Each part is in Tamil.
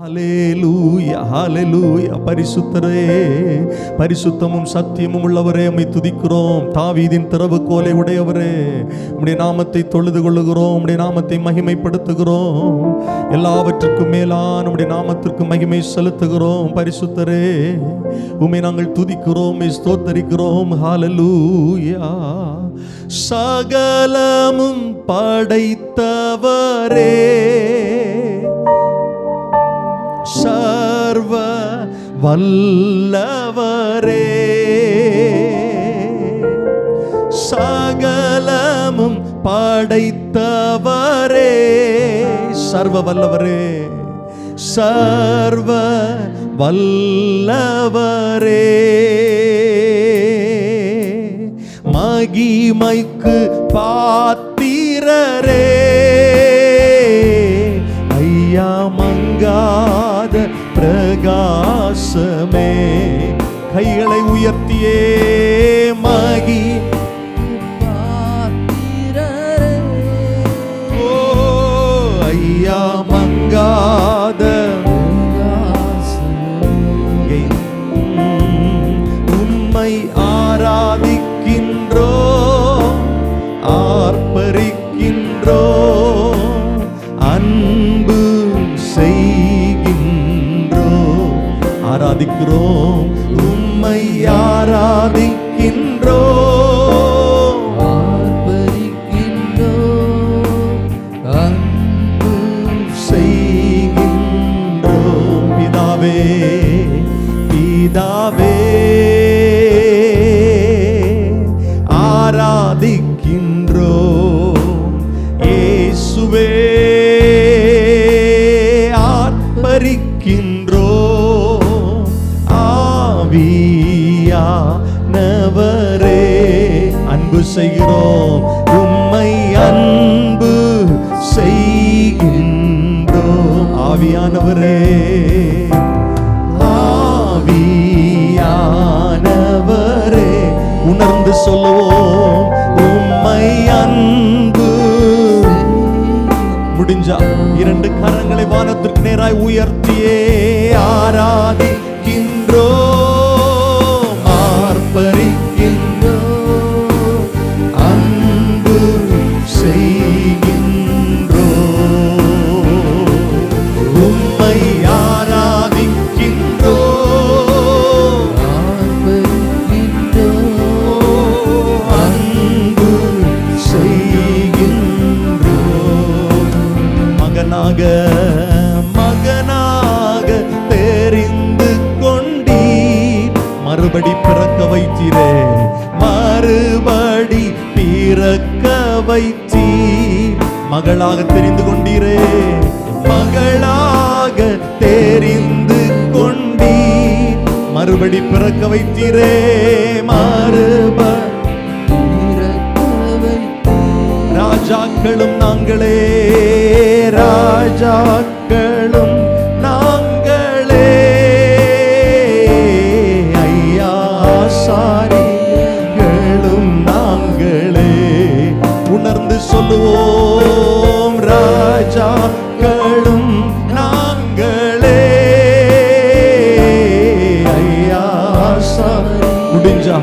ஹல்லேலூயா, ஹல்லேலூயா. பரிசுத்தரே, பரிசுத்தமும் சத்தியமும் உள்ளவரே, உம்மை துதிக்கிறோம். தாவீதின் திறவுகோலை உடையவரே, உம்முடைய நாமத்தை தொழுது கொள்ளுகிறோம், உம்முடைய நாமத்தை மகிமைப்படுத்துகிறோம். எல்லாவற்றுக்கும் மேலான உம்முடைய நாமத்திற்கு மகிமை செலுத்துகிறோம். பரிசுத்தரே, உம்மை நாங்கள் துதிக்கிறோம், உம்மை ஸ்தோத்தரிக்கிறோம். ஹல்லேலூயா. சகலமும் படைத்தவரே, சர்வ வல்லவரே, சகலமும் படைத்தவரே, சர்வ வல்லவரே, சர்வ வல்லவரே, மகிமைக்கு பாத்திரரே, ஐயா மங்காத பிரகாசமே. கைகளை உயர்த்தியே மகி பாத்திரரே, ஓ ஐயா மங்காத பிரகாசமே. உம்மை ஆராதிக்கின்றோம், ஆர்ப்பரிக்கின்றோம், அன்பு செய்கின்றோம், ஆராதிக்கிறோம், உம்மை ஆராதிக்கின்றோம், ஆர்ப்பரிக்கின்றோம், அன்பு செய்கின்றோம். பிதாவே, பிதாவே ஆராதிக்கின்றோம், இயேசுவே ஆர்ப்பரிக்கின்றோம், ஆவியானவரே அன்பு செய்கிறோம், உம்மை அன்பு செய்கின்றோம். ஆவியானவரே, ஆவியானவரே உணர்ந்து சொல்லுவோம், உம்மை அன்பு. முடிஞ்சா இரண்டு கரங்களை வானத்திற்கு நேராய் உயர்த்தியே ஆராதிக்கின்றோம், ஆர்ப்பரிக்கின்றோம், அன்பு செய்கின்றோம், உம்மை ஆராதிக்கின்றோம், ஆர்ப்பரிக்கின்றோம், அன்பு செய்கின்றோம். மகனாக மகனாக தெரிந்து கொண்டீர், மறுபடி பிறக்க வைத்தீரே, மறுபடி பிறக்க வைத்தீர். மகளாக தெரிந்து கொண்டீரே, மகளாக தெரிந்து கொண்டீர், மறுபடி பிறக்க வைத்தீரே, மறுபடி ராஜாக்களும் நாங்களே, ராஜாக்களும் நாங்களே, ஐயா ஆசாரிகளும் நாங்களே. உணர்ந்து சொல்லுவோம், ராஜாக்களும் நாங்களே, ஐயா ஆசாரி. முடிஞ்சா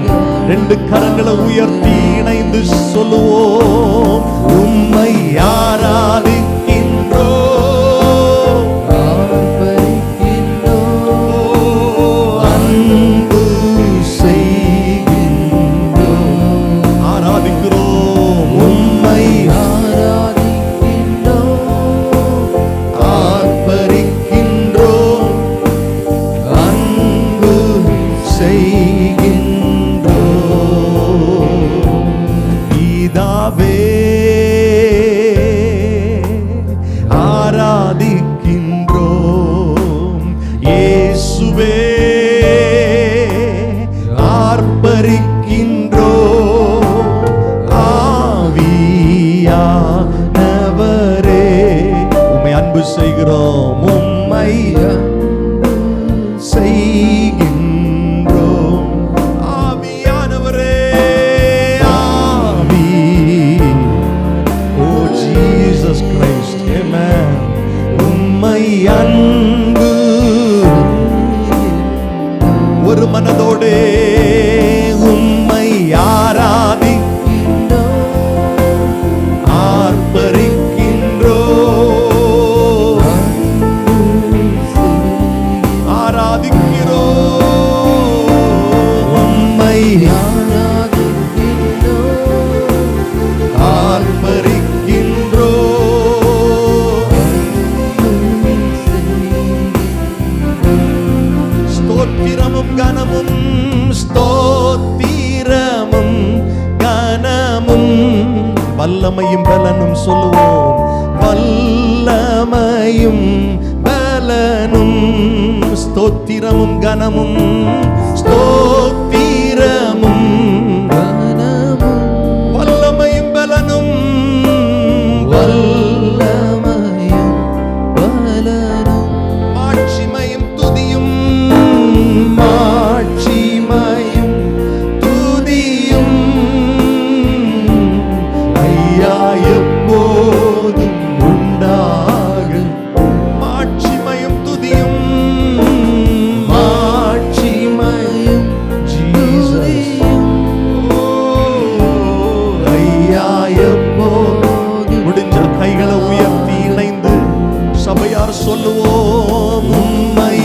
ரெண்டு கரங்களை உயர்த்தி இணைந்து சொல்லுவோம், உம்மை ஆராதிக்கின்றோம், ஆர்ப்பரிக்கின்றோம், அன்பு செய்கின்றோம், ஆராதிக்கிறோம், உம்மை ஆராதிக்கின்றோம், ஆர்ப்பரிக்கின்றோம், அன்பு செய்கின்றோம். பிதாவே ஆராதிக்கின்றோம், இயேசுவே ஆர்ப்பரிக்கின்றோம், ஆவியானவரே உம்மை அன்பு செய்கிறோம், உம்மை செய்கின்றோம். ஆவியானவரே, ஆவி, ஓ ஜீசஸ் கிரைஸ்ட், ஆமென். உம்மை அன்பு ஒரு மனதோடு உம்மை ஆராதிக்கின்றோ, ஆர்ப்பரிக்கின்றோ, ஆராதிக்கிறோ, உம்மை ஆராதிக்கின்றோ, ஆர்ப்பரிக்கின்றோ. ஸ்தோத்திரமும் கனமும், ஸ்தோத்திரமும் கனமும், வல்லமையும் பலனும் சொல்லுவோம். வல்லமையும் பலனும், ஸ்தோத்திரமும் கனமும், ஸ்தோத்திரமும் கனமும், வல்லமையும் பலனும், வல்லமையும் பலனும், மாட்சிமையும் துதியும், மாட்சிமையும் துதியும், ஐயா எப்போதும் உண்டாக. மாட்சிமையும் துதியும், மாட்சிமையும் ஜீசஸ். ஓ ஐயா எப்போதும். முடிஞ்ச கைகளை உயர்த்தி இணைந்து சபையார் சொல்லுவோம். உம்மை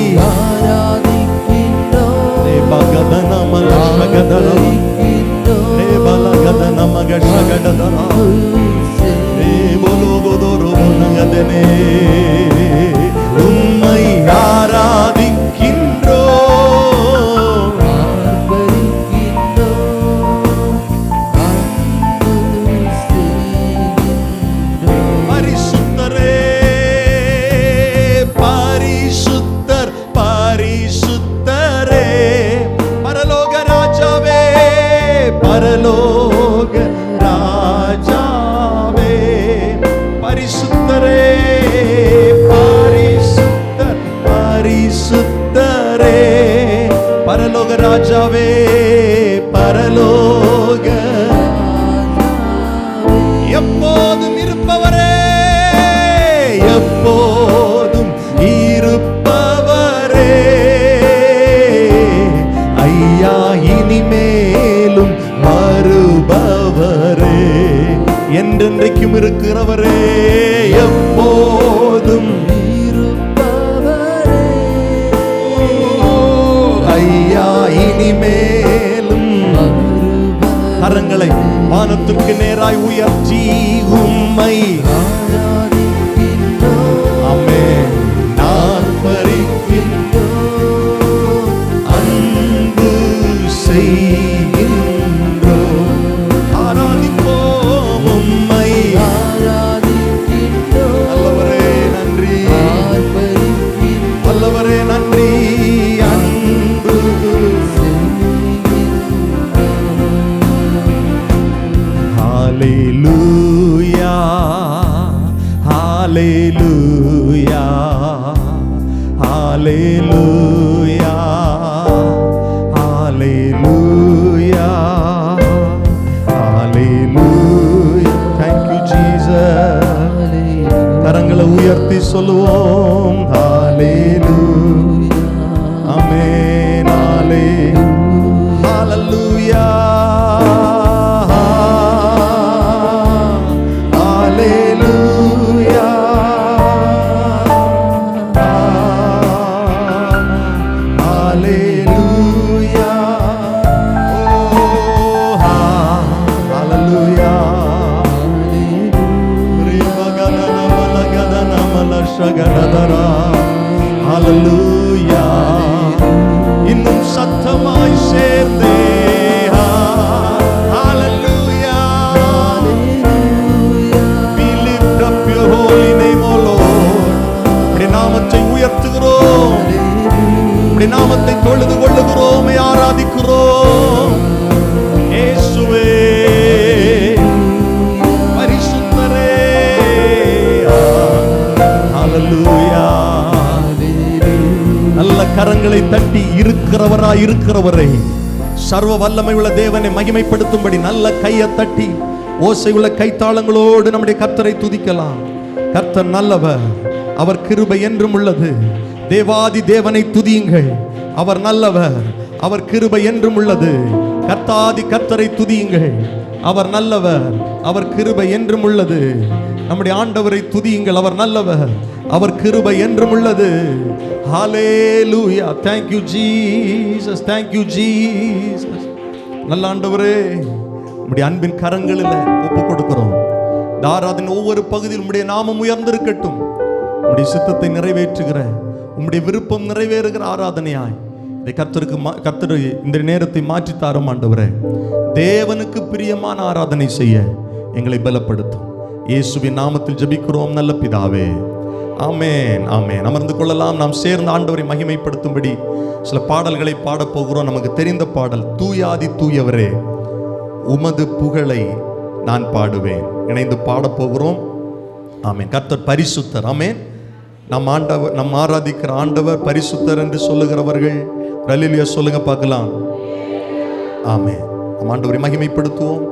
உம்மை ஆராதிக்கின்றோ, பரிசுத்தரே பரிசுத்தர் பரிசுத்தரே, பரலோக ராஜாவே பரலோக ராஜாவே, பரிசுத்தரே பரிசுத்தர் பரிசுத்தரே, பரலோக ராஜாவே பரலோக, எப்போதும் இருப்பவரே எப்போதும் இருப்பவரே, ஐயா இனிமேலும் வருபவரே, என்றென்றைக்கும் இருக்கிறவரே, எப்போதும் இருப்பவரே, ஐயா இனிமேலும். கரங்களை வானத்திற்கு நேராய் உயர்த்தி உம்மை ஆராதிக்கின்றோ, ஆமென், ஆர்ப்பரிக்கின்றோ, அன்பு செய்கின்றோ, ஆராதிப்போம் உம்மை ஆராதிக்கின்றோ. நல்லவரே நன்றி, நல்லவரே நன்றி, அன்பு ஹalleluya ஹalleluya ஹalleluya ஹalleluya ஹalleluya. Thank you Jesus. கரங்களை உயர்த்தி சொல்லுவோம். ஹalleluya, ஆமென், ஹalleluya, ஹalleluya, ஹalleluya, oh ஹalleluya. ஹalleluya. இன்னும் சத்தமாய் சேர்ந்தே ஹalleluya. We lift up your holy name, O Lord. உம்முடைய நாமத்தை உயர்த்துகிறோம், உம்முடைய நாமத்தை தொழுது கொள்ளுகிறோம், ஆராதிக்கிறோம். இயேசுவே பரிசுத்தரே, ஹalleluya. நல்ல கரங்களை தட்டி இருக்கிறவராய் இருக்கிறவரை, சர்வ வல்லமை உள்ள தேவனை மகிமைப்படுத்தும்படி நல்ல கையை தட்டி ஓசை உள்ள கைத்தாளங்களோடு நம்முடைய கர்த்தரை துதிக்கலாம். கர்த்தர் நல்லவர், அவர் கிருபை என்றும் உள்ளது. தேவாதி தேவனை துதியுங்கள், அவர் நல்லவர், அவர் கிருபை என்றும் உள்ளது. கர்த்தாதி கர்த்தரை துதியுங்கள், அவர் நல்லவர், அவர் கிருபை என்றும் உள்ளது. நம்முடைய ஆண்டவரை துதியுங்கள், அவர் நல்லவர், அவர் கிருபை என்றும் உள்ளது. ஹல்லேலூயா. Thank you Jesus, thank you Jesus. நல்ல ஆண்டவரே, உம்முடைய அன்பின் கரங்களில் ஒப்பு கொடுக்கிறோம். இந்த ஆராதனை ஒவ்வொரு பகுதியில் உம்முடைய நாமம் உயர்ந்திருக்கட்டும். உம்முடைய சித்தத்தை நிறைவேற்றுகிற, உம்முடைய விருப்பம் நிறைவேறுகிற ஆராதனையாய் இதை கர்த்தர் இந்த நேரத்தை மாற்றித்தாரும் ஆண்டவரே. தேவனுக்கு பிரியமான ஆராதனை செய்ய எங்களை பலப்படுத்தும். இயேசுவின் நாமத்தில் ஜெபிக்கிறோம் நல்ல பிதாவே, ஆமென், ஆமென். அமர்ந்து கொள்ளலாம். நாம் சேர்ந்த ஆண்டவரை மகிமைப்படுத்தும்படி சில பாடல்களை பாடப்போகிறோம். நமக்கு தெரிந்த பாடல், தூயாதி தூயவரே உமது புகழை நான் பாடுவேன். இணைந்து பாடப்போகிறோம். ஆமென். கர்த்தர் பரிசுத்தர். ஆமென். நம் ஆராதிக்கிற ஆண்டவர் பரிசுத்தர் என்று சொல்லுகிறவர்கள் அல்லேலூயா சொல்லுங்க பார்க்கலாம். ஆமென். நம் ஆண்டவரை மகிமைப்படுத்துவோம்,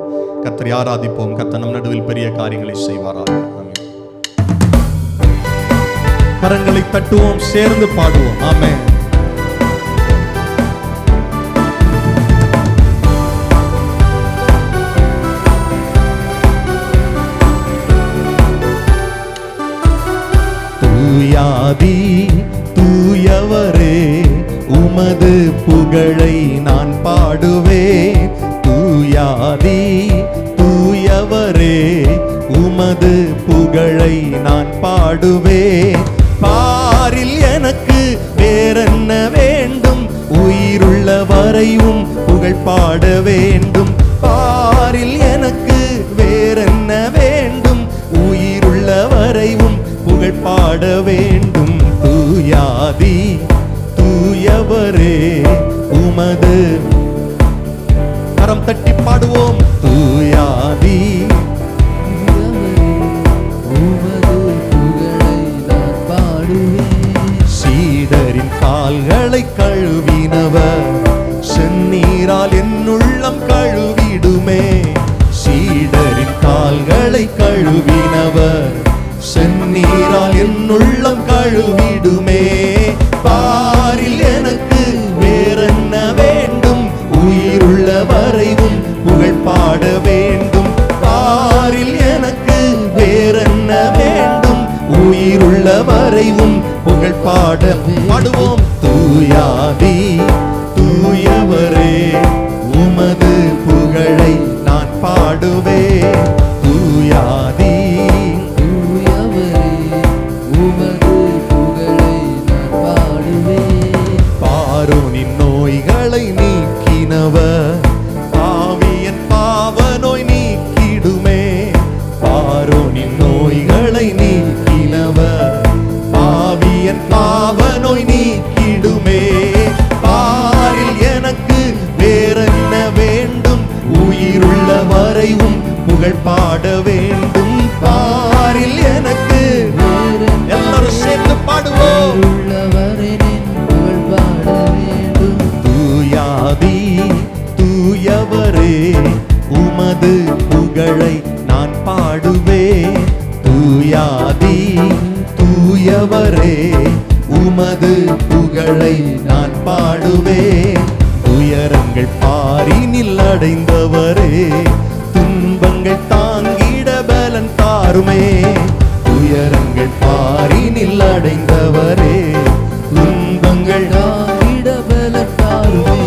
கர்த்தரை ஆராதிப்போம். கர்த்தர் நம் நடுவில் பெரிய காரியங்களை செய்வாராக. ஆமென். கரங்களை தட்டுவோம், சேர்ந்து பாடுவோம். ஆமென். தூயாதி தூயவரே உமது புகழை நான் பாடுவேன். தூயாதி தூயவரே உமது புகழை நான் பாடுவேன். பாரில் எனக்கு வேறென்ன வேண்டும், உயிருள்ள வரையும் புகழ் பாட வேண்டும். பாரில் எனக்கு வேறென்ன வேண்டும், உயிருள்ள வரையும் புகழ் பாட வேண்டும். தூயாதி தூயவரே உமது, கரம் தட்டி பாடுவோம். தூயாதி உமது புகழை நான் பாடுவேன். சீடரின் கால்களை கழுவினவர் செந்நீரால் என்னுள்ளம் கழுவிடுமே. சீடரின் கால்களை கழுவினவர் செந்நீரால் என்னுள்ளம் கழுவிடுமே. பாரில் எனக்கு வேறென்ன வேண்டும், உயிருள்ள வரைவும் புகழ் பாட வேண்டும். பாரில் எனக்கு வேறென்ன வேண்டும், உயிருள்ள வரைவும் புகழ் பாட பாடுவோம். தூயாதி தூயவரே உமது புகழை நான் பாடுவேன். தூயாதி பாரோனின் நோய்களை நீக்கினவர் பாவியன் பாவ நோய் நீக்கிடுமே. பாரோனின் நோய்களை நீக்கினவர் பாவியன் பாவ நோய் நீக்கிடுமே. பாரில் எனக்கு வேறென்ன வேண்டும், உயிருள்ள வரைவும் புகழ் பாட வேண்டும். பாரில் எனக்கு எல்லாரும் சேர்ந்து பாடுவோம். தூயாதி தூயவரே உமது புகழை நான் பாடுவேன். தூயாதி தூயவரே உமது புகழை நான் பாடுவேன். துயரங்கள் பாரினில் அடைந்தவரே துன்பங்கள் தாங்கிட பலன் தாருமே. துயரங்கள் பாரினில் அடைந்தவரே துன்பங்கள் தாங்கிட பலன் தாருமே.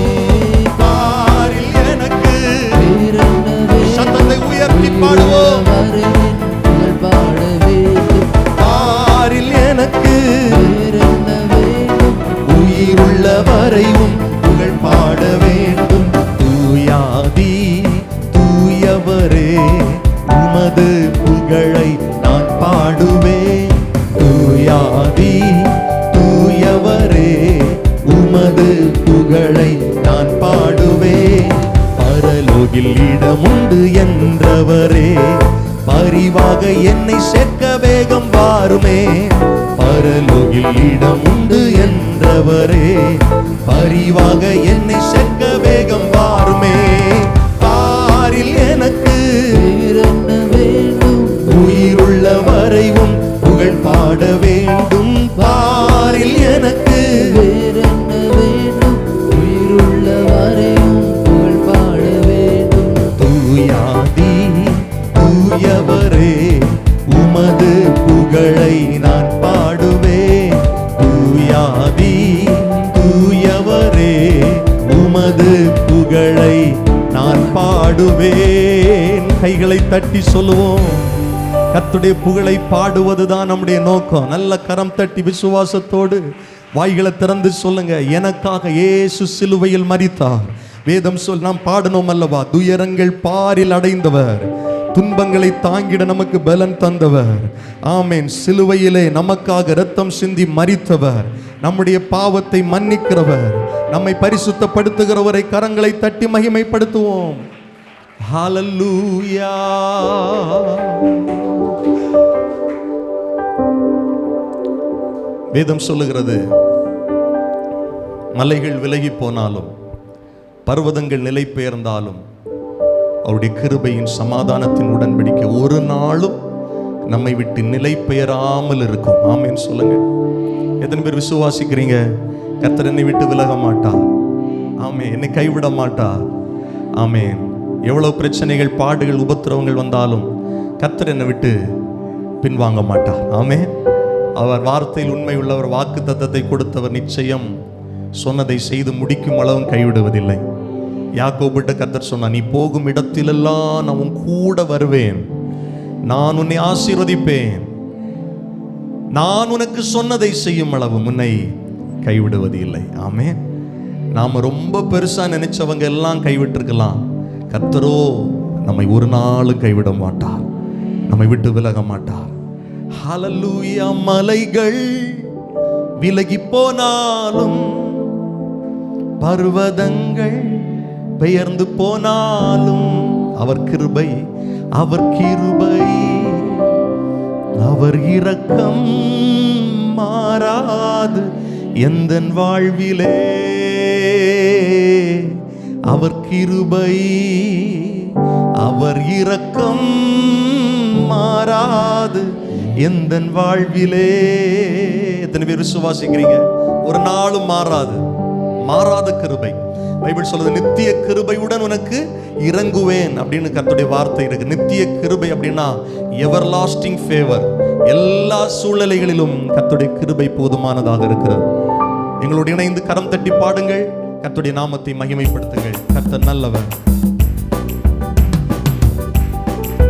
பாரில் எனக்கு வேறென்ன வேண்டும், சத்தத்தை உயர்த்தி பாடுவோம். புகழ் பாட வேண்டும். பாரில் எனக்கு வேறென்ன வேண்டும், உயிருள்ள வரைவும் புகழ் பாட வேண்டும். தூயாதி தூயவரே உமது புகழை நான் பாடுவேன். தூயாதி தூயவரே உமது புகழை நான் பாடுவேன். பரலோகில் இடமுண்டு என்றவரே பரிவாக என்னை சேர்க்க வேகம் வாருமே. பரலோகில் இடமுண்டு என்றவரே பரிவாக என்னை சேர்க்க வேகம் வாருமே. பாரில் எனக்கு வேறென்ன வேண்டும், உயிருள்ள வரைவும் புகழ் பாட வேண்டும். பாரில் எனக்கு வேறென்ன வேண்டும், உயிருள்ள ராஜாதி தூயவரே, உமது புகழை நான் பாடுவேன். கைகளை தட்டி சொல்லுவோம். கர்த்தருடைய புகழை பாடுவதுதான் நம்முடைய நோக்கம். நல்ல கரம் தட்டி விசுவாசத்தோடு வாய்களை திறந்து சொல்லுங்க. எனக்காக இயேசு சிலுவையில் மரித்தார். வேதம் சொல், நாம் பாடணும் அல்லவா, துயரங்கள் பாரில் அடைந்தவர், துன்பங்களை தாங்கிட நமக்கு பலன் தந்தவர். ஆமேன். சிலுவையிலே நமக்காக இரத்தம் சிந்தி மரித்தவர், நம்முடைய பாவத்தை மன்னிக்கிறவர், நம்மை பரிசுத்தப்படுத்துகிறவரை கரங்களை தட்டி மகிமைப்படுத்துவோம். ஹல்லேலூயா. வேதம் சொல்லுகிறது, மலைகள் விலகி போனாலும் பர்வதங்கள் நிலை பெயர்ந்தாலும் அவருடைய கிருபையின் சமாதானத்தின் உடன்படிக்கை ஒரு நாளும் நம்மை விட்டு நிலை பெயராமல் இருக்கும். ஆமேன் சொல்லுங்க. எத்தனை பேர் விசுவாசிக்கிறீங்க? கர்த்தர் என்னை விட்டு விலக மாட்டார். ஆமே, என்னை கைவிட மாட்டார். ஆமேன். எவ்வளவு பிரச்சனைகள், பாடுகள், உபத்திரவங்கள் வந்தாலும் கர்த்தர் என்னை விட்டு பின்வாங்க மாட்டார். ஆமேன். அவர் வார்த்தையில் உண்மை உள்ளவர், வாக்கு தத்தத்தை கொடுத்தவர், நிச்சயம் சொன்னதை செய்து முடிக்கும் அளவும் கைவிடுவதில்லை. யாக்கோபிட்ட கர்த்தர் சொன்னார், நீ போகும் இடத்திலெல்லாம் நான் உன் கூட வருவேன், நான் உன்னை ஆசீர்வதிப்பேன், நான் உனக்கு சொன்னதை செய்யும் அளவு உன்னை கைவிடுவது இல்லை. ஆமென். நாம ரொம்ப பெருசா நினைச்சவங்க எல்லாம் கைவிட்டிருக்கலாம். கர்த்தரோ நம்மை ஒரு நாளும் கைவிட மாட்டார், நம்மை விட்டு விலக மாட்டார். ஹல்லேலூயா. மலைகள் விலகி போனாலும் பர்வதங்கள் பெயர்ந்து போனாலும் அவர் கிருபை, அவர் கிருபை, அவர் இரக்கம் மாறாது எந்தன் வாழ்விலே. அவர் கிருபை, அவர் இரக்கம் மாறாது எந்தன் வாழ்விலே. எத்தனை பேர் விசுவாசிக்கிறீங்க? ஒரு நாளும் மாறாது, மாறாத கிருபை. பைபிள் சொல்லுது, நித்திய கிருபையுடன் உனக்கு இறங்குவேன் அப்படின்னு கர்த்தருடைய வார்த்தை இருக்கு. நித்திய கிருபை அப்படின்னா எவர் லாஸ்டிங் ஃபேவர். எல்லா சூழ்நிலைகளிலும் கர்த்தருடைய கிருபை போதுமானதாக இருக்கிறது. எங்களோடு இணைந்து கரம் தட்டி பாடுங்கள், கர்த்தருடைய நாமத்தை மகிமைப்படுத்துங்கள். கர்த்தர் நல்லவர்.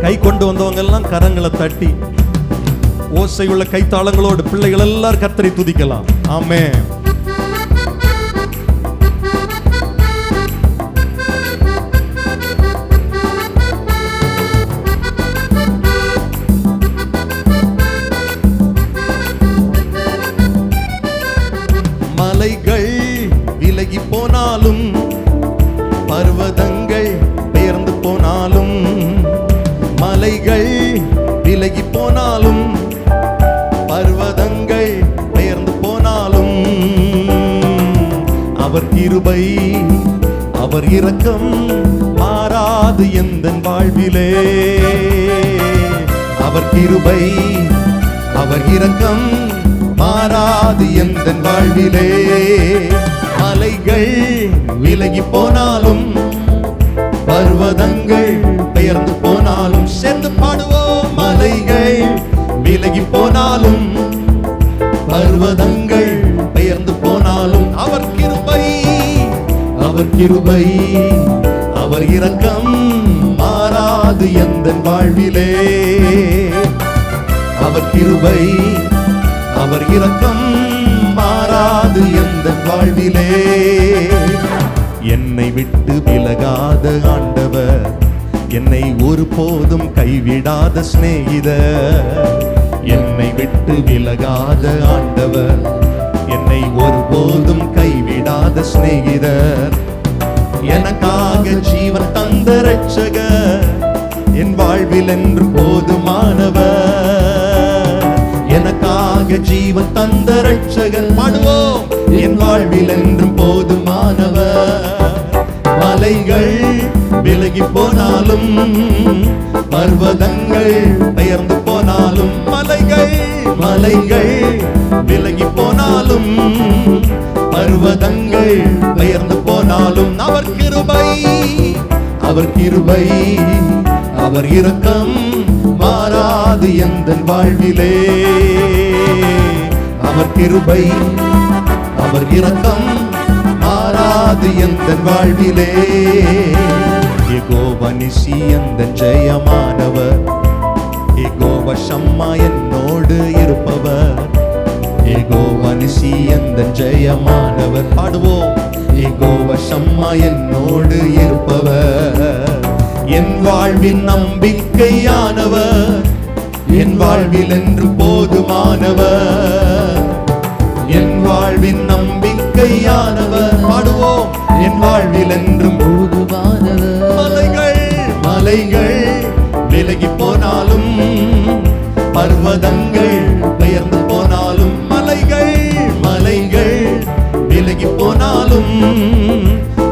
கை கொண்டு வந்தவங்க எல்லாம் கரங்களை தட்டி ஓசையுள்ள கைத்தாளங்களோடு பிள்ளைகள் எல்லாரும் கர்த்தரை துதிக்கலாம். ஆமென். மலைகள் விலகி போனாலும் பர்வதங்கள் பெயர்ந்து போனாலும், மலைகள் விலகி போனாலும் பர்வதங்கள் பெயர்ந்து போனாலும் அவர் கிருபை, அவர் இரக்கம் மாறாது எந்தன் வாழ்விலே. அவர் கிருபை, அவர் இரக்கம் மாறாது எந்தன் வாழ்விலே. மலைகள் விலகி போனாலும் பர்வதங்கள் பெயர்ந்து போனாலும், சேர்ந்து பாடுவோம். மலைகள் விலகி போனாலும் பர்வதங்கள் பெயர்ந்து போனாலும் அவர் கிருபை, அவர் கிருபை, அவர் இரக்கம் மாறாது எந்தன் வாழ்விலே. அவர் கிருபை, அவர் இரக்கம் மாறாது எந்தன் வாழ்விலே. என்னை விட்டு விலகாத ஆண்டவர், என்னை ஒருபோதும் கைவிடாத சிநேகிதர். என்னை விட்டு விலகாத ஆண்டவர், என்னை ஒருபோதும் கைவிடாத சிநேகிதர். எனக்காக ஜீவன் தந்த இரட்சகர், என் வாழ்வில் என்று போதுமானவர். எனக்காக ஜீவன் தந்த இரட்சகர், பாடுவோம், என் வாழ்வில் என்றும் போதுமானவர். மலைகள் விலகி போனாலும் பர்வதங்கள் பெயர்ந்து போனாலும், மலைகள் மலைகள் விலகி போனாலும் பர்வதங்கள் பெயர்ந்து போனாலும் அவர் கிருபை, அவர் கிருபை, அவர் இரக்கம் மாறாது எந்தன் வாழ்விலே. அவர் கிருபை, அவர் இரக்கம் மாறாது எந்தன் வாழ்விலே. யெகோவா நிசி எந்தன் ஜெயமானவர், யெகோவா ஷம்மா என்னோடு இருப்பவர், யெகோவா நிசி எந்தன் ஜெயமானவர். பாடுவோம். யெகோவா ஷம்மா என்னோடு இருப்பவர், என் வாழ்வின் நம்பிக்கையானவர், என் வாழ்வில் என்று போதுமானவர், என் வாழ்வின் நம்பிக்கையானவர். பாடுவோம். என் வாழ்வில் என்றும் போதுமானவர். மலைகள் மலைகள் விலகி போனாலும், பர்வதங்கள் பெயர்ந்து போனாலும், மலைகள் மலைகள் விலகி போனாலும்,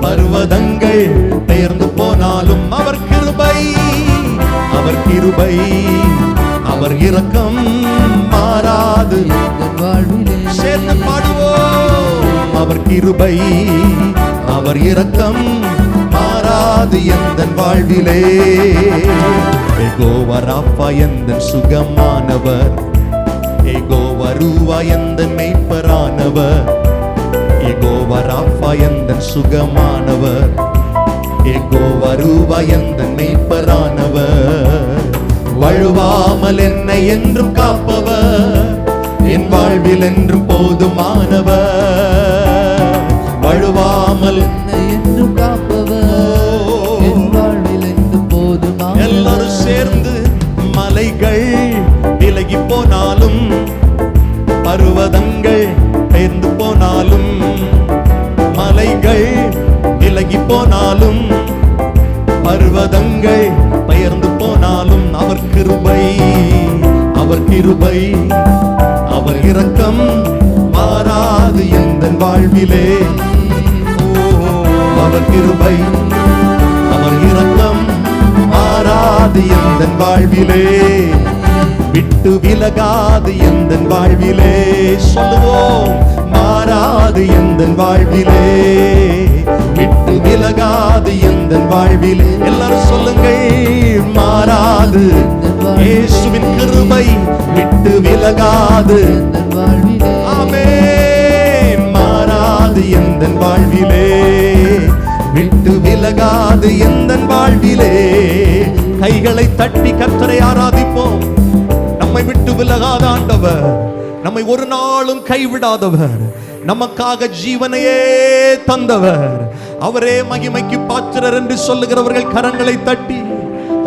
பர்வதங்கள் பெயர்ந்து போனாலும், அவர் கிருபை அவர் கிருபை அவர் இரக்கம் மாறாது எந்தன் வாழ்விலே சேர்ந்து பாடுவோம். அவர் கிருபை அவர் இரக்கம் மாறாது எந்தன் வாழ்விலே. யெகோவா ராஃபா எந்தன் சுகமானவர், யெகோவா ரூவா எந்தன் மெய்ப்பரானவர், யெகோவா ராஃபா எந்தன் சுகமானவர், யெகோவா ரூவா எந்தன் மெய்ப்பரானவர், வழுவாமல் என்னை என்றும் காப்பவர், என் வாழ்வில் என்றும் போதுமானவர், வழுவாமல் என்னை என்றும் காப்பவர், என் வாழ்வில் என்றும் போதுமானவர். எல்லாரும் சேர்ந்து. மலைகள் விலகி போனாலும், பர்வதங்கள் பெயர்ந்து போனாலும், மலைகள் விலகி போனாலும், பர்வதங்கள் பெயர்ந்து போனாலும், அவர் கிருபை அவர் கிருபை அவர் இரக்கம் மாறாது எந்தன் வாழ்விலே. அவர் கிருபை அவர் இரக்கம் மாறாது எந்தன் வாழ்விலே, விட்டு விலகாது எந்தன் வாழ்விலே. சொல்லுவோம். மாறாது எந்தன் வாழ்விலே, விட்டு விலகாது எந்தன் வாழ்விலே. எல்லாரும் சொல்லுங்கள். மாறாது இயேசுவின் கிருபை விட்டு விலகாது எந்தன் வாழ்விலே ஆமென். மாறாது எந்தன் வாழ்விலே, விட்டு விலகாது எந்தன் வாழ்விலே. கைகளை தட்டி கர்த்தரை ஆராதிப்போம். நம்மை விட்டு விலகாத ஆண்டவர், நம்மை ஒரு நாளும் கைவிடாதவர், நமக்காக ஜீவனையே தந்தவர், அவரே மகிமைக்கு பாத்திரர் என்று சொல்லுகிறவர்கள் கரங்களை தட்டி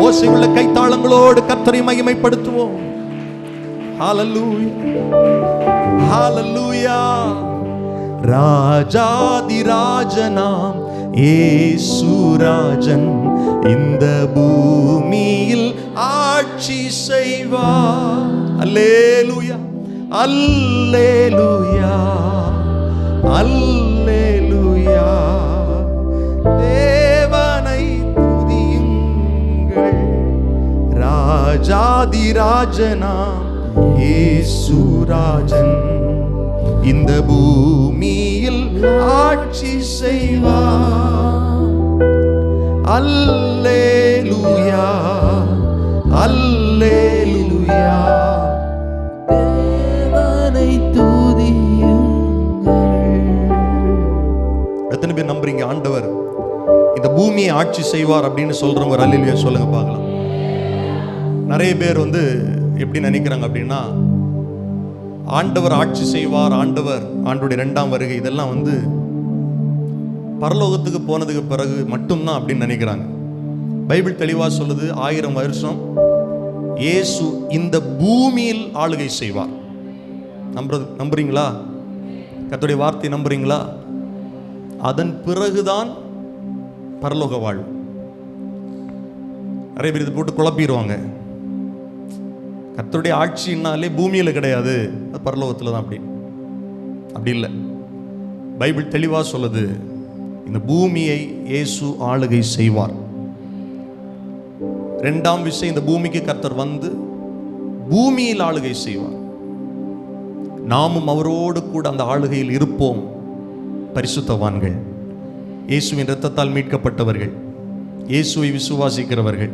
ஓசை உள்ள கைத்தாளங்களோடு கர்த்தரை மகிமைப்படுத்துவோம். ஹalleluya ஹalleluya. ராஜாதிராஜனாம் இயேசுராஜன் இந்த பூமியில் ஆட்சி செய்வார். அல்லேலூயா அல்லேலூயா அல்லேலூயா. தேவனை துதியுங்கள். ராஜாதிராஜனாம் இயேசுராஜன் இந்த பூமியில் ஆட்சி செய்வார். அல்லேலூயா அல்லேலூயா. தேவனை துதியுங்கள். எத்தனை பேர் நம்புறீங்க ஆண்டவர் இந்த பூமியை ஆட்சி செய்வார் அப்படின்னு சொல்றவங்க ஒரு அல்லேலூயா சொல்லுங்க பார்க்கலாம். நிறைய பேர் எப்படி நினைக்கிறாங்க அப்படின்னா, ஆண்டவர் ஆட்சி செய்வார், ஆண்டவருடைய 2ஆம் வருகை இதெல்லாம் பரலோகத்துக்கு போனதுக்கு பிறகு மட்டும்தான் அப்படின்னு நினைக்கிறாங்க. பைபிள் தெளிவா சொல்லுது, 1000 வருஷம் இயேசு இந்த பூமியில் ஆளுகை செய்வார். நம்புறீங்களா? கர்த்தருடைய வார்த்தை நம்புறீங்களா? அதன் பிறகுதான் பரலோக வாழ்வு. நிறைய பேர் இதை போட்டு குழப்பிடுவாங்க. கர்த்தருடைய ஆட்சினாலே பூமியில் கிடையாது, அது பரலோகத்தில் தான். அப்படி இல்லை. பைபிள் தெளிவாக சொல்லுது, இந்த பூமியை இயேசு ஆளுகை செய்வார். 2ஆம் விஷயம், இந்த பூமிக்கு கர்த்தர் பூமியில் ஆளுகை செய்வார். நாமும் அவரோடு கூட அந்த ஆளுகையில் இருப்போம். பரிசுத்தவான்கள், இயேசுவின் இரத்தத்தால் மீட்கப்பட்டவர்கள், இயேசுவை விசுவாசிக்கிறவர்கள்.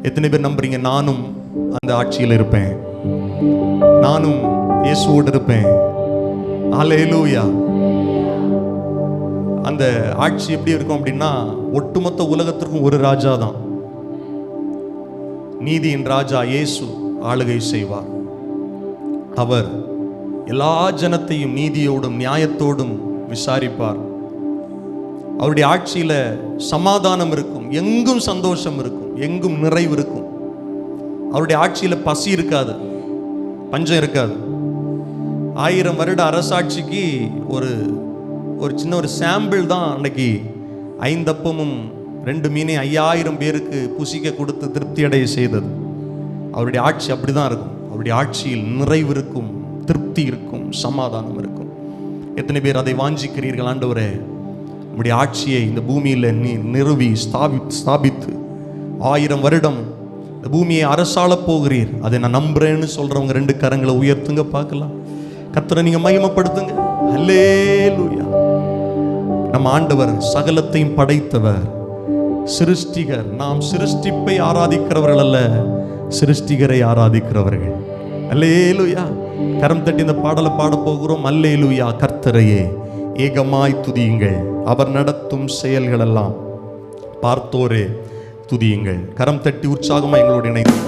எத்தனை பேர் நம்புறீங்க? நானும் அந்த ஆட்சியில் இருப்பேன், நானும் இயேசுவோடு இருப்பேன். அல்லேலூயா. அந்த ஆட்சி எப்படி இருக்கும் அப்படின்னா, ஒட்டுமொத்த உலகத்திற்கும் ஒரு ராஜா தான். நீதியின் ராஜா இயேசு ஆளுகை செய்வார். அவர் எல்லா ஜனத்தையும் நீதியோடும் நியாயத்தோடும் விசாரிப்பார். அவருடைய ஆட்சியில சமாதானம் இருக்கும், எங்கும் சந்தோஷம் இருக்கும், எங்கும் நிறைவு இருக்கும். அவருடைய ஆட்சியில பசி இருக்காது, பஞ்சம் இருக்காது. 1000 வருட அரசாட்சிக்கு ஒரு சின்ன ஒரு சாம்பிள் தான் அன்னைக்கு 5 அப்பமும் 2 மீனையும் 5000 பேருக்கு புசிக்க கொடுத்து திருப்தி அடைய செய்தது. அவருடைய ஆட்சி அப்படிதான் இருக்கும். அவருடைய ஆட்சியில் நிறைவு இருக்கும், திருப்தி இருக்கும், சமாதானம் இருக்கும். எத்தனை பேர் அதை வாஞ்சிக்கிறீர்கள்? ஆண்டவரே, உம்முடைய ஆட்சியை இந்த பூமியில் நிறுவி ஸ்தாபித்து 1000 வருடம் இந்த பூமியை அரசாள போகிறீர், அதை நான் நம்புறேன்னு சொல்றவங்க 2 கரங்களை உயர்த்துங்க பார்க்கலாம். கர்த்தரை நீங்க மகிமைப்படுத்துங்க. அல்லேலூயா. நம்ம ஆண்டவர் சகலத்தையும் படைத்தவர், சிருஷ்டிகர். நாம் சிருஷ்டிப்பை ஆராதிக்கிறவர்கள் அல்ல, சிருஷ்டிகரை ஆராதிக்கிறவர்கள். அல்லேலூயா. கரம் தட்டி இந்த பாடலை பாட போகிறோம். அல்லேலூயா. கர்த்தரையே ஏகமாய் துதியுங்கள், அவர் நடத்தும் செயல்கள் எல்லாம் பார்த்தோரே துதியுங்கள். கரம் தட்டி உற்சாகமா எங்களோடு இணைந்து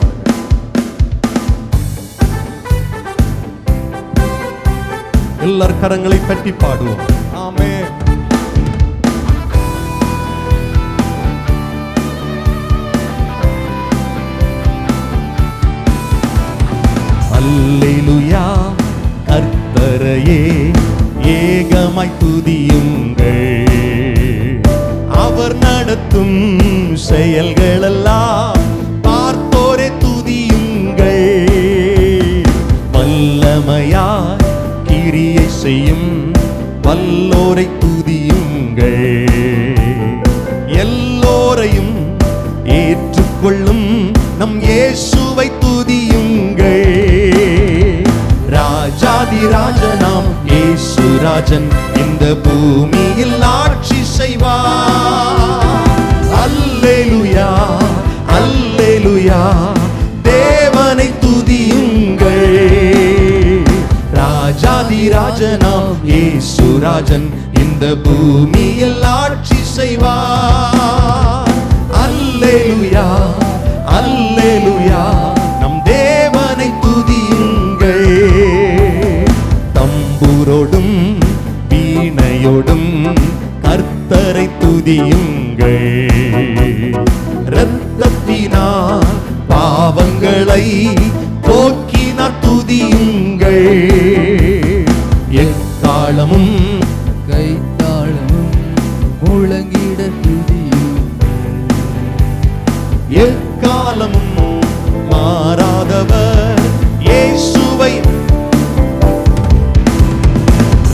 எல்லார் கரங்களை தட்டி பாடுவோம். ஆமென். அல்லேலூயா. கர்த்தரையே ஏகமாய் துதியுங்கள், அவர் நடத்தும் செயல்களெல்லாம் பார்த்தோரே துதியுங்கள். வல்லமையாய் கிரியை செய்யும் வல்லோரை துதியுங்கள், எல்லோரையும் ஏற்றுக்கொள்ளும் நம் இயேசுவை துதியுங்கள். ராஜாதிராஜனாம் இயேசு ராஜன் இந்த பூமியில் ஆட்சி செய்வார். அல்லேலூயா, அல்லேலூயா. தேவனை துதியுங்கள். ராஜாதிராஜனாம் இயேசு ராஜன் இந்த பூமியில் ஆட்சி செய்வார். அல்லேலூயா, அல்லேலூயா. நம் தேவனை துதியுங்கள். தம்புரோடும் வீணையோடும் கர்த்தரை துதியுங்கள். இரத்தத்தினால் பாவங்களை போக்கினார் துதியுங்கள். எக்காலமும் கைத்தாளமும் முழங்கிட துதியுங்கள். எக்காலமும் மாறாதவர் இயேசுவை.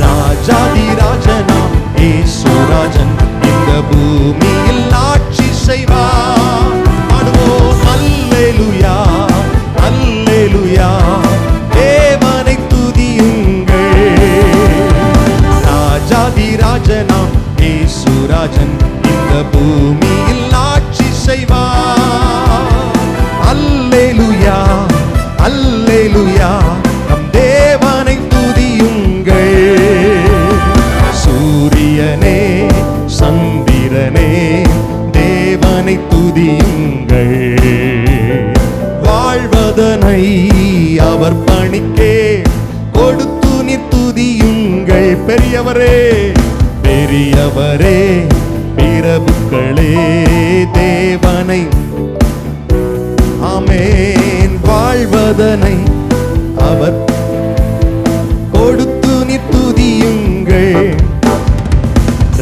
ராஜாதிராஜனாம் இயேசு ராஜன் இந்த பூமியில் ஆட்சி செய்வார். பாடுவோம். அல்லேலூயா, அல்லேலூயா. தேவனை துதியுங்கள். ராஜாதிராஜனாம் இயேசு ராஜன் இந்த பூமியில் ஆட்சி செய்வார். அல்லேலூயா, அல்லேலூயா. நம் தேவனை துதியுங்கள். சூரியனே சந்திரனே தேவனை துதியுங்கள். வாழ்வதனை அவர் பணிக்கே கொடுத்து நீர் துதியுங்கள். பெரியவரே, பெரியவரே, பிரபுக்களே தேவனை. ஆமென். வாழ்வதனை அவர் கொடுத்து நீர் துதியுங்கள்.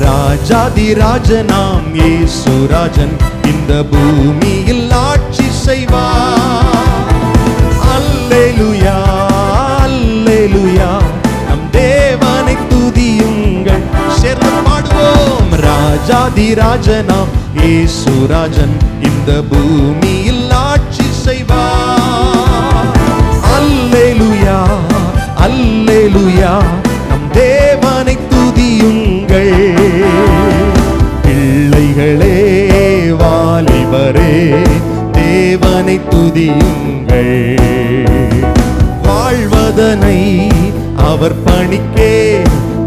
ராஜாதிராஜனாம் இயேசு ராஜன் இந்த பூமியில் ஆட்சி செய்வார். அல்லேலூயா, அல்லேலூயா. நம் தேவனை துதியுங்கள். சேர்ந்து பாடுவோம். ராஜாதிராஜனாம் இயேசு ராஜன் இந்த பூமியில் ஆட்சி செய்வார். அல்லேலூயா, அல்லேலூயா. நம் தேவனை துதியுங்கள். பிள்ளைகளே வாலிபரே தேவனை துதியுங்கள். வாழ்வதனை அவர் பணிக்கே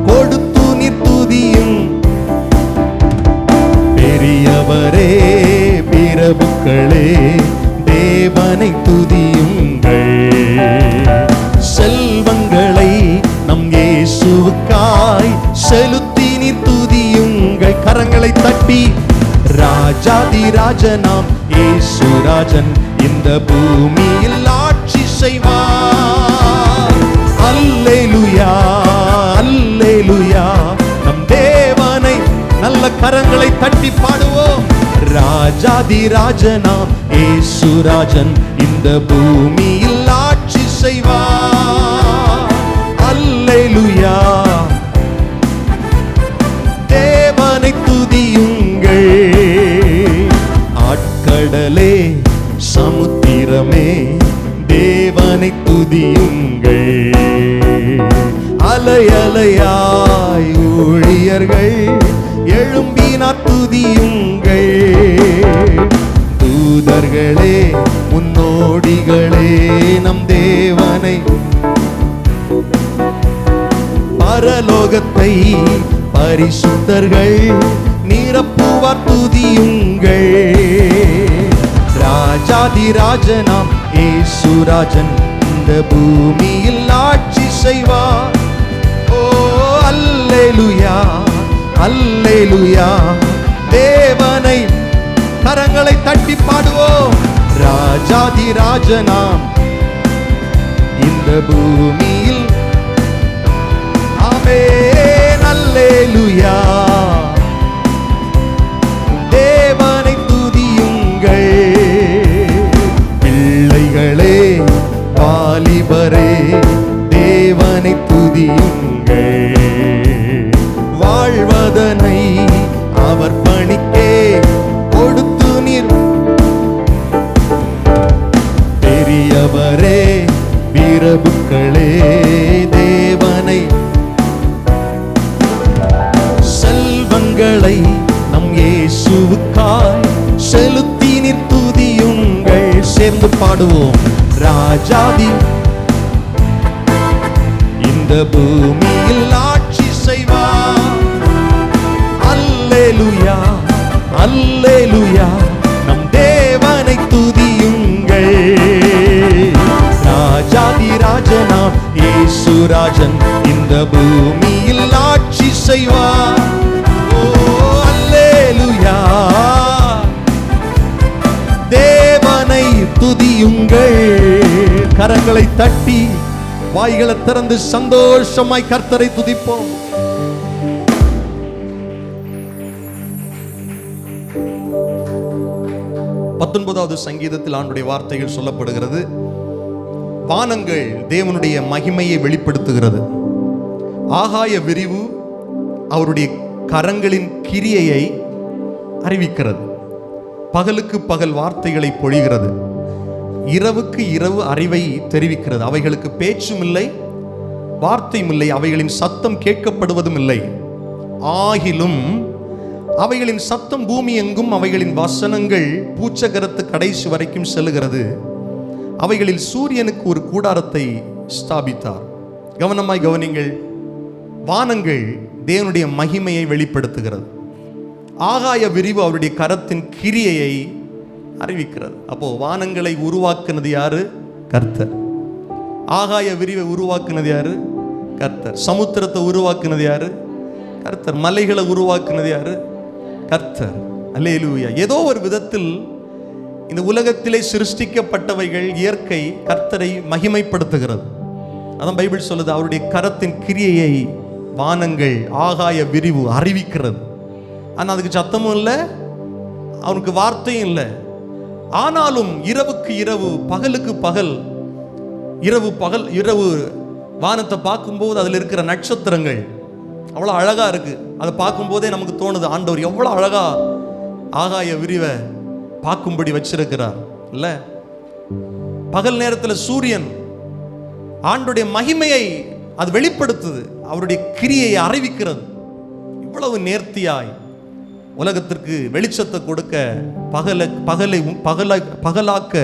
கொடுத்து நீர் துதியும். செலுத்தி நீ துதியுங்கள். கரங்களை தட்டி ராஜாதி ராஜனாம் இயேசுராஜன் இந்த பூமியில் ஆட்சி செய்வார். அல்லேலூயா அல்லேலூயா. நம் தேவனை நல்ல கரங்களை தட்டி பாடுவோம். ராஜாதி ராஜனாம் இயேசுராஜன் இந்த பூமியில் ஆட்சி செய்வார். அல்லேலூயா. தேவனை துதியுங்கள். ஆட்கடலே சமுத்திரமே தேவனை துதியுங்கள். அலை அலையாய் ஊழியர்கள் எழும்பினார் துதியுங்கள். தூதர்களே முன்னோடிகளே நம் தேவனை பரலோகத்தை பரிசுத்தர்கள் நிரப்புவார் துதியுங்கள். ராஜாதி ராஜனாம் இயேசுராஜன் இந்த பூமியில் ஆட்சி செய்வார். ஓ அல்லேலூயா அல்லேலூயா. தேவனை கரங்களை தட்டி பாடுவோம். ராஜாதி ராஜனாம் இந்த பூமியில். ஆமென் அல்லேலூயா. தேவனை துதியுங்கள். பிள்ளைகளே வாலிபரே தேவனை துதியுங்கள். வாழ்வதனை அவர் பணிக்கே கொடுத்து நீர் பெரியவரே வீரபுக்களே தேவனை. செல்வங்களை நம் இயேசுவுக்காய் செலுத்தி நீர் துதியுங்கள். சேர்ந்து பாடுவோம். ராஜாதி இந்த பூமியில் ஆட்சி செய்வார். அல்லேலூயா அல்லேலூயா. நம் தேவனை துதியுங்கள். ராஜாதி ராஜனாம் இயேசுராஜன் இந்த பூமியில் ஆட்சி செய்வார். ஓ அல்லேலூயா. தேவனை துதியுங்கள். கரங்களை தட்டி வாய்களை திறந்து சந்தோஷமாய் கர்த்தரை துதிப்போம். பத்தொன்பதாவது சங்கீதத்தில் ஆண்டுடைய வார்த்தைகள் சொல்லப்படுகிறது. வானங்கள் தேவனுடைய மகிமையை வெளிப்படுத்துகிறது. ஆகாய விரிவு அவருடைய கரங்களின் கிரியையை அறிவிக்கிறது. பகலுக்கு பகல் வார்த்தைகளை பொழிகிறது. இரவுக்கு இரவு அறிவை தெரிவிக்கிறது. அவைகளுக்கு பேச்சும் இல்லை வார்த்தையும் இல்லை. அவைகளின் சத்தம் கேட்கப்படுவதும் இல்லை. ஆகிலும் அவைகளின் சத்தம் பூமி எங்கும் அவைகளின் வசனங்கள் பூச்சகரத்து கடைசி வரைக்கும் செல்லுகிறது. அவைகளில் சூரியனுக்கு ஒரு கூடாரத்தை ஸ்தாபித்தார். கவனமாய் கவனிங்கள். வானங்கள் தேவனுடைய மகிமையை வெளிப்படுத்துகிறது. ஆகாய விரிவு அவருடைய கரத்தின் கிரியையை அறிவிக்கிறது. அப்போ வானங்களை உருவாக்குனது யாரு? கர்த்தர். ஆகாய விரிவை உருவாக்குனது யாரு? கர்த்தர். சமுத்திரத்தை உருவாக்குனது யாரு? கர்த்தர். மலைகளை உருவாக்குனது யாரு? கர்த்தர். அல்லேலூயா. ஏதோ ஒரு விதத்தில் இந்த உலகத்திலே சிருஷ்டிக்கப்பட்டவைகள் இயற்கை கர்த்தரை மகிமைப்படுத்துகிறது. அதான் பைபிள் சொல்லுது, அவருடைய கரத்தின் கிரியையை வானங்கள் ஆகாய விரிவு அறிவிக்கிறது. ஆனால் அதுக்கு சத்தமும் இல்லை, அவனுக்கு வார்த்தையும் இல்லை. ஆனாலும் இரவுக்கு இரவு பகலுக்கு பகல், இரவு பகல் இரவு வானத்தை பார்க்கும்போது அதில் இருக்கிற நட்சத்திரங்கள் அவ்வளோ அழகா இருக்கு. அதை பார்க்கும்போதே நமக்கு தோணுது, ஆண்டவர் எவ்வளோ அழகா ஆகாய விரிவை பார்க்கும்படி வச்சிருக்கிறார் இல்ல. பகல் நேரத்தில் சூரியன் ஆண்டுடைய மகிமையை அது வெளிப்படுத்துது, அவருடைய கிரியையை அறிவிக்கிறது. இவ்வளவு நேர்த்தியாய் உலகத்திற்கு வெளிச்சத்தை கொடுக்க பகலாக்க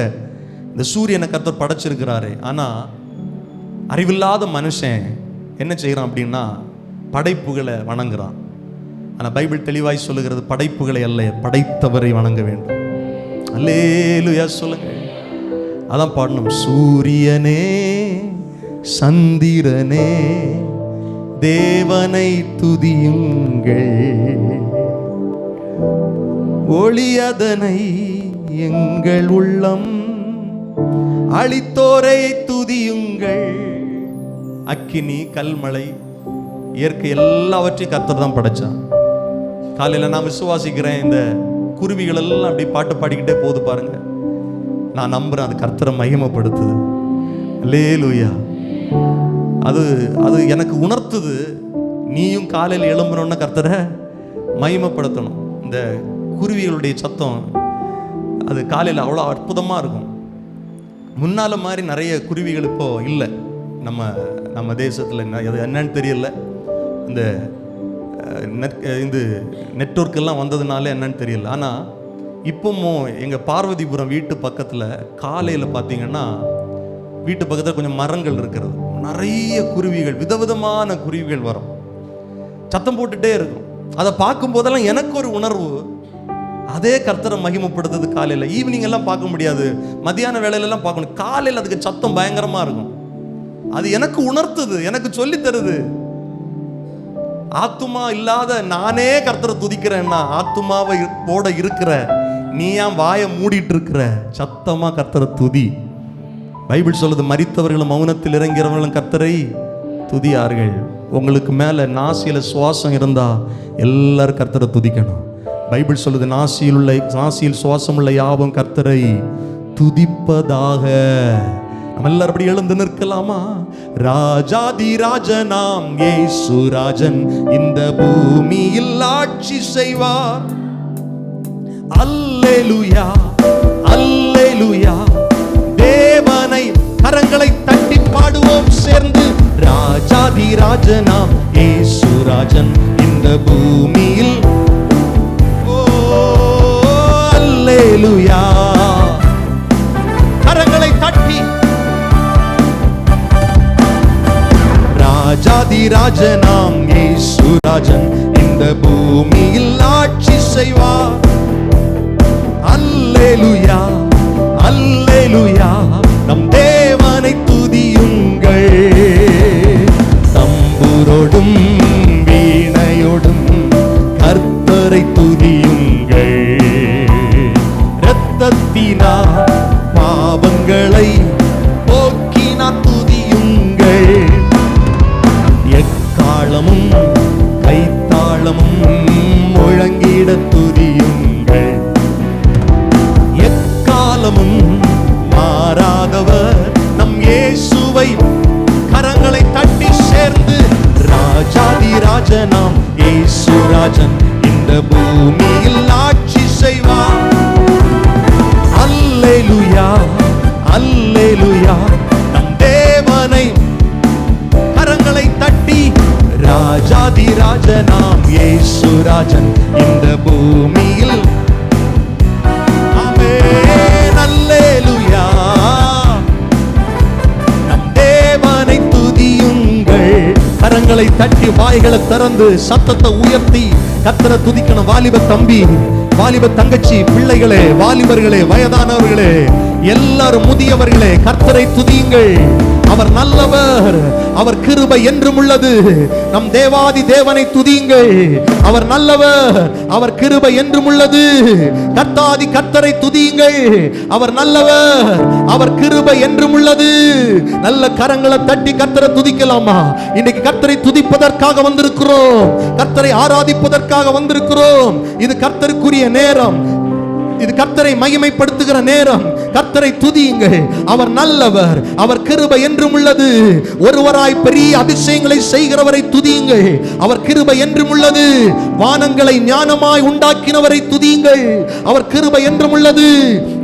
இந்த சூரியனை கர்த்தர் படைச்சிருக்கிறாரு. ஆனா அறிவில்லாத மனுஷன் என்ன செய்யறான் அப்படின்னா படைப்புகளை வணங்குறான். ஆனா பைபிள் தெளிவாய் சொல்லுகிறது, படைப்புகளை அல்ல படைத்தவரை வணங்க வேண்டும். அல்லேலூயா சொல்லுங்க. அதான் பாடணும். சூரியனே சந்திரனே தேவனை துதியுங்கள், ஒளியதனை எங்கள் உள்ளம் அளித்தோரை துதியுங்கள். அக்கினி, கல்மழை, இயற்கை எல்லாவற்றையும் கர்த்தர் தான் படைச்சான். காலையில் நான் விசுவாசிக்கிறேன், இந்த குருவிகள் எல்லாம் அப்படி பாட்டு பாடிக்கிட்டே போகுது பாருங்க. நான் நம்புறேன் அது கர்த்தரை மகிமைப்படுத்துது. அல்லேலூயா. அது அது எனக்கு உணர்த்துது, நீயும் காலையில் எழும்பணும்னா கர்த்தரை மகிமைப்படுத்தணும். இந்த குருவிகளுடைய சத்தம் அது காலையில் அவ்வளோ அற்புதமாக இருக்கும். முன்னால் மாதிரி நிறைய குருவிகள் இப்போ இல்லை நம்ம தேசத்தில். அது என்னன்னு தெரியல, இந்த நெட்வொர்க் எல்லாம் வந்ததுனால என்னன்னு தெரியல. ஆனால் இப்போவும் எங்கள் பார்வதிபுரம் வீட்டு பக்கத்தில் காலையில் பார்த்தீங்கன்னா, வீட்டு பக்கத்தில் கொஞ்சம் மரங்கள் இருக்கிறது, நிறைய குருவிகள், விதவிதமான குருவிகள் வரும், சத்தம் போட்டுட்டே இருக்கும். அதை பார்க்கும் போதெல்லாம் எனக்கு ஒரு உணர்வு, அதே கர்த்தரை மகிமைப்படுத்துது. காலையில் ஈவினிங் எல்லாம் பார்க்க முடியாது, மத்தியான வேலையிலலாம் பார்க்கணும். காலையில் அதுக்கு சத்தம் பயங்கரமாக இருக்கும். அது எனக்கு உணர்த்துது, எனக்கு சொல்லி தருது. ஆத்துமா இல்லாத நானே கர்த்தரை துதிக்கிறேன்னா, ஆத்துமாவை போட இருக்கிற நீ ஏன் வாயை மூடிட்டு இருக்கிற? சத்தமா கர்த்தரை துதி. பைபிள் சொல்லுது, மரித்தவர்களும் மௌனத்தில் இறங்கிறவர்களும் கர்த்தரை துதியார்கள். உங்களுக்கு மேல நாசியில சுவாசம் இருந்தா எல்லாரும் கர்த்தரை துதிக்கணும். பைபிள் சொல்லுது, நாசியில் சுவாசம் உள்ள யாவும் கர்த்தரை துதிப்பதாக. நம்ம எல்லாரும் அப்படி எழுந்து நிற்கலாமா? ராஜாதி ராஜனாம் இயேசு ராஜன் இந்த பூமியில் ஆட்சி செய்வார். அல்லேலூயா, அல்லேலூயா. தேவனை கரங்களை தட்டி பாடுவோம் சேர்ந்து. ராஜாதி ராஜனாம் இயேசு ராஜன் இந்த பூமியில். ஓ அல்லேலூயா. கரங்களை தட்டி. ராஜாதி ராஜனாம் இயேசு ராஜன் இந்த பூமியில் ஆட்சி செய்வார். அல்லேலூயா, அல்லேலூயா. நம் தேவனை துதியுங்கள், தம்புரோடும் வீணையோடும் கர்த்தரை துதியுங்கள். இரத்தத்தினார் பாவங்களை போக்கினார் துதியுங்கள். எக்காலமும் கைத்தாளமும் முழங்கிட துதியுங்கள். எக்காலமும் மாறாதவர் நம் இயேசுவை. கரங்களை தட்டி சேர்ந்து. ராஜாதி ராஜனாம் இயேசு ராஜன் இந்த பூமியில் ஆட்சி செய்வார். அல்லேலூயா, அல்லேலூயா. நம் தேவனை கரங்களை தட்டி. ராஜாதி ராஜனாம் இயேசு ராஜன் இந்த பூமியில். ஆமென், அல்லேலூயா. நம் தேவனை துதியுங்கள். கரங்களை தட்டி வாய்களை திறந்து சத்தத்தை உயர்த்தி கர்த்தரை துதிக்கணும். வாலிப தம்பி, வாலிப தங்கச்சி, பிள்ளைகளே, வாலிபர்களே, வயதானவர்களே, எல்லாரும் முதியவர்களே, கர்த்தரை துதியுங்கள். அவர் நல்லவர், அவர் கிருபை என்றும் உள்ளது. நம் தேவாதி தேவனை துதியுங்கள். அவர் நல்லவர், அவர் கிருபை என்றும் உள்ளது. கர்த்தாதி கர்த்தரை துதியுங்கள். அவர் நல்லவர், அவர் கிருபை என்றும் உள்ளது. நல்ல கரங்களை தட்டி கர்த்தரை துதிக்கலாமா? இன்னைக்கு கர்த்தரை துதிப்பதற்காக வந்திருக்கிறோம், கர்த்தரை ஆராதிப்பதற்காக வந்திருக்கிறோம். இது கர்த்தருக்குரிய நேரம், இது கர்த்தரை மகிமைப்படுத்துகிற நேரம். கர்த்தரை துதியுங்கள். அவர் நல்லவர், அவர் கிருபை என்றும் உள்ளது. ஒருவராய் பெரிய அதிசயங்களை செய்கிறவரை துதியுங்கள். அவர் கிருபை என்றும் உள்ளது. வானங்களை ஞானமாய் உண்டாக்கினவரை துதியுங்கள். அவர் கிருபை என்றும் உள்ளது.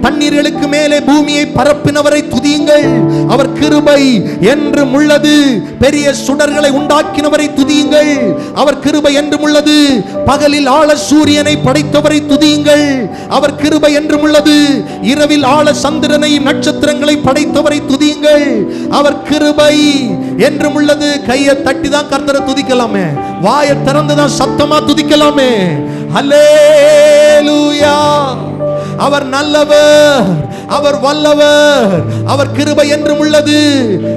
தண்ணீர்களுக்கு மேலே பூமியை பரப்பினவரை துதியுங்கள். அவர் கிருபை என்றும் உள்ளது. பெரிய சுடர்களை உண்டாக்கினவரை துதியுங்கள். அவர் கிருபை என்றும் உள்ளது. பகலில் ஆள சூரியனை படைத்தவரை துதியுங்கள். அவர் கிருபை என்றும் உள்ளது. இரவில் ஆள சந்திரனையும் நட்சத்திரங்களை படைத்தவரை துதியுங்கள். அவர் கிருபை என்றும் உள்ளது. கையை தட்டி தான் கர்த்தரை துதிக்கலாமே, வாயை திறந்து தான் சத்தமா துதிக்கலாமே. அல்லேலூயா. அவர் நல்லவர், அவர் வல்லவர், அவர் கிருபை என்றும் உள்ளது.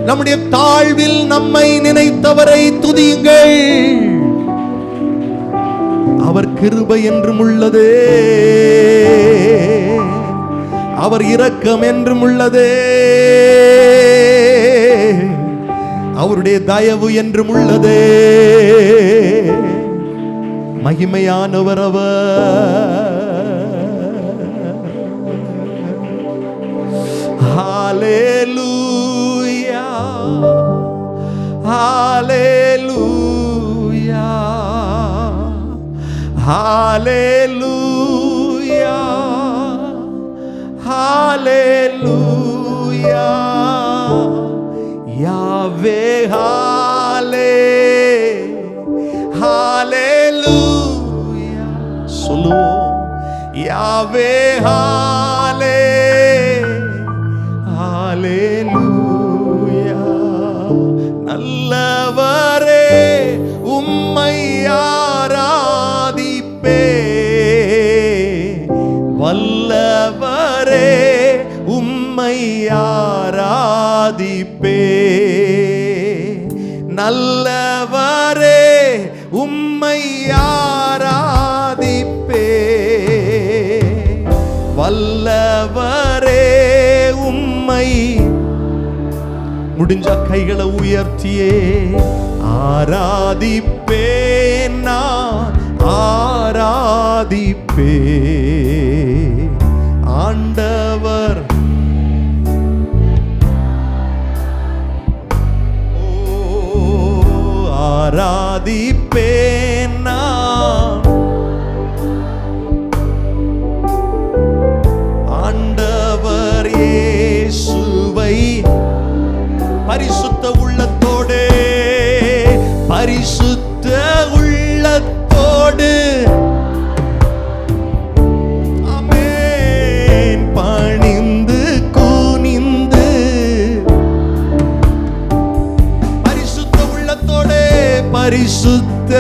நம்முடைய தாழ்வில் நம்மை நினைத்தவரை துதியுங்கள். அவர் கிருபை என்றும் உள்ளதே, அவர் இரக்கம் என்றும் உள்ளதே, அவருடைய தயவு என்றும் உள்ளதே. மகிமையானவர் அவர். ஹல்லேலூயா, ஹல்லேலூயா, ஹல்லேலூயா, ஹல்லேலூயா. யாவே ஹாலே ஹல்லேலூயா சொல்லுவோம். யாவே ஹாலே ஹல்லேலூயா. நல்லவரே உம்மை ஆராதிப்பே, வல்லவரே உம்மை ஆராதிப்பே, நல்லவரே உம்மை ஆராதிப்பே, வல்லவரே உம்மை. முடிஞ்ச கைகளை உயர்த்தியே ஆராதிப்பே, நான் ஆராதிப்பே ஆண்டவர். ஆராதிப்பேன் நான் ஆண்டவர் இயேசுவை. பரிசுத்த உள்ளத்தோடு, பரிசுத்த உள்ளத்தோடு ஆமென். பணிந்து குனிந்து பரிசுத்த உள்ளத்தோடு, பரிசுத்த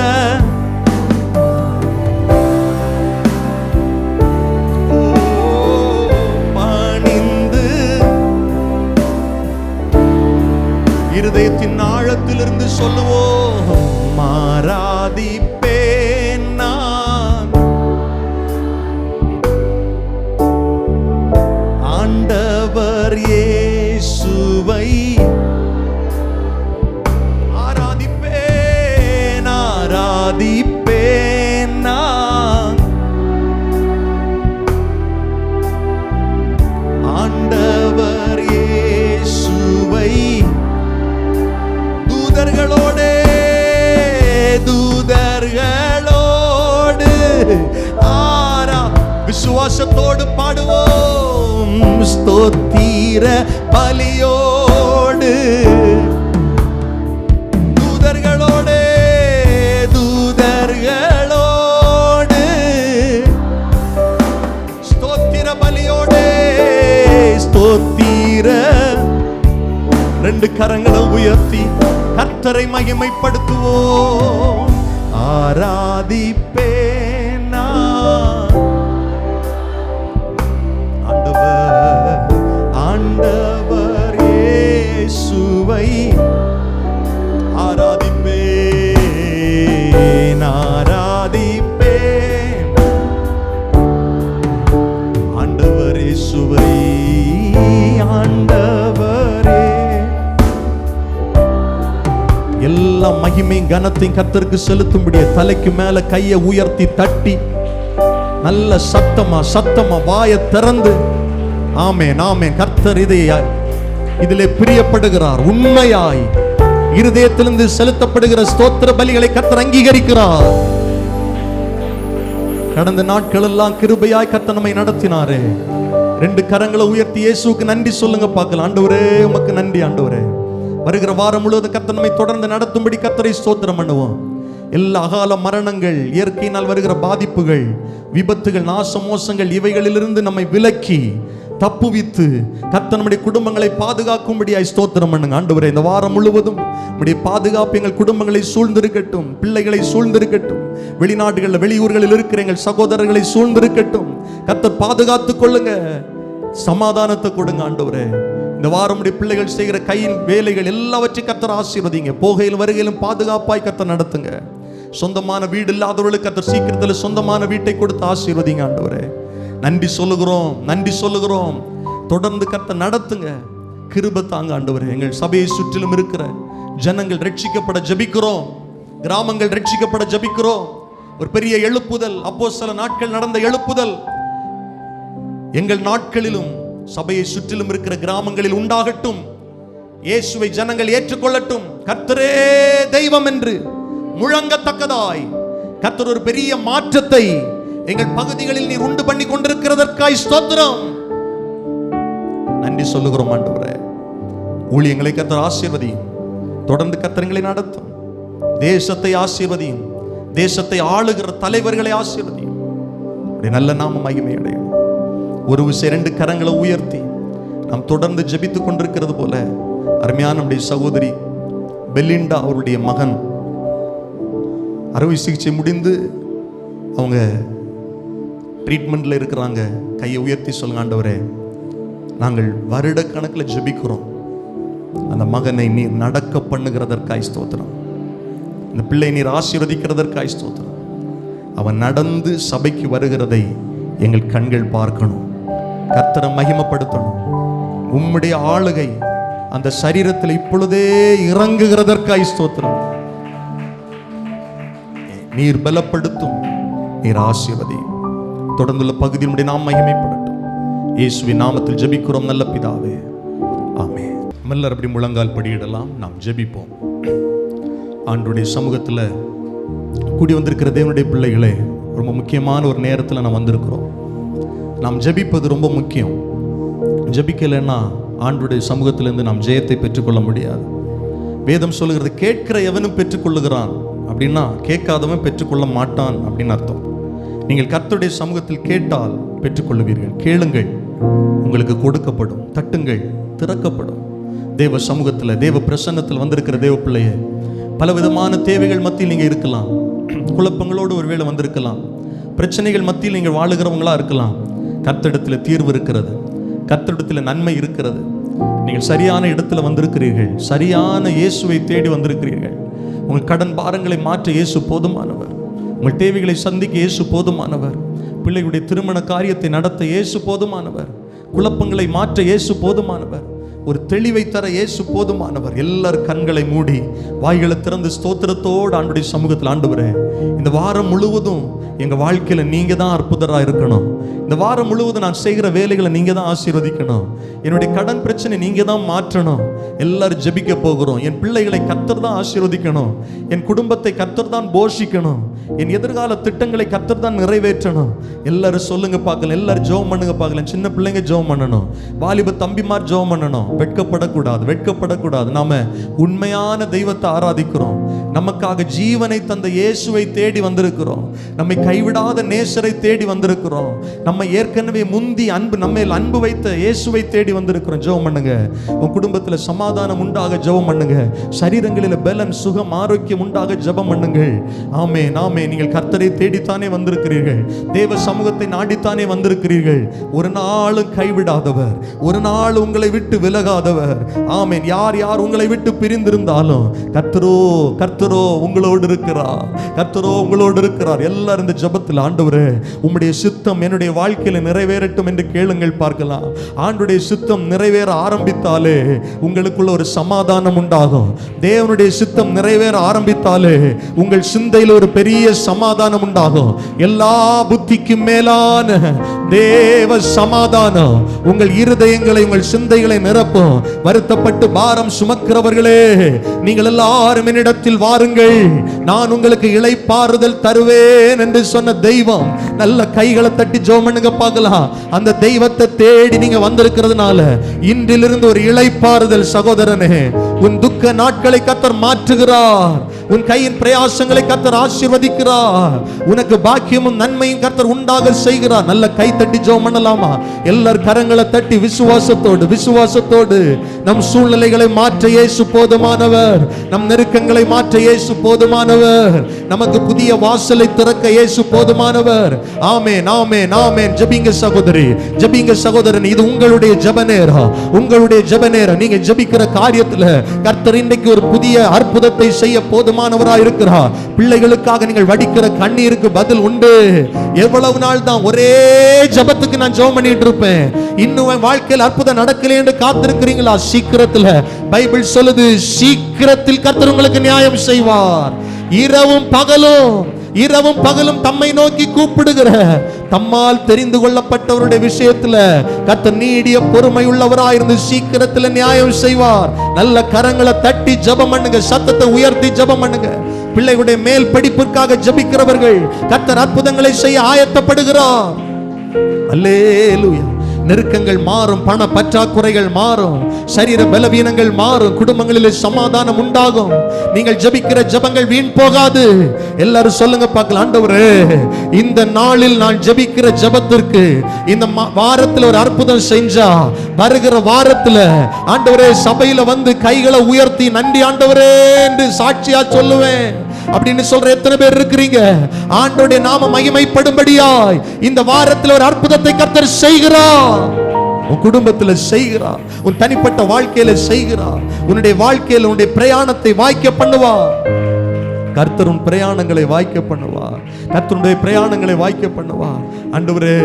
பணிந்து இருதயத்தின் ஆழத்திலிருந்து சொல்லுவோம். ஆராதிப்பேன் நான் ஆண்டவர் இயேசுவை. ஆராதிப்பேன், ஆராதிப்பேன் நான் ஆண்டவர் இயேசுவை. தூதர்களோடு, தூதர்களோடு விசுவாசத்தோடு பாடுவோம். ஸ்தோத்திர பலியோடு, தூதர்களோடு, தூதர்களோடு ஸ்தோத்திர பலியோடு, ஸ்தோத்திர. ரெண்டு கரங்களை உயர்த்தி கர்த்தரை மகிமைப்படுத்துவோம். ஆராதிப்பேன் நான் ஆண்டவர், ஆண்டவர் இயேசுவை. ஆராதிப்பேன், ஆராதிப்பேன் ஆண்டவர் இயேசுவை. ஆண்டவரே எல்லா மகிமையும் கனத்தையும் கர்த்தருக்கு செலுத்தும்படியே தலைக்கு மேல கையை உயர்த்தி தட்டி நல்ல சத்தமா சத்தமா வாயை திறந்து ஆமென் ஆமென். கர்த்தர் இதிலே பிரியப்படுகிறார். உண்மையாய் இருதயத்திலிருந்து செலுத்தப்படுகிற ஸ்தோத்திர பலிகளை கர்த்தர் அங்கீகரிக்கிறார். கடந்த நாட்கள் எல்லாம் கிருபையாய் கர்த்தர் நம்மை நடத்தினாரே. ரெண்டு கரங்களை உயர்த்தி இயேசுவுக்கு நன்றி சொல்லுங்க பார்க்கலாம். ஆண்டவரே உமக்கு நன்றி ஆண்டவரே. வருகிற வாரம் முழுவதும் கர்த்தர் நம்மை தொடர்ந்து நடத்தும்படி கர்த்தரை ஸ்தோத்திரம் பண்ணுவோம். எல்லா அகால மரணங்கள், இயற்கையினால் வருகிற பாதிப்புகள், விபத்துகள், நாச மோசங்கள் இவைகளிலிருந்து நம்மை விலக்கி தப்புவித்து கர்த்தர் நம்முடைய குடும்பங்களை பாதுகாக்கும்படியாய் ஸ்தோத்திரம் பண்ணுங்க ஆண்டவரே. இந்த வாரம் முழுவதும் நம்முடைய பாதுகாப்பு எங்கள் குடும்பங்களை சூழ்ந்திருக்கட்டும், பிள்ளைகளை சூழ்ந்திருக்கட்டும், வெளிநாடுகளில் வெளியூர்களில் இருக்கிற எங்கள் சகோதரர்களை சூழ்ந்திருக்கட்டும். கர்த்தர் பாதுகாத்துக் கொள்ளுங்க. சமாதானத்தை கொடுங்க ஆண்டவரே. இந்த வாரம் உடைய பிள்ளைகள் செய்கிற கையில் வேலைகள் எல்லாவற்றையும் கர்த்தர் ஆசீர்வதிங்க. போகையிலும் வருகையிலும் பாதுகாப்பாய் கர்த்தர் நடத்துங்க. சொந்தமான வீடு இல்லாதவர்களுக்கு கர்த்தர் சீக்கிரத்தில் சொந்தமான வீட்டை கொடுத்து ஆசீர்வதிங்க ஆண்டவரே. நன்றி சொல்லுகிறோம், நன்றி சொல்லுகிறோம். தொடர்ந்து கர்த்தர் நடத்துங்க, கிருபை தாங்க ஆண்டவரே. எங்கள் சபையை சுற்றிலும் இருக்கிற ஜனங்கள் ரட்சிக்கப்பட ஜெபிக்கிறோம், கிராமங்கள் ரட்சிக்கப்பட ஜெபிக்கிறோம். ஒரு பெரிய எழுப்புதல், அப்போஸ்தல நாட்கள் நடந்த எழுப்புதல் எங்கள் நாட்களிலும் சபையை சுற்றிலும் இருக்கிற கிராமங்களில் உண்டாகட்டும். இயேசுவை ஜனங்கள் ஏற்றுக்கொள்ளட்டும். கர்த்தரே தெய்வம் என்று முழங்கத்தக்கதாய் கர்த்தர் ஒரு பெரிய மாற்றத்தை எங்கள் பகுதிகளில் நீர் உண்டு பண்ணி கொண்டிருக்கிறதற்காய் ஸ்தோத்திரம். நன்றி சொல்லுகிறோம் ஆண்டவரே. ஊழியங்களை கர்த்தர் ஆசீர்வதியும், தொடர்ந்து கர்த்தர்களை நடத்தும். தேசத்தை ஆசீர்வதியும், தேசத்தை ஆளுகிற தலைவர்களை ஆசீர்வதியும். நல்ல நாம மகிமை அடையும். ஒரு விஷயம் 2 கரங்களை உயர்த்தி நாம் தொடர்ந்து ஜெபித்துக் கொண்டிருக்கிறது போல அருமையான நம்முடைய சகோதரி பெலிண்டா அவருடைய மகன் அறுவை சிகிச்சை முடிந்து அவங்க ட்ரீட்மெண்ட்ல இருக்கிறாங்க. கையை உயர்த்தி சொல்லுங்க, ஆண்டவரே நாங்கள் வருடக்கணக்கில் ஜெபிக்கிறோம், அந்த மகனை நீர் நடக்க பண்ணுகிறதற்காய் ஸ்தோத்திரம். இந்த பிள்ளை நீர் ஆசீர்வதிக்கிறதற்காய் ஸ்தோத்திரம். அவன் நடந்து சபைக்கு வருகிறதை எங்கள் கண்கள் பார்க்கணும். கர்த்தரை மகிமைப்படுத்தணும். உம்முடைய ஆளுகை அந்த சரீரத்தில் இப்பொழுதே இறங்குகிறதற்காய் ஸ்தோத்திரம். நீர் பலப்படுத்தும், நீர் ஆசீர்வதி. தொடர்ந்துள்ள பகுதியினுடைய நாம் மகிமைப்படட்டும். இயேசுவின் நாமத்தில் ஜெபிக்கிறோம் நல்ல பிதாவே, ஆமென். எல்லாரும் அப்படி முழங்கால் படியிடலாம், நாம் ஜெபிப்போம். ஆண்டவருடைய சமூகத்தில் கூடி வந்திருக்கிற தேவனுடைய பிள்ளைகளே, ரொம்ப முக்கியமான ஒரு நேரத்தில் நாம் வந்திருக்கிறோம். நாம் ஜெபிப்பது ரொம்ப முக்கியம். ஜெபிக்கலைன்னா ஆண்டவருடைய சமூகத்திலிருந்து நாம் ஜெயத்தை பெற்றுக்கொள்ள முடியாது. வேதம் சொல்லுகிறது, கேட்கிற எவனும் பெற்றுக்கொள்ளுகிறான் அப்படின்னா கேட்காதவன் பெற்றுக்கொள்ள மாட்டான் அப்படின்னு அர்த்தம். நீங்கள் கர்த்தருடைய சமூகத்தில் கேட்டால் பெற்றுக்கொள்ளுவீர்கள். கேளுங்கள், உங்களுக்கு கொடுக்கப்படும். தட்டுங்கள், திறக்கப்படும். தேவ சமூகத்தில், தேவ பிரசன்னத்தில் வந்திருக்கிற தேவ பிள்ளையே, பலவிதமான தேவைகள் மத்தியில் நீங்கள் இருக்கலாம். குழப்பங்களோடு ஒருவேளை வந்திருக்கலாம். பிரச்சனைகள் மத்தியில் நீங்கள் வாழுகிறவங்களா இருக்கலாம். கர்த்தரிடத்தில் தீர்வு இருக்கிறது, கர்த்தரிடத்தில் நன்மை இருக்கிறது. நீங்கள் சரியான இடத்துல வந்திருக்கிறீர்கள். சரியான இயேசுவை தேடி வந்திருக்கிறீர்கள். உங்கள் கடன் பாரங்களை மாற்ற இயேசு போதுமானவர். உங்கள் தேவைகளை சந்திக்க இயேசு போதுமானவர். பிள்ளைகளுடைய திருமண காரியத்தை நடத்த இயேசு போதுமானவர். குழப்பங்களை மாற்ற இயேசு போதுமானவர். ஒரு தெளிவை தர இயேசு போதுமானவர். எல்லார் கண்களை மூடி வாய்களை திறந்து ஸ்தோத்திரத்தோடு ஆண்டுடைய சமூகத்தில், ஆண்டவரே இந்த வாரம் முழுவதும் எங்கள் வாழ்க்கையில் நீங்கள் தான் அற்புதராக இருக்கணும். இந்த வாரம் முழுவதும் நான் செய்கிற வேலைகளை நீங்கள் தான் ஆசீர்வதிக்கணும். என்னுடைய கடன் பிரச்சனை நீங்கள் தான் மாற்றணும். எல்லாரும் ஜெபிக்க போகிறோம். என் பிள்ளைகளை கர்த்தர் தான் ஆசீர்வதிக்கணும். என் குடும்பத்தை கர்த்தர் தான் போஷிக்கணும். என் எதிர்கால திட்டங்களை கர்த்தர் தான் நிறைவேற்றணும். எல்லாரும் சொல்லுங்க பார்க்கலாம், எல்லாரும் ஜெபம் பண்ணுங்க பார்க்கலாம். சின்ன பிள்ளைங்க ஜெபம் பண்ணணும், வாலிப தம்பிமார் ஜெபம் பண்ணணும். வெட்கப்படக்கூடாது, வெட்கப்படக்கூடாது. நாம உண்மையான தெய்வத்தை ஆராதிக்கிறோம். நமக்காக ஜீவனை தந்த இயேசுவை தேடி வந்திருக்கிறோம். நம்மை கைவிடாத நேசரை தேடி வந்திருக்கிறோம். நம்ம ஏற்கனவே முந்தி அன்பு வைத்த இயேசுவை தேடி வந்திருக்கிறோம். ஜெபம் பண்ணுங்க. உன் குடும்பத்தில் சமாதானம் உண்டாக ஜெபம் பண்ணுங்க. சரீரங்களில் பலன், சுகம், ஆரோக்கியம் உண்டாக ஜெபம் பண்ணுங்கள். ஆமென், ஆமென். நீங்கள் கர்த்தரை தேடித்தானே வந்திருக்கிறீர்கள். தேவ சமூகத்தை நாடித்தானே வந்திருக்கிறீர்கள். ஒரு நாளும் கைவிடாதவர், ஒரு நாள் உங்களை விட்டு விலகாதவர். ஆமென். யார் யார் உங்களை விட்டு பிரிந்திருந்தாலும் கர்த்தரோ உங்களோடு இருக்கிறார். கர்த்தரோ உங்களோடு இருக்கிறார். எல்லாரும் இந்த ஜெபத்தில், ஆண்டவரே உம்முடைய சித்தம் என்னுடைய வாழ்க்கையில நிறைவேறட்டும் என்று கேளுங்கள் பார்க்கலாம். ஆண்டுடைய சித்தம் நிறைவேற ஆரம்பித்தாலே உங்களுக்குள்ள ஒரு சமாதானம் உண்டாகும். தேவனுடைய சித்தம் நிறைவேற ஆரம்பித்தாலே உங்கள் சிந்தையில் ஒரு பெரிய சமாதானம் உண்டாகும். எல்லா புத்திக்கும் மேலான தேவ சமாதானம் உங்கள் இருதயங்களை, உங்கள் சிந்தைகளை நிரப்பும். வருத்தப்பட்டு பாரம் சுமக்கிறவர்களே, நீங்கள் எல்லாரும் என்னிடத்தில் வாருங்கள், நான் உங்களுக்கு இளைப்பாறுதல் தருவேன் என்று சொன்ன தெய்வம். நல்ல கைகளை தட்டி ஜெபம் பண்ணுங்க பார்க்கலாம். அந்த தெய்வத்தை தேடி நீங்க வந்திருக்கிறதுனால இன்றிலிருந்து ஒரு இளைப்பாறுதல். சகோதரனே, உன் துக்க நாட்களை கர்த்தர் மாற்றுகிறார். உன் கையின் பிரயாசங்களை கர்த்தர் ஆசீர்வதிக்கிறார். உனக்கு பாக்கியமும் நன்மையும் கர்த்தர் உண்டாக செய்கிறார். நல்ல கை தட்டி ஜெபம் பண்ணலாமா? எல்லார் கரங்களை தட்டி விசுவாசத்தோடு நம் சூழ்நிலைகளை மாற்ற இயேசு போதுமானவர். நம் நெருக்கங்களை மாற்ற இயேசு போதுமானவர். நமக்கு புதிய வாசலை திறக்க இயேசு போதுமானவர். ஆமென், ஆமென், ஆமென். ஜெபிங்க சகோதரி, ஜெபிங்க சகோதரன். இது உங்களுடைய ஜெப நேரம், உங்களுடைய ஜெப நேரம். நீங்க ஜெபிக்கிற காரியத்துல கர்த்தர் இன்றைக்கு ஒரு புதிய அற்புதத்தை செய்ய போதுமானவராய் இருக்கிறார். பிள்ளைகளுக்காக நீங்கள் வடிக்கிற கண்ணீருக்கு பதில் உண்டு. எவ்வளவு நாள் தான் ஒரே ஜெபத்துக்கு நான் ஜெபம் பண்ணிட்டு இருப்பேன், இன்னும் என் வாழ்க்கையில் அற்புதம் நடக்கல என்று காத்திருக்கிறீங்களா? சீக்கிரத்துல பைபிள் சொல்லுது, சீக்கிரத்தில் கர்த்தர் உங்களுக்கு நியாயம் செய்வார். இரவும் பகலும் தம்மை நோக்கி கூப்பிடுகிற தம்மால் தெரிந்து கொள்ளப்பட்டவருடைய விஷயத்துல கர்த்தர் நீடிய பொறுமை உள்ளவராயிருந்து சீக்கிரத்துல நியாயம் செய்வார். நல்ல கரங்களை தட்டி ஜெபம் பண்ணுங்க, சத்தத்தை உயர்த்தி ஜெபம் பண்ணுங்க. பிள்ளைகளுடைய மேல் படிப்பிற்காக ஜெபிக்கிறவர்கள் கர்த்தர் அற்புதங்களை செய்ய ஆயத்தப்படுகிறார். அல்லேலூயா. நெருக்கங்கள் மாறும், பண பற்றாக்குறைகள் மாறும், சரீர பலவீனங்கள் மாறும், குடும்பங்களில் சமாதானம் உண்டாகும். நீங்கள் ஜெபிக்கிற ஜெபங்கள் வீண் போகாது. எல்லாரும் சொல்லுங்க பார்க்கலாம், ஆண்டவரே இந்த நாளில் நான் ஜெபிக்கிற ஜெபத்திற்கு இந்த வாரத்தில் ஒரு அற்புதம் செஞ்சா வருகிற வாரத்தில் ஆண்டவரே சபையில வந்து கைகளை உயர்த்தி நன்றி ஆண்டவரே என்று சாட்சியா சொல்லுவேன் அப்படின்னு சொல்ற எத்தனை பேர் இருக்கிறீங்க? ஆண்டவருடைய நாம மகிமைப்படும்படியாய் இந்த வாரத்தில் ஒரு அற்புதத்தை கர்த்தர் செய்கிறார். உன் குடும்பத்துல செய்கிறார், உன் தனிப்பட்ட வாழ்க்கையில செய்கிறார், உன்னுடைய வாழ்க்கையில உன்னுடைய பிரயாணத்தை வாய்க்க பண்ணுவார். கர்த்தர் உன் பிரயாணங்களை வாய்க்க பண்ணுவார். கர்த்தருடைய பிரயாணங்களை வாய்க்க பண்ணுவார். ஆண்டவரே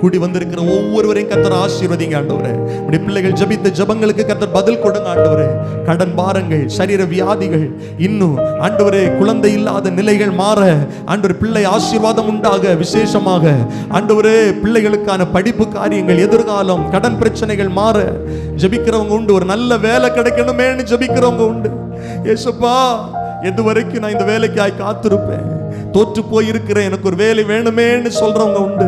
கூடி வந்திருக்கிற ஒவ்வொருவரையும் கர்த்தர் ஆசீர்வதிங்க. ஆண்டவரே உடைய பிள்ளைகள் ஜெபித்த ஜெபங்களுக்கு கர்த்தர் பதில் கொடுங்க. ஆண்டவரே கடன் பாரங்கள், சரீர வியாதிகள், இன்னும் ஆண்டவரே குழந்தை இல்லாத நிலைகள் மாற, ஆண்டவரே பிள்ளை ஆசீர்வாதம் உண்டாக, விசேஷமாக ஆண்டவரே பிள்ளைகளுக்கான படிப்பு காரியங்கள், எதிர்காலம், கடன் பிரச்சனைகள் மாற ஜெபிக்கிறவங்க உண்டு. ஒரு நல்ல வேலை கிடைக்கணுமேன்னு ஜெபிக்கிறவங்க உண்டு. இயேசுப்பா எது வரைக்கும் நான் இந்த வேலைக்காய் காத்திருப்பேன், தோற்று போய் இருக்கிறேன், எனக்கு ஒரு வேலை வேணுமேன்னு சொல்றவங்க உண்டு.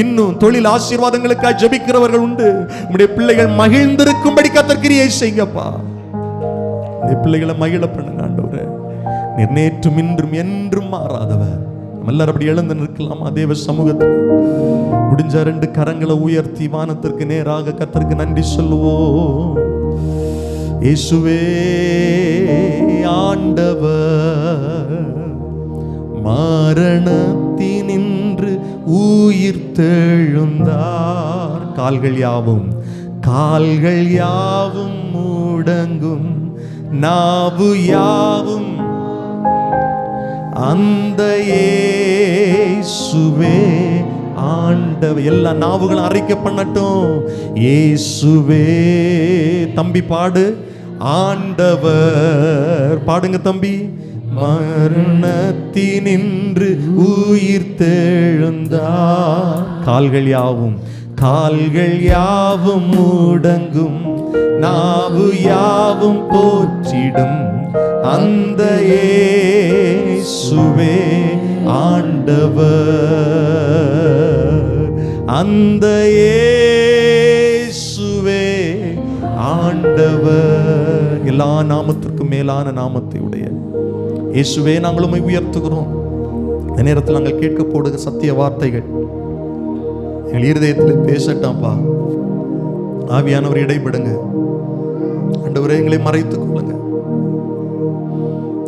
இன்னும் தொழில் ஆசீர்வாதங்களுக்காக ஜெபிக்கிறவர்கள் உண்டு. உங்களுடைய பிள்ளைகள் மகிழ்ந்திருக்கும்படி கர்த்தர் கிரியை செய்யுங்கப்பா. இந்த பிள்ளைகளை மகிழ பண்ணுங்க ஆண்டவரே. நீர் நேற்றும் இன்றும் என்றும் மாறாதவர். நம்ம எல்லாரும் அப்படி எழுந்து நிற்கலாமா தேவ சமூகத்தில்? முடிஞ்ச 2 கரங்களை உயர்த்தி வானத்திற்கு நேராக கர்த்தருக்கு நன்றி சொல்லுவோம். இயேசுவே ஆண்டவர், மரணத்தினின்று உயிர் தெழுந்தார். கால்கள் யாவும் முடங்கும், நாவு யாவும் அந்த இயேசுவே ஆண்டவர். எல்லா நாவுகளும் அறிக்கை பண்ணட்டும், இயேசுவே. தம்பி பாடு, ஆண்டவர் பாடுங்க தம்பி. மரணத்தினின்று உயிர் தெழுந்தார். கால்கள் யாவும் முடங்கும், நாவு யாவும் போற்றிடும் அந்த இயேசுவே ஆண்டவர். அந்த இயேசுவே ஆண்டவர். எல்லா நாமத்திற்கும் மேலான நாமத்தை உடைய இயேசுவே நாங்கள் உம்மை உயர்த்துகிறோம். இந்த நேரத்தில் நாங்கள் கேட்க போடுகிற சத்திய வார்த்தைகள் எங்கள் இருதயத்தில் பேசட்டாம்பா. ஆவியானவர் இடைபடுங்க ஆண்டவரே, எங்களை மறைத்துக் கொள்ளுங்க.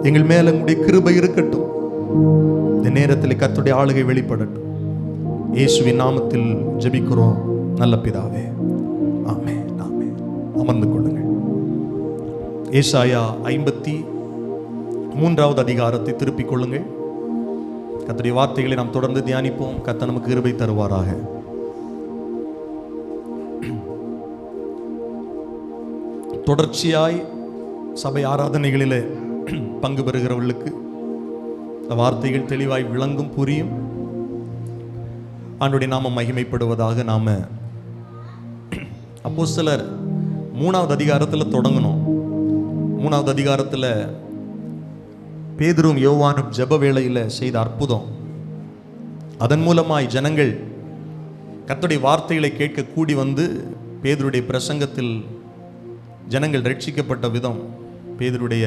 எங்கள் மேல உங்களுடைய கிருபை இருக்கட்டும். இந்த நேரத்தில் கர்த்தருடைய ஆளுகை வெளிப்படட்டும். இயேசுவின் நாமத்தில் ஜெபிக்கிறோம் நல்ல பிதாவே, ஆமென். அமர்ந்து கொள்ளுங்கள். ஏசாயா 53வது அதிகாரத்தை திருப்பிக் கொள்ளுங்கள். கர்த்தருடைய வார்த்தைகளை நாம் தொடர்ந்து தியானிப்போம். கர்த்தர் நமக்கு கிருபை தருவாராக. தொடர்ச்சியாய் சபை ஆராதனைகளிலே பங்கு பெறுகிறவர்களுக்கு இந்த வார்த்தைகள் தெளிவாய் விளங்கும், புரியும். ஆண்டவருடைய நாமம் மகிமைப்படுவதாக. நாம அப்போஸ்தலர் 3வது அதிகாரத்தில் தொடங்கணும். 3வது அதிகாரத்தில் பேதுரும் யோவானும் ஜெப வேளையில் செய்த அற்புதம், அதன் மூலமாய் ஜனங்கள் கர்த்தருடைய வார்த்தைகளை கேட்க கூடி வந்து பேதுருடைய பிரசங்கத்தில் ஜனங்கள் ரட்சிக்கப்பட்ட விதம், பேதுருடைய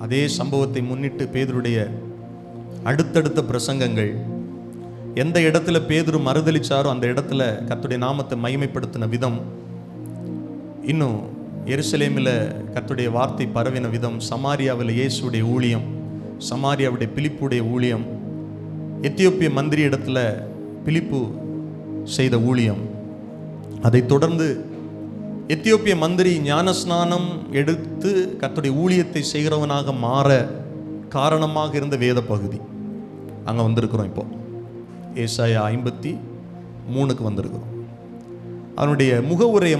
அதே சம்பவத்தை முன்னிட்டு பேதுருடைய அடுத்தடுத்த பிரசங்கங்கள், எந்த இடத்துல பேதுரு மறுதலிச்சாரோ அந்த இடத்துல கர்த்தருடைய நாமத்தை மகிமைப்படுத்தின விதம், இன்னும் எருசலேமில் கர்த்தருடைய வார்த்தை பரவின விதம், சமாரியாவில் இயேசுடைய ஊழியம், சமாரியாவுடைய பிலிப்புடைய ஊழியம், எத்தியோப்பிய மந்திரி இடத்துல பிலிப்பு செய்த ஊழியம், அதை தொடர்ந்து எத்தியோப்பிய மந்திரி ஞானஸ்நானம் எடுத்து கர்த்தருடைய ஊழியத்தை செய்கிறவனாக மாற காரணமாக இருந்த வேத பகுதி அங்கே வந்திருக்கிறோம். இப்போ ஏசாயா 53 வந்திருக்கிறோம். அவனுடைய முகவுரையை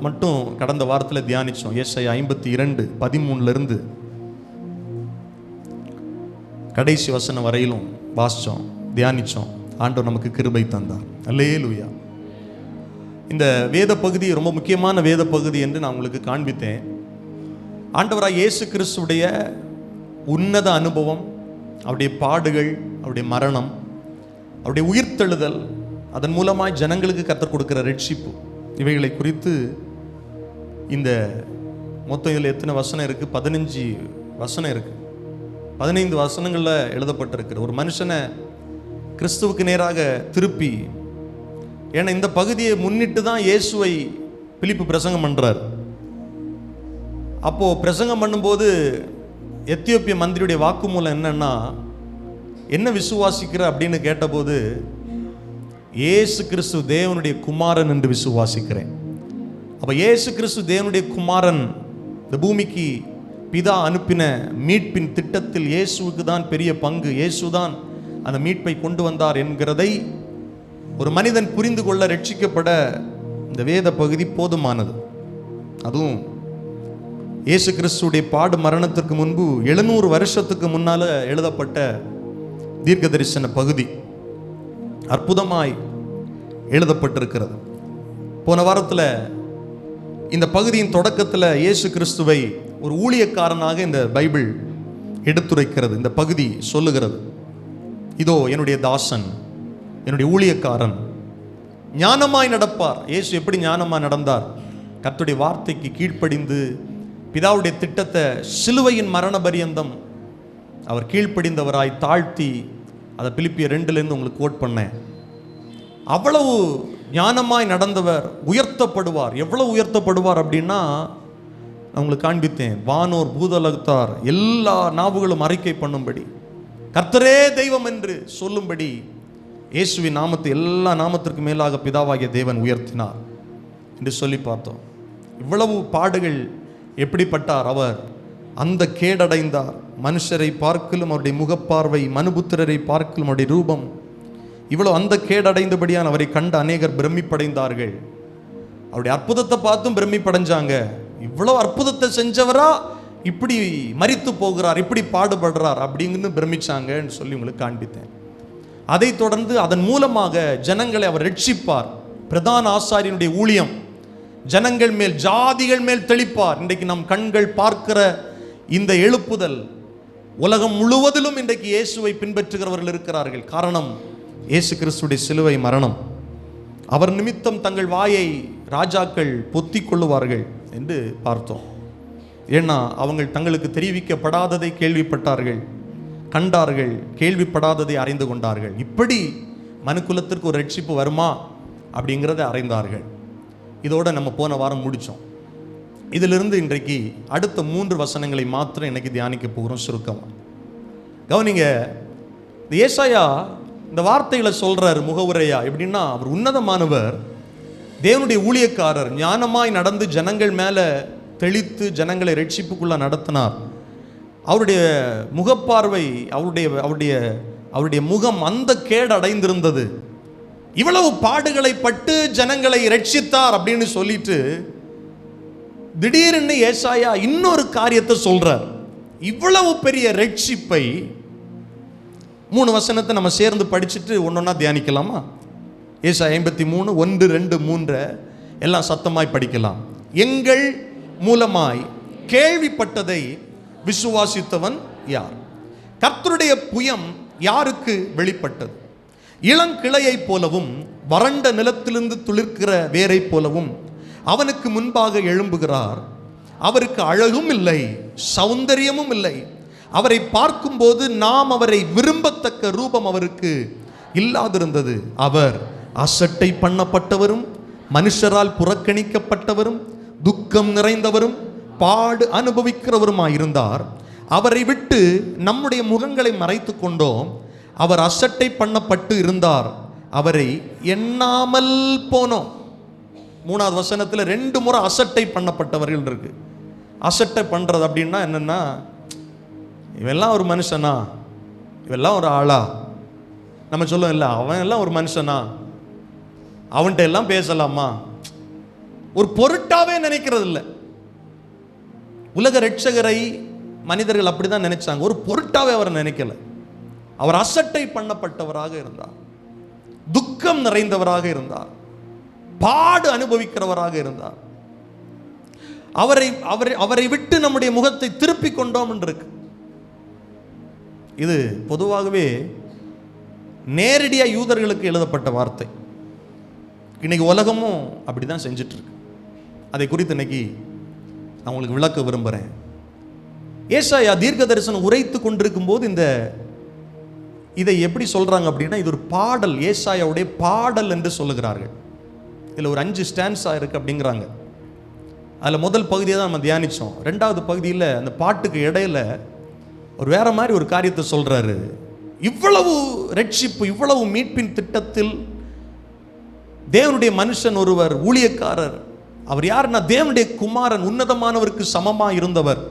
மட்டும் கடந்த வாரத்தில் தியானித்தோம். ஏசாயா 52:13 கடைசி வசனம் வரையிலும் வாசித்தோம், தியானித்தோம். ஆண்டவர் நமக்கு கிருபை தந்தார். அல்லேலூயா. இந்த வேத பகுதி ரொம்ப முக்கியமான வேத பகுதி என்று நான் உங்களுக்கு காண்பித்தேன். ஆண்டவராய் இயேசு கிறிஸ்துடைய உன்னத அனுபவம், அவருடைய பாடுகள், அவருடைய மரணம், அவருடைய உயிர்த்தெழுதல், அதன் மூலமாய் ஜனங்களுக்கு கர்த்தர் கொடுக்கிற ரட்சிப்பு, இவைகளை குறித்து இந்த மொத்தம் இதில் எத்தனை வசனம் இருக்குது? 15 வசனம் இருக்குது. 15 வசனங்களில் எழுதப்பட்டிருக்கிற ஒரு மனுஷனை கிறிஸ்துவுக்கு நேராக திருப்பி, ஏன்னா இந்த பகுதியை முன்னிட்டு தான் இயேசுவை பிலிப்பு பிரசங்கம் பண்ணுறார். அப்போது பிரசங்கம் பண்ணும்போது எத்தியோப்பிய மந்திரியுடைய வாக்குமூலம் என்னன்னா, என்ன விசுவாசிக்கிற அப்படின்னு கேட்டபோது, இயேசு கிறிஸ்து தேவனுடைய குமாரன் என்று விசுவாசிக்கிறேன். அப்போ இயேசு கிறிஸ்து தேவனுடைய குமாரன், இந்த பூமிக்கு பிதா அனுப்பின மீட்பின் திட்டத்தில் இயேசுவுக்கு தான் பெரிய பங்கு, இயேசு தான் அந்த மீட்பை கொண்டு வந்தார் என்கிறதை ஒரு மனிதன் புரிந்து கொள்ள, ரட்சிக்கப்பட இந்த வேத பகுதி போதுமானது. அதுவும் இயேசு கிறிஸ்துடைய பாடு மரணத்திற்கு முன்பு 700 வருஷத்துக்கு முன்னால் எழுதப்பட்ட தீர்க்க தரிசன பகுதி அற்புதமாய் எழுதப்பட்டிருக்கிறது. போன வாரத்தில் இந்த பகுதியின் தொடக்கத்தில் இயேசு கிறிஸ்துவை ஒரு ஊழியக்காரனாக இந்த பைபிள் எடுத்துரைக்கிறது. இந்த பகுதி சொல்லுகிறது, இதோ என்னுடைய தாசன், என்னுடைய ஊழியக்காரன், ஞானமாய் நடப்பார். இயேசு எப்படி ஞானமாய் நடந்தார்? கர்த்தருடைய வார்த்தைக்கு கீழ்ப்படிந்து பிதாவுடைய திட்டத்தை சிலுவையின் மரண பரியந்தம் அவர் கீழ்ப்படிந்தவராய் தாழ்த்தி, அதை பிலிப்பியர் 2 உங்களுக்கு கோட் பண்ணேன். அவ்வளவு ஞானமாய் நடந்தவர் உயர்த்தப்படுவார். எவ்வளவு உயர்த்தப்படுவார் அப்படின்னா, நான் உங்களுக்கு காண்பித்தேன், வானோர் பூதலத்தார் எல்லா நாவுகளும் அறிக்கை பண்ணும்படி, கர்த்தரே தெய்வம் என்று சொல்லும்படி இயேசுவின் நாமத்தை எல்லா நாமத்திற்கு மேலாக பிதாவாகிய தேவன் உயர்த்தினார் என்று சொல்லி பார்த்தோம். இவ்வளவு பாடுகள் எப்படிப்பட்டார் அவர்? அந்த கேடடைந்தார். மனுஷரை பார்க்கலும் அவருடைய முகப்பார்வை, மனுபுத்திரரை பார்க்கலும் அவருடைய ரூபம், இவ்வளவு அந்த கேடடைந்தபடியான அவரை கண்டு அநேகர் பிரமிப்படைந்தார்கள். அவருடைய அற்புதத்தை பார்த்தும் பிரமிப்படைஞ்சாங்க. இவ்வளவு அற்புதத்தை செஞ்சவரா இப்படி மரித்து போகிறார், இப்படி பாடுபடுறார் அப்படின்னு பிரமிச்சாங்கன்னு சொல்லி உங்களுக்கு காண்பித்தேன். அதை தொடர்ந்து அதன் மூலமாக ஜனங்களை அவர் ரட்சிப்பார். பிரதான ஆசாரியனுடைய ஊழியம், ஜனங்கள் மேல், ஜாதிகள் மேல் தெளிப்பார். இன்றைக்கு நம் கண்கள் பார்க்கிற இந்த எழுப்புதல் உலகம் முழுவதிலும் இன்றைக்கு இயேசுவை பின்பற்றுகிறவர்கள் இருக்கிறார்கள். காரணம் இயேசு கிறிஸ்துடைய சிலுவை மரணம். அவர் நிமித்தம் தங்கள் வாயை ராஜாக்கள் பொத்தி கொள்ளுவார்கள் என்று பார்த்தோம். ஏன்னா அவங்க தங்களுக்கு தெரிவிக்கப்படாததை கேள்விப்பட்டார்கள், கண்டார்கள், கேள்விப்படாததை அறிந்து கொண்டார்கள். இப்படி மனுக்குலத்திற்கு ஒரு ரட்சிப்பு வருமா அப்படிங்கிறத அறிந்தார்கள். இதோட நம்ம போன வாரம் முடித்தோம். இதிலிருந்து இன்றைக்கு அடுத்த 3 வசனங்களை மாத்திரம் இன்னைக்கு தியானிக்க போகிறோம் சுருக்கமாக. கவனிங்க, இந்த ஏசாயா இந்த வார்த்தைகளை சொல்றார் முகவுரையா. எப்படின்னா, அவர் உன்னதமானவர், தேவனுடைய ஊழியக்காரர், ஞானமாய் நடந்து ஜனங்கள் மேலே தெளித்து ஜனங்களை ரட்சிப்புக்குள்ள நடத்தினார். அவருடைய முகப்பார்வை, அவருடைய முகம் அந்த கேடு அடைந்திருந்தது. இவ்வளவு பாடுகளை பட்டு ஜனங்களை ரட்சித்தார் அப்படின்னு சொல்லிட்டு திடீர்னு ஏசாயா இன்னொரு காரியத்தை சொல்றார். இவ்வளவு பெரிய ரட்சிப்பை 3 வசனத்தை நம்ம சேர்ந்து படிச்சுட்டு ஒன்னொன்னா தியானிக்கலாமா? ஏசாயா 53 1 2 3 எல்லாம் சத்தமாய் படிக்கலாம். எங்கள் மூலமாய் கேள்விப்பட்டதை விசுவாசித்தவன் யார்? கர்த்தருடைய புயம் யாருக்கு வெளிப்பட்டது? இளங்கிளையை போலவும் வறண்ட நிலத்திலிருந்து துளிர்க்கிற வேரை போலவும் அவனுக்கு முன்பாக எழும்புகிறார். அவருக்கு அழகும் இல்லை, சௌந்தரியமும் இல்லை, அவரை பார்க்கும்போது நாம் அவரை விரும்பத்தக்க ரூபம் அவருக்கு இல்லாதிருந்தது. அவர் அசட்டை பண்ணப்பட்டவரும், மனுஷரால் புறக்கணிக்கப்பட்டவரும், துக்கம் நிறைந்தவரும், பாடு அனுபவிக்கிறவருமாயிருந்தார். அவரை விட்டு நம்முடைய முகங்களை மறைத்து கொண்டோம். அவர் அசட்டை பண்ணப்பட்டு இருந்தார், அவரை எண்ணாமல் போனோம். 3வது வசனத்தில் 2 முறை அசட்டை பண்ணப்பட்டவர்கள் இருக்கு. அசட்டை பண்றது அப்படின்னா என்னன்னா, இவெல்லாம் ஒரு மனுஷனா, இவெல்லாம் ஒரு ஆளா, நம்ம சொல்லுவோம் இல்லை, அவன் எல்லாம் ஒரு மனுஷனா, அவன்கிட்ட எல்லாம் பேசலாமா, ஒரு பொருட்டாவே நினைக்கிறது இல்லை. உலக ரட்சகரை மனிதர்கள் அப்படிதான் நினைச்சாங்க, ஒரு பொருட்டாவே அவர் நினைக்கல. அவர் அசட்டை பண்ணப்பட்டவராக இருந்தார், துக்கம் நிறைந்தவராக இருந்தார், பாடு அனுபவிக்கிறவராக இருந்தார். அவரை விட்டு நம்முடைய முகத்தை திருப்பி கொண்டோம் என்று இருக்கு. இது பொதுவாகவே நேரடியாக யூதர்களுக்கு எழுதப்பட்ட வார்த்தை. இன்னைக்கு உலகமும் அப்படிதான் செஞ்சுட்டு இருக்கு. அதை குறித்து இன்னைக்கு நான் உங்களுக்கு விளக்க விரும்புகிறேன். ஏசாயா தீர்க்க தரிசனம் உரைத்து கொண்டிருக்கும் போது இதை எப்படி சொல்றாங்க அப்படின்னா, இது ஒரு பாடல், ஏசாயாவுடைய பாடல் என்று சொல்லுகிறார்கள். இதில் ஒரு 5 ஸ்டான்ஸா இருக்கு அப்படிங்கிறாங்க. அதில் முதல் பகுதியை தான் நம்ம தியானித்தோம். 2வது பகுதியில் அந்த பாட்டுக்கு இடையில ஒரு வேற மாதிரி ஒரு காரியத்தை சொல்றாரு. இவ்வளவு ரட்சிப்பு, இவ்வளவு மீட்பின் திட்டத்தில் தேவனுடைய மனுஷன் ஒருவர், ஊழியக்காரர், அவர் யாருன்னா தேவனுடைய குமாரன், உன்னதமானவருக்கு சமமாக இருந்தவர்,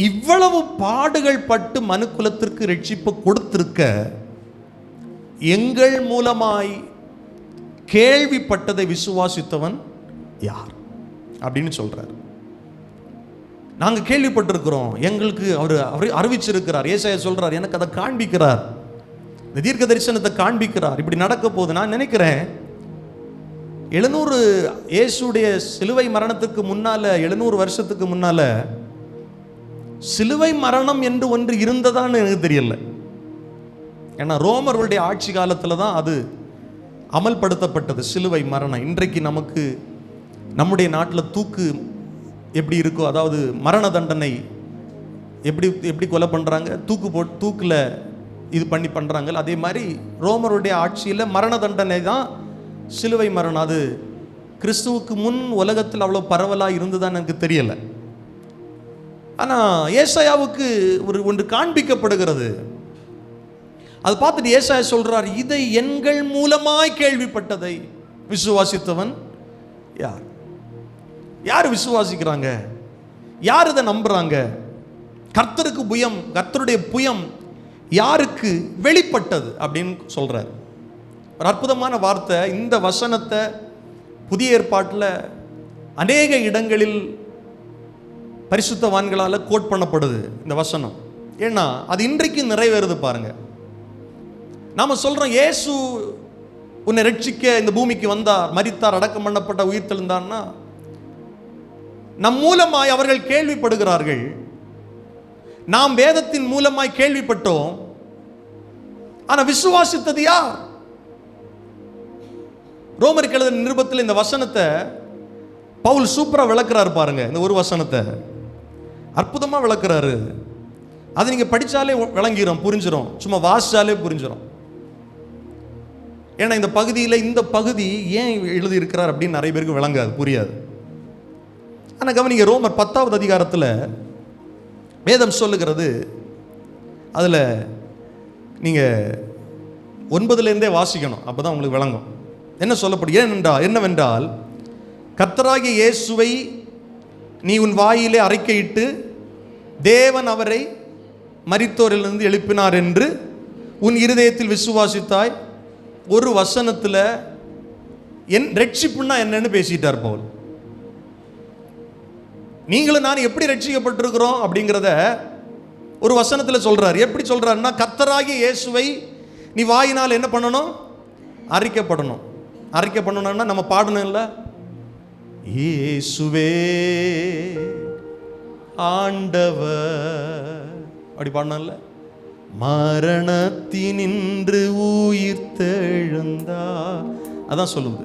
இவ்வளவு பாடுகள் பட்டு மனுக்குலத்திற்கு ரட்சிப்பு கொடுத்திருக்க எங்கள் மூலமாய் கேள்விப்பட்டதை விசுவாசித்தவன் யார் அப்படின்னு சொல்றார். நாங்க கேள்விப்பட்டிருக்கிறோம், எங்களுக்கு அவர் அறிவிச்சிருக்கிறார். ஏசாயா சொல்றார், எனக்கு அதை காண்பிக்கிறார், இந்த தீர்க்க தரிசனத்தை காண்பிக்கிறார், இப்படி நடக்க போகுது. நான் நினைக்கிறேன் 700 இயேசுடைய சிலுவை மரணத்துக்கு முன்னால, 700 வருஷத்துக்கு முன்னால சிலுவை மரணம் என்று ஒன்று இருந்ததான்னு எனக்கு தெரியல. ஏன்னா ரோமர்களுடைய ஆட்சி காலத்தில் தான் அது அமல்படுத்தப்பட்டது, சிலுவை மரணம். இன்றைக்கு நமக்கு நம்முடைய நாட்டில் தூக்கு எப்படி இருக்கோ, அதாவது மரண தண்டனை எப்படி கொலை பண்ணுறாங்க, தூக்கில் இது பண்ணி பண்ணுறாங்க, அதே மாதிரி ரோமருடைய ஆட்சியில் மரண தண்டனை தான் சிலுவை மரணம். அது கிறிஸ்துவுக்கு முன் உலகத்தில் அவ்வளோ பரவலாக இருந்துதான் எனக்கு தெரியலை. ஆனால் ஏசாயாவுக்கு ஒன்று காண்பிக்கப்படுகிறது. அதை பார்த்துட்டு ஏசாயா சொல்றார், இதை எங்கள் மூலமாய் கேள்விப்பட்டதை விசுவாசித்தவன் யார்? யார் விசுவாசிக்கிறாங்க? யார் இதை நம்புறாங்க? கர்த்தருக்கு புயம், கர்த்தருடைய புயம் யாருக்கு வெளிப்பட்டது அப்படின்னு சொல்றார். ஒரு அற்புதமான வார்த்தை. இந்த வசனத்தை புதிய ஏற்பாட்டில் அநேக இடங்களில் பரிசுத்தவான்களால் கோட் பண்ணப்படுது இந்த வசனம். ஏன்னா அது இன்றைக்கு நிறைவேறுது பாருங்க. நாம சொல்றோம், இயேசு உன்னை ரட்சிக்க இந்த பூமிக்கு வந்தார், மரித்தார், அடக்கம் பண்ணப்பட்ட, உயிர் தெழுந்தார்னா நம் மூலமாய் அவர்கள் கேள்விப்படுகிறார்கள். நாம் வேதத்தின் மூலமாய் கேள்விப்பட்டோம், ஆனா விசுவாசித்தது யார்? ரோமருக்கு எழுதின நிருபத்தில் இந்த வசனத்தை பவுல் சூப்பரா விளக்குறாரு பாருங்க. இந்த ஒரு வசனத்தை அற்புதமா விளக்குறாரு. அது நீங்க படிச்சாலே விளங்கிரும், புரிஞ்சிடும், சும்மா வாசிச்சாலே புரிஞ்சிடும். ஏன்னா இந்த பகுதியில், இந்த பகுதி ஏன் எழுதி இருக்கிறார் அப்படின்னு நிறைய பேருக்கு விளங்காது, புரியாது. ஆனா கவனிங்க, ரோமர் 10வது அதிகாரத்தில் வேதம் சொல்லுகிறது. அதுல நீங்க 9லேருந்தே வாசிக்கணும், அப்பதான் உங்களுக்கு விளங்கும். என்ன சொல்லப்படும் என்னவென்றால், கர்த்தராகிய இயேசுவை நீ உன் வாயிலே அறிக்கையிட்டு தேவன் அவரை மரித்தோரிலிருந்து எழுப்பினார் என்று உன் இருதயத்தில் விசுவாசித்தாய். ஒரு வசனத்தில் என் ரட்சிப்புன்னா என்னன்னு பேசிட்டார் பவுல். நீங்களும் நான் எப்படி ரட்சிக்கப்பட்டிருக்கிறோம் அப்படிங்கிறத ஒரு வசனத்தில் சொல்றார். எப்படி சொல்றாருன்னா, கர்த்தராகிய இயேசுவை நீ வாயினால் என்ன பண்ணணும்? அறிக்கைப்படணும். அறிக்கைப்படணும்னா நம்ம பாடணும் இல்லை, இயேசுவே ஆண்டவர் அப்படி பாடணும்ல. மரணத்தினின்று உயிர் தெழுந்தா, அதான் சொல்லுது.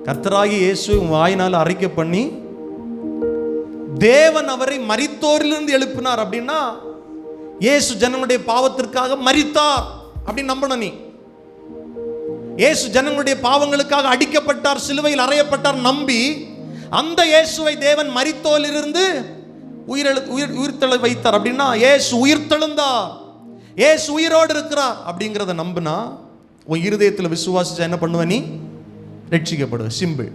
கர்த்தராகிய இயேசு வாயினால் அறிக்கை பண்ணி தேவன் அவரை மரித்தோரிலிருந்து எழுப்பினார் அப்படின்னா இயேசு ஜனங்களுடைய பாவத்திற்காக மரித்தார் அப்படின்னு நம்பணும். நீ இயேசு ஜனங்களுடைய பாவங்களுக்காக அடிக்கப்பட்டார், சிலுவையில் அறையப்பட்டார் நம்பி அந்த இயேசுவை தேவன் மரித்தோரிலிருந்து உயிர்த்தெழ வைத்தார். அப்படின்னா இயேசு உயிர்த்தெழுந்தார், இயேசு உயிரோடு இருக்கிறார் அப்படிங்கிறத நம்பினா உன் இருதயத்தில் விசுவாசிச்சா என்ன பண்ணுவ? நீ ரட்சிக்கப்படுவ. சிம்பிள்.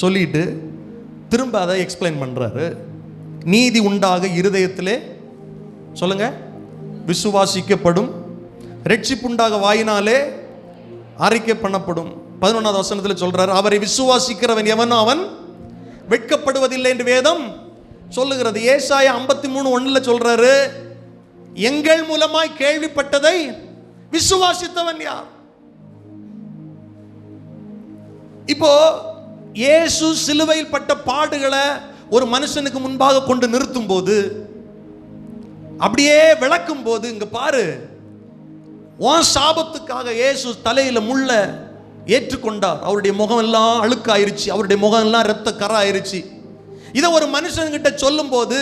சொல்லிட்டு திரும்ப அதை எக்ஸ்பிளைன் பண்றாரு. நீதி உண்டாக இருதயத்திலே சொல்லுங்க விசுவாசிக்கப்படும், ரட்சிப்புண்டாக வாயினாலே அறிக்கை பண்ணப்படும். 11வது வசனத்தில் சொல்றாரு, அவரை விசுவாசிக்கிறவன் எவனோ அவன் வெட்கப்படுவதில்லை என்று வேதம் சொல்லுகிறது. ஏசாயா 53:1 சொல்றாரு, எங்கள் மூலமாய் கேள்விப்பட்டதை விசுவாசித்தவன் யார்? இப்போ இயேசு சிலுவையில் பட்ட பாடுகளை ஒரு மனுஷனுக்கு முன்பாக கொண்டு நிறுத்தும் போது, அப்படியே விளக்கும் போது, இங்க பாரு, உன் சாபத்துக்காக இயேசு தலையில முள்ள ஏற்றுக்கொண்டார். அவருடைய முகம் எல்லாம் அழுக்காயிருச்சு, அவருடைய முகம் எல்லாம் இரத்த கரை ஆயிருச்சு. இதை ஒரு மனுஷன்கிட்ட சொல்லும் போது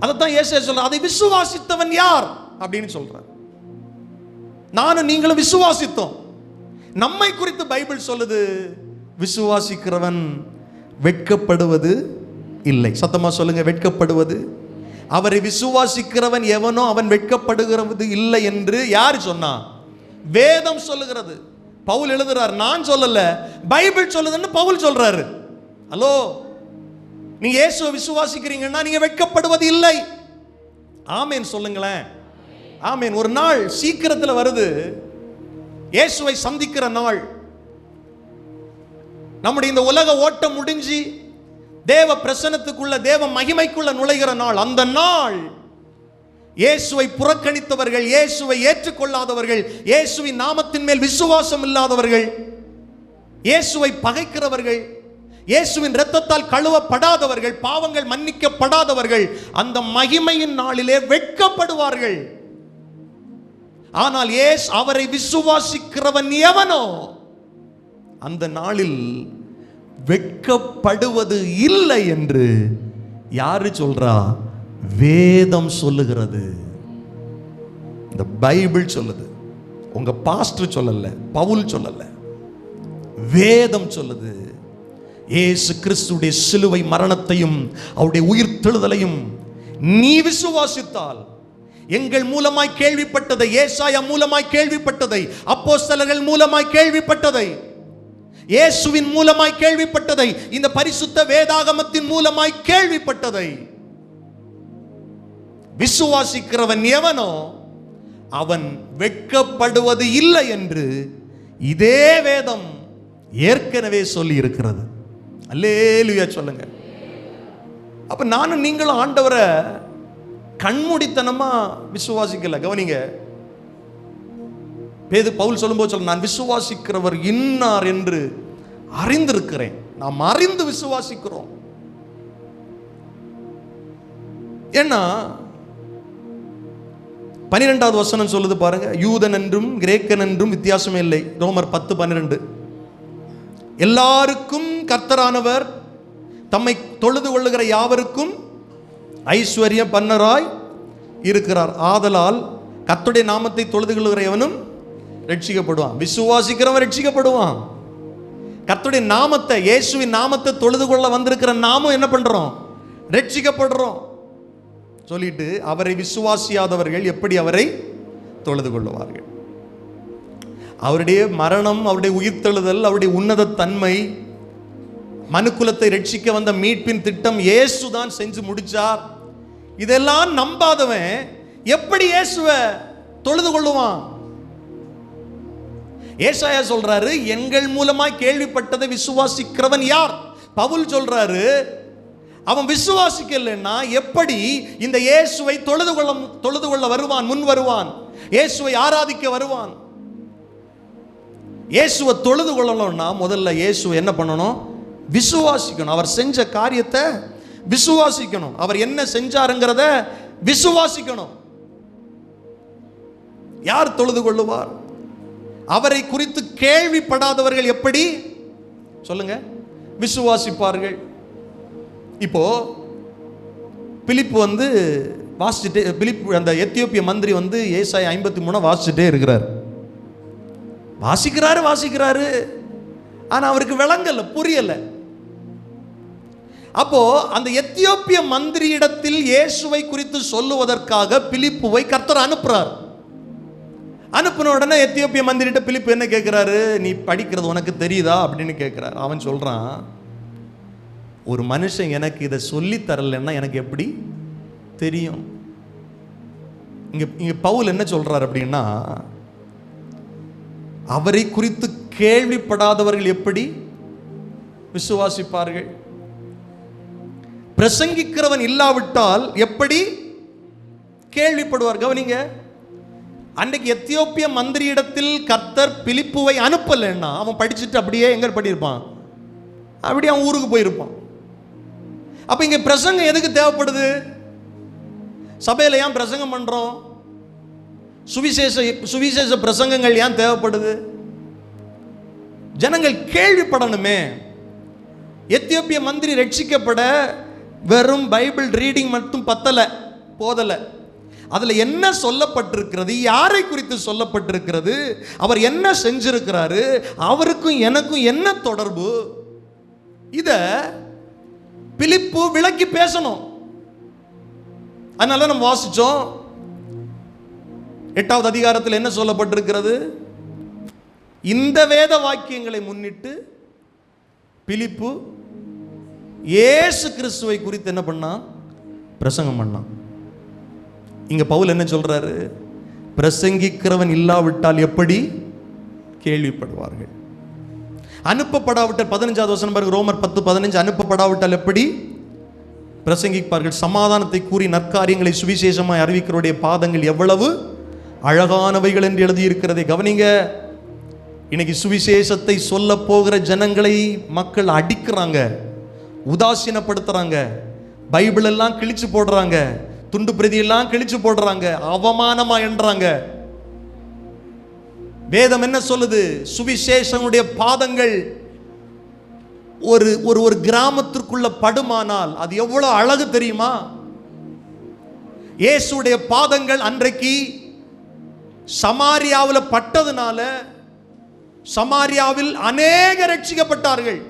அதைத்தான் இயேசு சொல்ற, அதை விசுவாசித்தவன் யார் அப்படின்னு சொல்றார். நானும் நீங்களும் விசுவாசித்தோம். நம்மை குறித்து பைபிள் சொல்லுது, விசுவாசிக்கிறவன் வெட்கப்படுவது இல்லை. சத்தமா சொல்லுங்க, வெட்கப்படுவது. அவரை விசுவாசிக்கிறவன் எவனோ அவன் வெட்கப்படுகிறது இல்லை என்று யார் சொன்னா? வேதம் சொல்லுகிறது. பவுல் எழுதுறார், நான் சொல்லல, பைபிள் சொல்லுதுன்னு பவுல் சொல்றாரு. ஹலோ, நீங்க இயேசுவை விசுவாசிக்கிறீங்கன்னா நீங்க வெட்கப்படுவது இல்லை. ஆமேன் சொல்லுங்களேன். ஆமேன். ஒரு நாள் சீக்கிரத்தில் வருது, இயேசுவை சந்திக்கிற நாள். நம்முடைய இந்த உலக ஓட்டம் முடிஞ்சு தேவ பிரசன்னத்துக்குள்ள, தேவ மகிமைக்குள்ள நுழைகிற நாள். அந்த நாள் இயேசுவை புறக்கணித்தவர்கள், இயேசுவை ஏற்றுக்கொள்ளாதவர்கள், இயேசுவின் நாமத்தின் மேல் விசுவாசம் இல்லாதவர்கள், இயேசுவை பகைக்கிறவர்கள், இயேசுவின் இரத்தத்தால் கழுவப்படாதவர்கள், பாவங்கள் மன்னிக்கப்படாதவர்கள் அந்த மகிமையின் நாளிலே வெட்கப்படுவார்கள். ஆனால் அவரை விசுவாசிக்கிறவன் எவனோ அந்த நாளில் வெட்கப்படுவது இல்லை என்று யாரு சொல்றா? வேதம் சொல்லுகிறது. இந்த பைபிள் சொல்லுது. உங்க பாஸ்டர் சொல்லல, பவுல் சொல்லல, வேதம் சொல்லுது. இயேசு கிறிஸ்துடைய சிலுவை மரணத்தையும் அவருடைய உயிர்த்தெழுதலையும் நீ விசுவாசித்தால், எங்கள் மூலமாய் கேள்விப்பட்டதை, ஏசாயா மூலமாய் கேள்விப்பட்டதை, அப்போஸ்தலர்கள் மூலமாய் கேள்விப்பட்டதை, இயேசுவின் மூலமாய் கேள்விப்பட்டதை, இந்த பரிசுத்த வேதாகமத்தின் மூலமாய் கேள்விப்பட்டதை விசுவாசிக்கிறவன் எவனோ அவன் வெட்கப்படுவது இல்லை என்று இதே வேதம் ஏற்கனவே சொல்லி இருக்கிறது. அல்லேலூயா சொல்லுங்க. அப்ப நானும் நீங்களும் ஆண்டவரை கண்மூடித்தனமா விசுவாசிக்கல. கவனிங்க, பவுல் சொல்லும்போது சொல்ல, நான் விசுவாசிக்கிறவர் இன்னார் என்று அறிந்திருக்கிறேன். நாம் அறிந்து விசுவாசிக்கிறோம். ஏன்னா 12வது வசனம் சொல்லுது பாருங்க, யூதன் என்றும் கிரேக்கன் என்றும் வித்தியாசமே இல்லை. ரோமர் 10:12. எல்லாருக்கும் கர்த்தரானவர் தம்மை தொழுது கொள்ளுகிற யாவருக்கும் ஐஸ்வர்ய பன்னராய் இருக்கிறார். ஆதலால் கர்த்தருடைய நாமத்தை தொழுது கொள்ளுகிற எவனும் ரட்சிக்கப்படுவான். விசுவாசிக்கிறவன் ரட்சிக்கப்படுவான். கர்த்தருடைய நாமத்தை, இயேசுவின் நாமத்தை தொழுது கொள்ள வந்திருக்கிற நாமும் என்ன பண்றோம்? ரட்சிக்கப்படுறோம். சொல்லிட்டு அவரை விசுவாசியாதவர்கள் எப்படி அவரை தொழுது கொள்ளுவார்கள்? அவருடைய மரணம், அவருடைய உயிர்த்தெழுதல், அவருடைய உன்னத தன்மை, மனுக்குலத்தை ரட்சிக்க வந்த மீட்பின் திட்டம் இயேசுதான் செஞ்சு முடிச்சார். இதெல்லாம் நம்பாதவன் எப்படி இயேசுவை தொழுது கொள்ளுவான்? ஏசாயா சொல்றாரு, எங்கள் மூலமாய் கேள்விப்பட்டதை விசுவாசிக்கிறவன் யார்? பவுல் சொல்றாரு, அவன் விசுவாசிக்கலன்னா எப்படி இந்த இயேசுவை தொழுது கொள்ள வருவான், முன் வருவான், இயேசுவை ஆராதிக்க வருவான்? இயேசுவை தொழுது கொள்ளணும்னா முதல்ல இயேசுவை என்ன பண்ணணும்? விசுவாசிக்கணும். அவர் செஞ்ச காரியத்தை விசுவாசிக்கணும். அவர் என்ன செஞ்சாருங்கிறத விசுவாசிக்கணும். யார் தொழுது கொள்ளுவார்? அவரை குறித்து கேள்விப்படாதவர்கள் எப்படி சொல்லுங்க விசுவாசிப்பார்கள்? இப்போ பிலிப்பு வாசிச்சுட்டே அந்த எத்தியோப்பிய மந்திரி வந்து ஏசாயா 53 வாசிச்சுட்டே இருக்கிறார். வாசிக்கிறாரு, ஆனா அவருக்கு விளங்கல, புரியல. அப்போ அந்த எத்தியோப்பிய மந்திரியிடத்தில் இயேசுவை குறித்து சொல்லுவதற்காக பிலிப்புவை கர்த்தர் அனுப்புறார். அனுப்பின உடனே எத்தியோப்பிய மந்திரிட்ட பிலிப்பு என்ன கேட்கிறாரு, நீ படிக்கிறது உனக்கு தெரியுதா அப்படின்னு கேட்கிறார். அவன் சொல்றான், ஒரு மனுஷன் எனக்கு இதை சொல்லி தரலன்னா எனக்கு எப்படி தெரியும்? இங்க பவுல் என்ன சொல்றார் அப்படின்னா, அவரை குறித்து கேள்விப்படாதவர்கள் எப்படி விசுவாசிப்பார்கள்? பிரசங்கிக்கிறவன் இல்லாவிட்டால் எப்படி கேள்விப்படுவார்? கவனிங்க, அன்றைக்கு எத்தியோப்பிய மந்திரியிடத்தில் கர்த்தர் பிலிப்புவை அனுப்பலைன்னா அவன் படிச்சுட்டு அப்படியே எங்க பண்ணியிருப்பான்? அப்படியே அவன் ஊருக்கு போயிருப்பான். அப்ப இங்க பிரசங்கம் எதுக்கு தேவைப்படுது? சபையில ஏன் பிரசங்கம் பண்றோம்? சுவிசேஷ பிரசங்கங்கள் ஏன் தேவைப்படுது? ஜனங்கள் கேள்விப்படணுமே. எத்தியோப்பிய மந்திரி ரட்சிக்கப்பட வெறும் பைபிள் ரீடிங் மட்டும் போதல. அதுல என்ன சொல்லப்பட்டிருக்கிறது, யாரை குறித்து சொல்லப்பட்டிருக்கிறது, அவர் என்ன செஞ்சிருக்கிறாரு, அவருக்கும் எனக்கும் என்ன தொடர்பு, இத பிலிப்பு விளக்கி பேசணும். அதனால நம்ம வாசிச்சோம், 8வது அதிகாரத்தில் என்ன சொல்லப்பட்டிருக்கிறது? இந்த வேத வாக்கியங்களை முன்னிட்டு பிலிப்பு இயேசு கிறிஸ்துவை குறித்து என்ன பண்ணா? பிரசங்கம் பண்ணான். இங்க பவுல் என்ன சொல்றாரு? பிரசங்கிக்கிறவன் இல்லாவிட்டால் எப்படி கேள்விப்படுவார்கள்? அனுப்பப்படாவிட்டால் 15வது வசனம் பாருங்க, ரோமர் 10:15. அனுப்பப்படாவிட்டால் எப்படி பிரசங்கிப்பார்கள்? சமாதானத்தை கூறி நற்காரியங்களை சுவிசேஷமாய் அறிவிக்கிறவருடைய பாதங்கள் எவ்வளவு அழகானவைகள் என்று எழுதியிருக்கிறதை கவனிங்க. இன்னைக்கு சுவிசேஷத்தை சொல்ல போகிற ஜனங்களை மக்கள் அடிக்கிறாங்க, உதாசீனப்படுத்துறாங்க, பைபிள் எல்லாம் கிழிச்சு போடுறாங்க, துண்டு பிரதி எல்லாம் கிழிச்சு போடுறாங்க, அவமானமா என்றாங்க. வேதம் என்ன சொல்லுது? சுவிசேஷனுடைய பாதங்கள் ஒரு ஒரு கிராமத்திற்குள்ள படுமானால் அது எவ்வளவு அழகு தெரியுமா? இயேசுடைய பாதங்கள் அன்றைக்கு சமாரியாவில் பட்டதுனால சமாரியாவில் அநேக ரட்சிக்கப்பட்டார்கள்.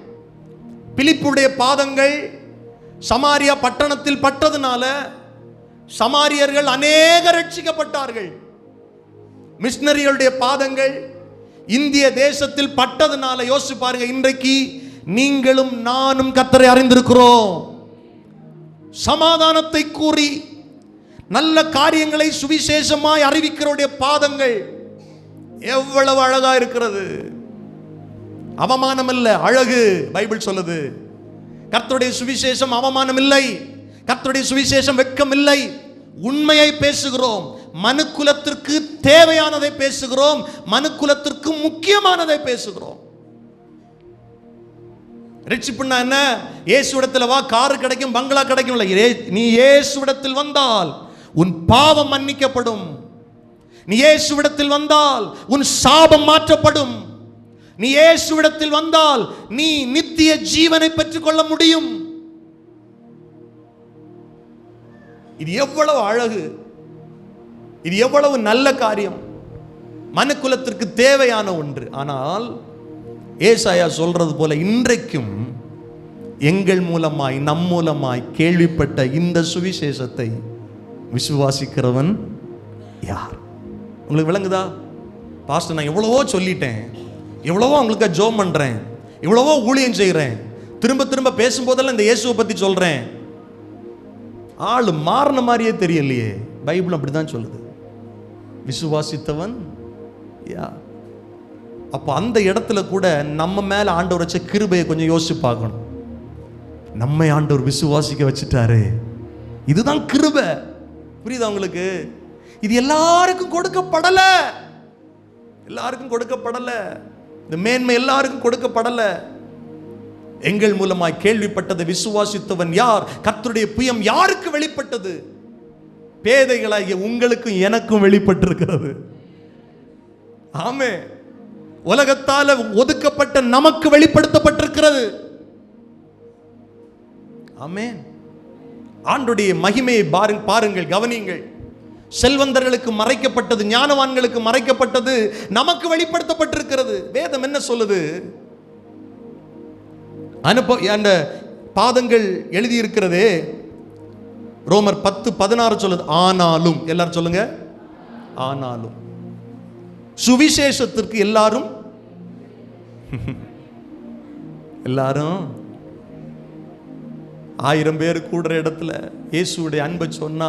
பிலிப்புடைய பாதங்கள் சமாரியா பட்டணத்தில் பட்டதுனால சமாரியர்கள் அநேக ரட்சிக்கப்பட்டார்கள். மிஷனரிகளுடைய பாதங்கள் இந்திய தேசத்தில் பட்டதுனால யோசிச்சு பாருங்க, இன்றைக்கு நீங்களும் நானும் கர்த்தரை அறிந்திருக்கிறோம். சமாதானத்தை கூறி நல்ல காரியங்களை சுவிசேஷமாய் அறிவிக்கிறவருடைய பாதங்கள் எவ்வளவு அழகா இருக்கிறது. அவமானம் இல்ல, அழகு. பைபிள் சொல்லுது, கர்த்தருடைய சுவிசேஷம் அவமானம் இல்லை, கர்த்தருடைய சுவிசேஷம் வெட்கம் இல்லை. உண்மையை பேசுகிறோம், மனுக்குலத்திற்கு தேவையானதை பேசுகிறோம், மனுக்குலத்திற்கு முக்கியமானதை பேசுகிறோம். ரட்சிப்புன்னா என்ன? இயேசுவிடத்தில் வா, காரு கிடைக்கும், பங்களா கிடைக்கும் இல்லை. நீ இயேசுவிடத்தில் வந்தால் உன் பாவம் மன்னிக்கப்படும். நீ இயேசுவிடத்தில் வந்தால் உன் சாபம் மாற்றப்படும். நீ இயேசுவிடத்தில் வந்தால் நீ நித்திய ஜீவனை பெற்றுக் கொள்ள முடியும். இது எவ்வளவு அழகு, இது எவ்வளவு நல்ல காரியம், மனுக்குலத்திற்கு தேவையான ஒன்று. ஆனால் ஏசாயா சொல்றது போல இன்றைக்கும் எங்கள் மூலமாய் நம் மூலமாய் கேள்விப்பட்ட இந்த சுவிசேஷத்தை விசுவாசிக்கிறவன் யார்? உங்களுக்கு விளங்குதா? பாஸ்டர், நான் எவ்வளவோ சொல்லிட்டேன், எவ்வளவோ உங்களுக்கு ஜோம் பண்றேன், எவ்வளவோ ஊழியம் செய்கிறேன், திரும்ப திரும்ப பேசும்போதெல்லாம் இந்த இயேசுவை பத்தி சொல்றேன், ஆளு மாறின மாதிரியே தெரியலையே. பைபிள் அப்படிதான் சொல்லுது, விசுவாசித்தவன் யார்? அப்போ அந்த இடத்துல கூட நம்ம மேல ஆண்டவர் வச்ச கிருபையை கொஞ்சம் யோசிச்சு பார்க்கணும். நம்மை ஆண்டவர் விசுவாசிக்க வச்சுட்டாரு, இதுதான் கிருபை. புரியுதா உங்களுக்கு? இது எல்லாருக்கும் கொடுக்கப்படல, எல்லாருக்கும் கொடுக்கப்படல. இந்த மேன்மை எல்லாருக்கும் கொடுக்கப்படல. எங்கள் மூலமாய் கேள்விப்பட்டதை விசுவாசித்தவன் யார்? கர்த்தருடைய புயம் யாருக்கு வெளிப்பட்டது? பேதைகளாகிய உங்களுக்கும் எனக்கும் வெளிப்பட்டிருக்கிறது. ஆமே, உலகத்தால் ஒதுக்கப்பட்ட நமக்கு வெளிப்படுத்தப்பட்டிருக்கிறது. ஆமென். ஆண்டுடைய மகிமையை பாருங்கள், கவனியுங்கள். செல்வந்தர்களுக்கு மறைக்கப்பட்டது, ஞானவான்களுக்கு மறைக்கப்பட்டது நமக்கு வெளிப்படுத்தப்பட்டிருக்கிறது. வேதம் என்ன சொல்லுது? அந்த பாதங்கள் எழுதியிருக்கிறதே, ரோமர் 10:16 சொல்லுது. ஆனாலும், எல்லாரும் சொல்லுங்க, ஆனாலும் சுவிசேஷத்திற்கு எல்லாரும் 1000 பேர் கூடுற இடத்துல இயேசுடைய அன்பை சொன்னா,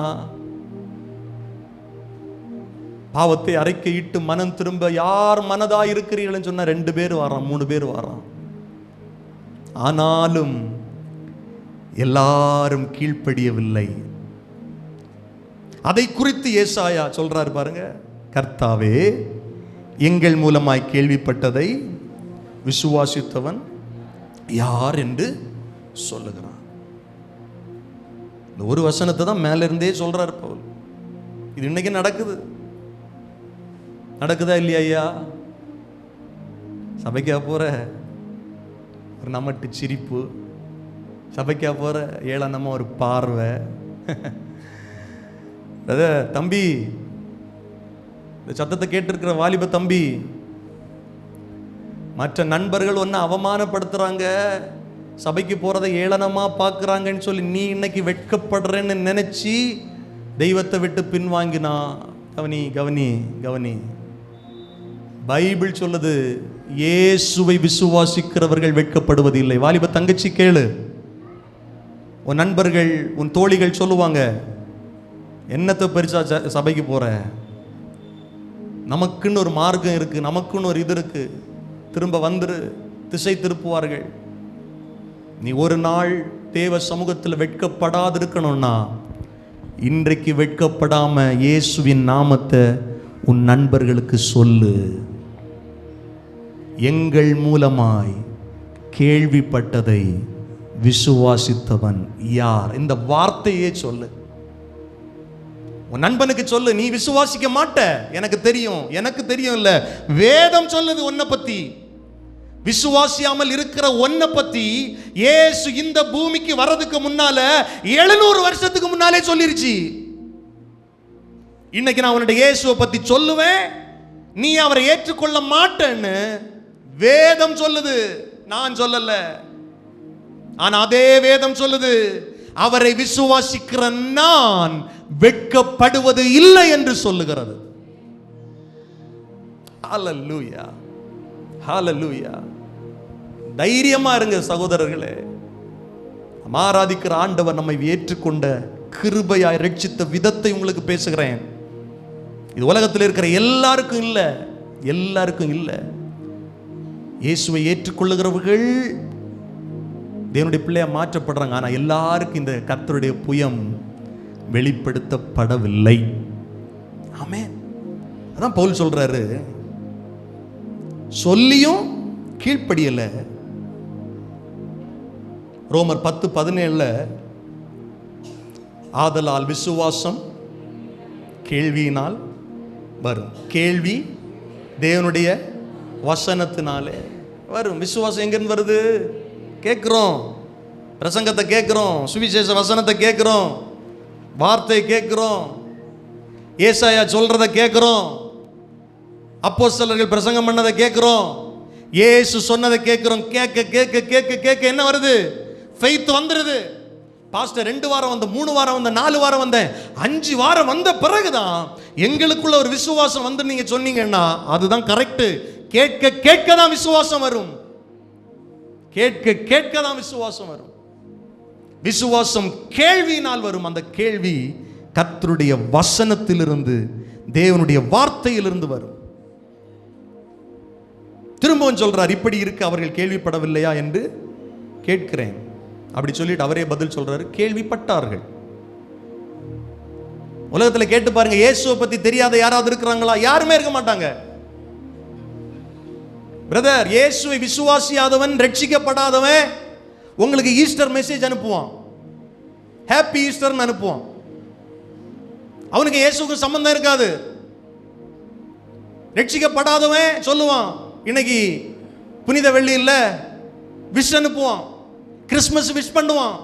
பாவத்தை அறிக்கையிட்டு மனம் திரும்ப யார் மனதா இருக்கிறீர்கள் சொன்னா 2 பேர் வரான், 3 பேர் வரான். ஆனாலும் எல்லாரும் கீழ்ப்படியவில்லை. அதை குறித்து ஏசாயா சொல்றாரு பாருங்க. கர்த்தாவே, எங்கள் மூலமாய் கேள்விப்பட்டதை விசுவாசித்தவன் யார் என்று சொல்லுகிறான். இந்த ஒரு வசனத்தை தான் மேல இருந்தே சொல்றாரு பவுல். இது இன்னைக்கு நடக்குதா இல்லையா? ஐயா, சபைக்கா போற ஒரு நம்மட்டு சிரிப்பு, சபைக்கா போற ஏளனமா ஒரு பார்வை. தம்பி, இந்த சத்தத்தை கேட்டிருக்கிற வாலிப தம்பி, மற்ற நண்பர்கள் ஒன்று அவமானப்படுத்துறாங்க, சபைக்கு போறதை ஏளனமா பார்க்குறாங்கன்னு சொல்லி நீ இன்னைக்கு வெட்கப்படுறேன்னு நினைச்சு தெய்வத்தை விட்டு பின்வாங்கினா, கவனி கவனி கவனி, பைபிள் சொல்லுது, இயேசுவை விசுவாசிக்கிறவர்கள் வெட்கப்படுவது இல்லை. வாலிப தங்கச்சி கேளு, உன் நண்பர்கள், உன் தோழிகள் சொல்லுவாங்க, என்னத்தை பெருசா சபைக்கு போற, நமக்குன்னு ஒரு மார்க்கம் இருக்கு, நமக்குன்னு ஒரு இது இருக்கு, திரும்ப வந்துரு, திசை திருப்புவார்கள். நீ ஒரு நாள் தேவ சமூகத்தில் வெட்கப்படாது இருக்கணும்னா, இன்றைக்கு வெட்கப்படாம இயேசுவின் நாமத்தை உன் நண்பர்களுக்கு சொல்லு. எங்கள் மூலமாய் கேள்விப்பட்டதை விசுவாசித்தவன் யார்? இந்த வார்த்தையே சொல்லு. உன் நண்பனுக்கு சொல்லு, நீ விசுவாசிக்க மாட்ட, எனக்கு தெரியும் இல்ல, வேதம் சொல்லுது உன்னை பத்தி. விசுவாசியாமல் இருக்கிற உன்னை பத்தி இயேசு இந்த பூமிக்கு வர்றதுக்கு முன்னால 700 வருஷத்துக்கு முன்னாலே சொல்லிருச்சு. இன்னைக்கு நான் உன்னுடைய இயேசுவை பத்தி சொல்லுவேன், நீ அவரை ஏற்றுக்கொள்ள மாட்டேன்னு வேதம் சொல்லுது, நான் சொல்லல. ஆனா அதே வேதம் சொல்லுது, அவரை விசுவாசிக்கிற நான் வெட்கப்படுவது இல்லை என்று சொல்லுகிறது. ஹல்லேலூயா, ஹல்லேலூயா. தைரியமா இருங்க சகோதரர்களே. ஆராதிக்கிற ஆண்டவர் நம்மை ஏற்றுக்கொண்ட கிருபையாய் ரட்சித்த விதத்தை உங்களுக்கு பேசுகிறேன். இது உலகத்தில் இருக்கிற எல்லாருக்கும் இல்லை. இயேசுவை ஏற்றுக்கொள்ளுகிறவர்கள் தேவனுடைய பிள்ளையா மாற்றப்படுறாங்க. ஆனா எல்லாருக்கும் இந்த கர்த்தருடைய புயம் வெளிப்படுத்தப்படவில்லை. ஆமென். அதான் பவுல் சொல்றாரு, சொல்லியும் கீழ்ப்படியல. ரோமர் 10:17 ஆதலால் விசுவாசம் கேள்வியினால் வரும், கேள்வி தேவனுடைய வசனத்தினாலே வரும். விசுவாசம் எங்கிருந்து வருது? கேட்கிறோம், பிரசங்கத்தை கேட்கிறோம், சுவிசேஷ வசனத்தை கேட்கிறோம், வார்த்தை கேட்கிறோம், ஏசாயா சொல்றதை கேட்கிறோம், அப்போஸ்தலர்கள் பிரசங்கம் பண்ணதை கேட்கிறோம், இயேசு சொன்னதை கேட்கிறோம். கேட்க கேட்க கேட்க கேட்க என்ன வருது? ஃபெய்த் வந்துருது. பாஸ்டர் 2 வாரம் வந்த, 3 வாரம் வந்த, 4 வாரம் வந்தேன், 5 வாரம் வந்த பிறகுதான் எங்களுக்குள்ள ஒரு விசுவாசம் வந்து நீங்க சொன்னீங்கன்னா அதுதான் கரெக்ட். கேட்க கேட்க தான் விசுவாசம் வரும். கேட்க கேட்க தான் விசுவாசம் வரும். விசுவாசம் கேள்வியினால் வரும். அந்த கேள்வி கர்த்தருடைய வசனத்திலிருந்து, தேவனுடைய வார்த்தையிலிருந்து வரும். திரும்பவும் சொல்றார், இப்படி இருக்க அவர்கள் கேள்விப்படவில்லையா என்று கேட்கிறேன். அப்படி சொல்லிட்டு அவரே பதில் சொல்றாரு, கேள்விப்பட்டார்கள். உலகத்தில் கேட்டு பாருங்க, இயேசுவை பத்தி தெரியாத யாராவது இருக்கிறாங்களா? யாருமே இருக்க மாட்டாங்க. பிரதர், இயேசுவை விசுவாசியாதவன், ரட்சிக்கப்படாதவன் உங்களுக்கு ஈஸ்டர் மெசேஜ் அனுப்புவான், ஹாப்பி ஈஸ்டர் அனுப்புவான். அவனுக்கு இயேசுக்கு சம்பந்தம் இருக்காது. ரட்சிக்கப்படாதவன் சொல்லுவான், இன்னைக்கு புனித வெள்ளி இல்ல, விஷ் அனுப்புவான், கிறிஸ்மஸ் விஷ் பண்ணுவான்.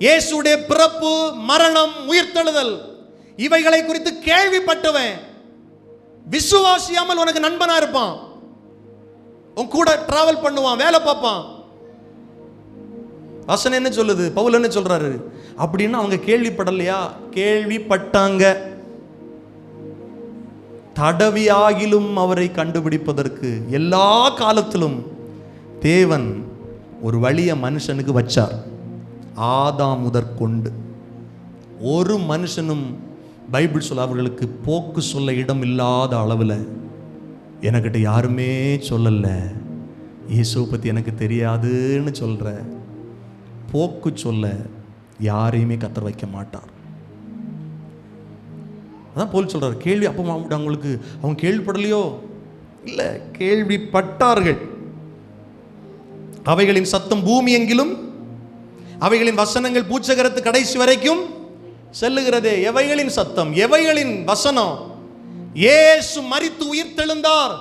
இயேசுடைய பிறப்பு, மரணம், உயிர்த்தெழுதல் இவைகளை குறித்து கேள்விப்பட்டவன் விசுவாசியாமல் உனக்கு நண்பனா இருப்பான், உன் கூட டிராவல் பண்ணுவான், வேலை பார்ப்பான். வசனம் என்ன சொல்லுது? பவுல் என்ன சொல்றாரு? அப்படின்னு அவங்க கேள்விப்படலையா? கேள்விப்பட்டாங்க. தடவியாகிலும் அவரை கண்டுபிடிப்பதற்கு எல்லா காலத்திலும் தேவன் ஒரு வழியை மனுஷனுக்கு வச்சார். ஆதாம் முதற்கொண்டு ஒரு மனுஷனும் பைபிள் சொல்ல அவர்களுக்கு போக்கு சொல்ல இடம் இல்லாத அளவில் எனக்கிட்ட யாருமே சொல்லலை, இயேசுவை பற்றி எனக்கு தெரியாதுன்னு சொல்கிற போக்கு சொல்ல யாரையுமே கத்தர் வைக்க மாட்டார். அதான் போல் சொல்றாரு, கேள்வி அப்போ அவங்களுக்கு அவங்க கேள்விப்படலையோ? இல்லை, கேள்விப்பட்டார்கள். அவைகளின் சத்தம் பூமி எங்கிலும், அவைகளின் வசனங்கள் பூச்சகரத்து கடைசி வரைக்கும் செல்லுகிறதே. எவைகளின் சத்தம், எவைகளின் வசனம்? இயேசு மரித்து உயிர் தெழுந்தார்,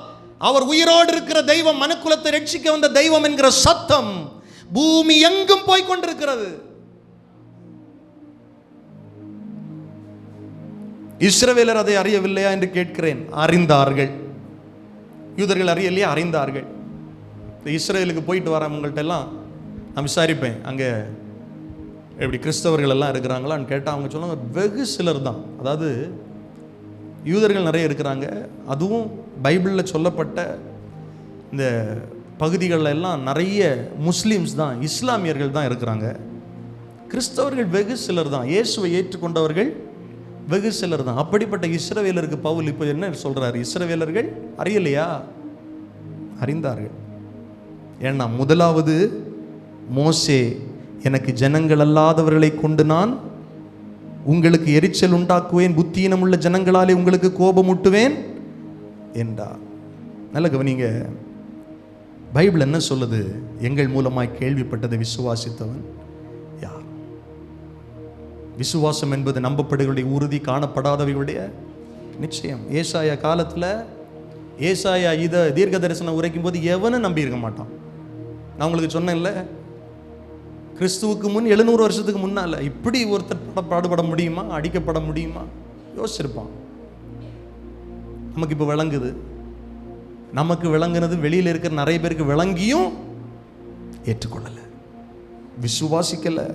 அவர் உயிரோடு இருக்கிற தெய்வம், மனுக்குலத்தை ரட்சிக்க வந்த தெய்வம் என்கிற சத்தம் பூமி எங்கும் போய் கொண்டிருக்கிறது. இஸ்ரவேலர் அதை அறியவில்லையா என்று கேட்கிறேன். அறிந்தார்கள். யூதர்கள் அறியலையா? அறிந்தார்கள். இஸ்ரேலுக்கு போயிட்டு வரவங்கள்ட்ட எல்லாம் நான் விசாரிப்பேன், அங்கே எப்படி கிறிஸ்தவர்கள் எல்லாம் இருக்கிறாங்களான்னு கேட்டால் அவங்க சொல்லுவாங்க, வெகு சிலர் தான். அதாவது யூதர்கள் நிறைய இருக்கிறாங்க, அதுவும் பைபிளில் சொல்லப்பட்ட இந்த பகுதிகளில் எல்லாம் நிறைய முஸ்லீம்ஸ் தான், இஸ்லாமியர்கள் தான் இருக்கிறாங்க. கிறிஸ்தவர்கள் வெகு சிலர் தான், இயேசுவை ஏற்றுக்கொண்டவர்கள் வெகு சிலர் தான். அப்படிப்பட்ட இஸ்ரவேலருக்கு பவுல் இப்போ என்ன சொல்றாரு? இஸ்ரவேலர்கள் அறியலையா? அறிந்தார்கள். ஏன்னா முதலாவது மோசே, எனக்கு ஜனங்கள் அல்லாதவர்களை கொண்டு நான் உங்களுக்கு எரிச்சல் உண்டாக்குவேன், புத்தீனம் உள்ள ஜனங்களாலே உங்களுக்கு கோபமூட்டுவேன் என்றார். நல்ல கவனிங்க, பைபிள் என்ன சொல்லுது? எங்கள் மூலமாய் கேள்விப்பட்டதை விசுவாசித்தவன் யார்? விசுவாசம் என்பது நம்பப்படுகளுடைய உறுதி, காணப்படாதவைகளுடைய நிச்சயம். ஏசாயா காலத்தில் ஏசாயா இதை தீர்க்க தரிசனம் உரைக்கும் போது எவனும் நம்பி இருக்க மாட்டான். நான் உங்களுக்கு சொன்னேன்ல, கிறிஸ்துவுக்கு முன் 700 வருஷத்துக்கு முன்னால் இப்படி ஒருத்தர் பாடுபட முடியுமா, அடிக்கப்பட முடியுமா? யோசிச்சிருப்பான். நமக்கு இப்போ விளங்குது. நமக்கு விளங்குனது வெளியில் இருக்கிற நிறைய பேருக்கு விளங்கியும் ஏற்றுக்கொள்ளலை, விசுவாசிக்கலை.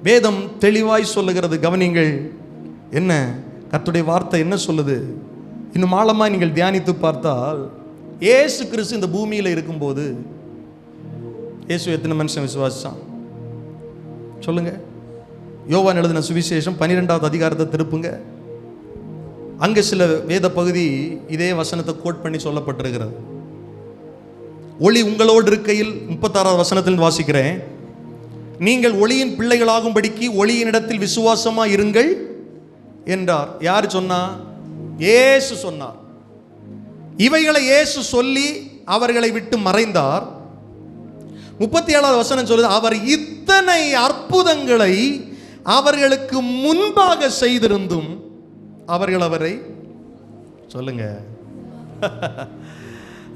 வேதம் தெளிவாய் சொல்லுகிறது. கவனிங்கள், என்ன கர்த்தருடைய வார்த்தை என்ன சொல்லுது? இன்னும் ஆழமாய் நீங்கள் தியானித்து பார்த்தால், இயேசு கிறிஸ்து இந்த பூமியில் இருக்கும்போது இயேசு எத்தனை மனுஷன் விசுவாசிச்சான் சொல்லுங்க? யோவான் எழுதின சுவிசேஷம் 12வது அதிகாரத்தை திருப்புங்க. அங்கே சில வேத பகுதி இதே வசனத்தை கோட் பண்ணி சொல்லப்பட்டிருக்கிறது. ஒளி உங்களோடு இருக்கையில், 36வது வசனத்தில் வாசிக்கிறேன், நீங்கள் ஒளியின் பிள்ளைகளாகும்படிக்கு ஒளியினிடத்தில் விசுவாசமா இருங்கள் என்றார். யார் சொன்னா? இயேசு சொன்னார். இவைகளை இயேசு சொல்லி அவர்களை விட்டு மறைந்தார். 37வது வசனம் சொல்லுது, அவர் இத்தனை அற்புதங்களை அவர்களுக்கு முன்பாக செய்திருந்தும் அவர்கள் அவரை சொல்லுங்க.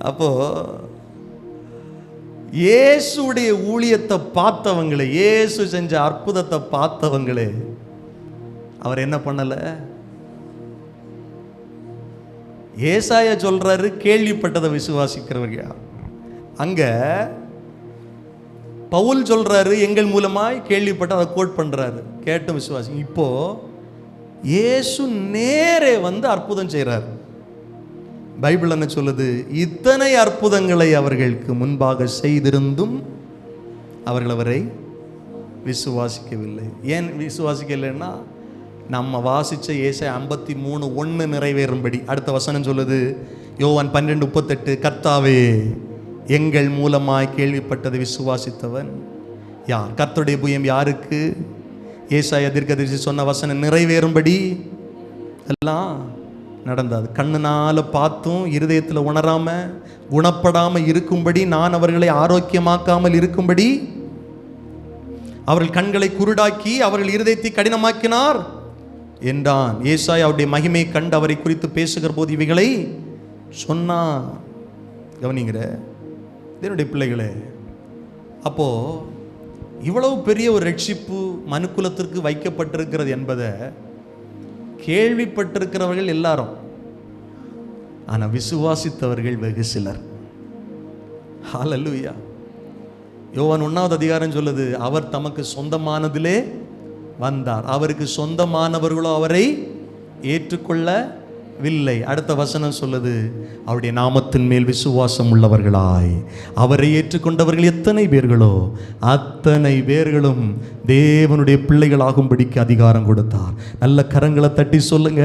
அப்போ இயேசுடைய ஊழியத்தை பார்த்தவங்களே, இயேசு செஞ்ச அற்புதத்தை பார்த்தவங்களே அவர் என்ன பண்ணல? ஏசாயா சொல்றாரு, கேள்விப்பட்டதை விசுவாசிக்கிறவர்கள். அங்க பவுல் சொல்றாரு, எங்கள் மூலமாய் கேள்விப்பட்ட அதை கோட் பண்றாரு, கேட்டும் விசுவாசி. இப்போ இயேசு நேரே வந்து அற்புதம் செய்றார். பைபிள் என்ன சொல்லுது? இத்தனை அற்புதங்களை அவர்களுக்கு முன்பாக செய்திருந்தும் அவர்கள் அவரை விசுவாசிக்கவில்லை. ஏன் விசுவாசிக்கலைன்னா, நம்ம வாசிச்ச ஏசாயா 53:1 நிறைவேறும்படி அடுத்த வசனம் சொல்லுது. யோவான் 12:38, கர்த்தாவே எங்கள் மூலமாய் கேள்விப்பட்டதை விசுவாசித்தவன் யார்? கர்த்தருடைய புயம் யாருக்கு? ஏசாயா தீர்க்கதரிசி சொன்ன வசனம் நிறைவேறும்படி எல்லாம் நடந்தது. கண்ணுனால பார்த்தும் இருதயத்தில் உணராம குணப்படாம இருக்கும்படி, நான் அவர்களை ஆரோக்கியமாக்காமல் இருக்கும்படி அவர்கள் கண்களை குருடாக்கி அவர்கள் இருதயத்தை கடினமாக்கினார் என்றான். ஏசாயா அவருடைய மகிமை கண்டு அவரை குறித்து பேசுகிற போது இவைகளை சொன்னான். கவனிங்கிற என்னுடைய பிள்ளைகளே, அப்போ இவ்வளவு பெரிய ஒரு ரட்சிப்பு மனுக்குலத்திற்கு வைக்கப்பட்டிருக்கிறது என்பதை கேள்விப்பட்டிருக்கிறவர்கள் எல்லாரும், ஆனால் விசுவாசித்தவர்கள் வெகு சிலர். ஹல்லேலூயா. யோவான் 1வது அதிகாரம் சொல்லுது, அவர் தமக்கு சொந்தமானதிலே வந்தார், அவருக்கு சொந்தமானவர்களோ அவரை ஏற்றுக்கொள்ளவில்லை. அடுத்த வசனம் சொல்லுது, அவருடைய நாமத்தின் மேல் விசுவாசம் உள்ளவர்களாய் அவரை ஏற்றுக்கொண்டவர்கள் எத்தனை பேர்களோ அத்தனை பேர்களும் தேவனுடைய பிள்ளைகளாகும்படிக்கு அதிகாரம் கொடுத்தார். நல்ல கரங்களை தட்டி சொல்லுங்க,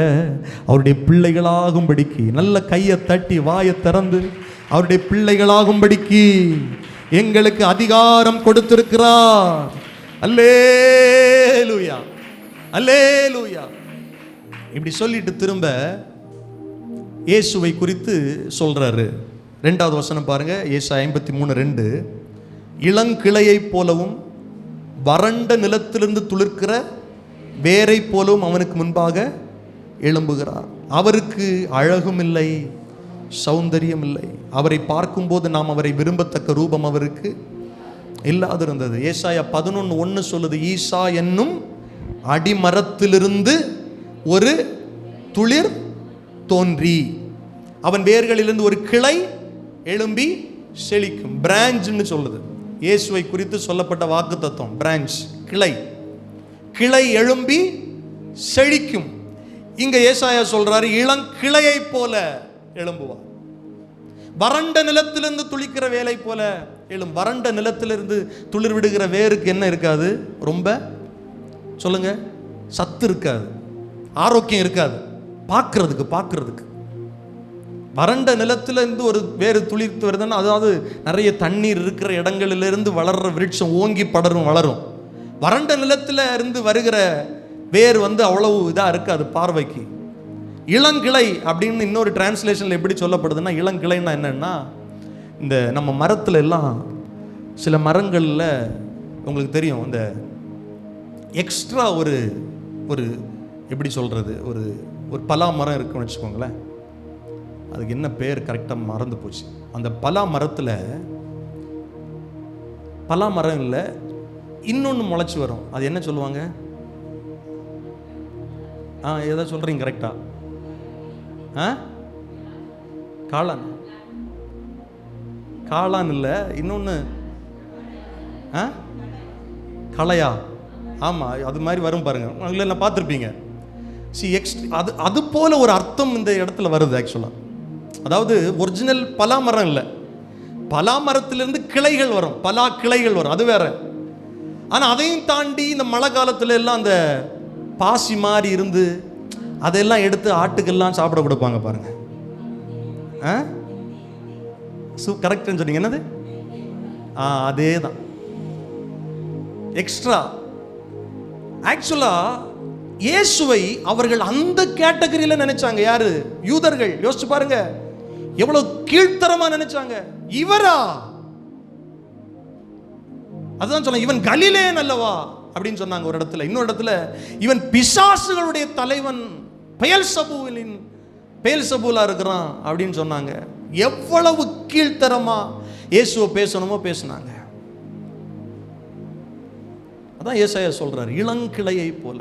அவருடைய பிள்ளைகளாகும்படிக்கு. நல்ல கையை தட்டி வாயை திறந்து, அவருடைய பிள்ளைகளாகும்படிக்கு எங்களுக்கு அதிகாரம் கொடுத்திருக்கிறார். அல்லேலூயா, அல்லேலூயா. இப்படி சொல்லிட்டு திரும்ப இயேசுவை குறித்து சொல்றாரு. 2வது வசனம் பாருங்க, ஏசாயா 53:2. இளங்கிளையை போலவும் வறண்ட நிலத்திலிருந்து துளிர்க்கிற வேரை போலவும் அவனுக்கு முன்பாக எழும்புகிறார். அவருக்கு அழகும் இல்லை, சௌந்தரியம் இல்லை. அவரை பார்க்கும்போது நாம் அவரை விரும்பத்தக்க ரூபம் அவருக்கு இல்லாதிருந்தது. ஏசாயா 11:1 சொல்லுது, ஈசா என்னும் அடிமரத்திலிருந்து ஒரு துளிர் தோன்றி அவன் வேர்களிலிருந்து ஒரு கிளை எழும்பி செழிக்கும். பிரான்ச்னு சொல்லுது. இயேசுவை குறித்து சொல்லப்பட்ட வாக்கு தத்துவம் பிரான்ச், கிளை. கிளை எழும்பி செழிக்கும். இங்க ஏசாயா சொல்றாரு, இளங்கிளையை போல எழும்புவார். வறண்ட நிலத்திலிருந்து துளிக்கிற வேலை போல எழும். வறண்ட நிலத்திலிருந்து துளிர் விடுகிற வேருக்கு என்ன இருக்காது? ரொம்ப சொல்லுங்க, சத்து இருக்காது, ஆரோக்கியம் இருக்காது. பார்க்கறதுக்கு வறண்ட நிலத்திலிருந்து ஒரு வேறு துளிர்த்து வருதுன்னா, அதாவது நிறைய தண்ணீர் இருக்கிற இடங்களிலிருந்து வளர்ற விருட்சம் ஓங்கி படரும் வளரும். வறண்ட நிலத்தில் இருந்து வருகிற வேர் அவ்வளவு இதாக இருக்காது பார்வைக்கு. இளங்கிளை அப்படின்னு இன்னொரு டிரான்ஸ்லேஷனில் எப்படி சொல்லப்படுதுன்னா, இளங்கிளைன்னா என்னன்னா, இந்த நம்ம மரத்தில் எல்லாம் சில மரங்களில் உங்களுக்கு தெரியும், இந்த எக்ஸ்ட்ரா ஒரு ஒரு எப்படி சொல்கிறது, ஒரு ஒரு பலா மரம் இருக்குன்னு வச்சுக்கோங்களேன். அதுக்கு என்ன பேர் கரெக்டாக மறந்து போச்சு. அந்த பலா மரத்தில், பலா மரம் இல்லை, இன்னொன்று முளைச்சி வரும். அது என்ன சொல்லுவாங்க? எதை சொல்கிறீங்க கரெக்டாக? காளான். காளான் இல்லை, இன்னொன்று களையா? ஆமாம், அது மாதிரி வரும் பாருங்க, உங்களை எல்லாம் பார்த்துருப்பீங்க. அது போல ஒரு அர்த்தம் இந்த இடத்துல வருது ஆக்சுவலாக. அதாவது ஒரிஜினல் பலாமரம் இல்லை, பலாமரத்திலிருந்து கிளைகள் வரும், பலா கிளைகள் வரும், அது வேற. ஆனால் அதையும் தாண்டி இந்த மழை காலத்துல எல்லாம் அந்த பாசி மாதிரி இருந்து அதெல்லாம் எடுத்து ஆட்டுக்கெல்லாம் சாப்பிட கொடுப்பாங்க பாருங்க. கரெக்ட்னு சொன்னீங்க. என்னது? அதே தான் எக்ஸ்ட்ரா. ஆக்சுவலா இயேசுவை அவர்கள் அந்த கேட்டகரியில நினைச்சாங்க. யாரு? யூதர்கள். யோசிச்சு பாருங்க, எவ்வளவு கீழ்த்தரமா நினைச்சாங்க. இவரா? அதுதான் சொன்னாங்க, இவன் கலிலேயன் அல்லவா அப்படின்னு சொன்னாங்க ஒரு இடத்துல. இன்னொரு இடத்துல, இவன் பிசாசுகளுடைய தலைவன் பெயல்சபூலா இருக்கிறான் அப்படின்னு சொன்னாங்க. எவ்வளவு கீழ்த்தரமா இயேசுவை பேசணுமோ பேசினாங்க. அதான் ஏசாயா சொல்றார், இளங்கிளையை போல.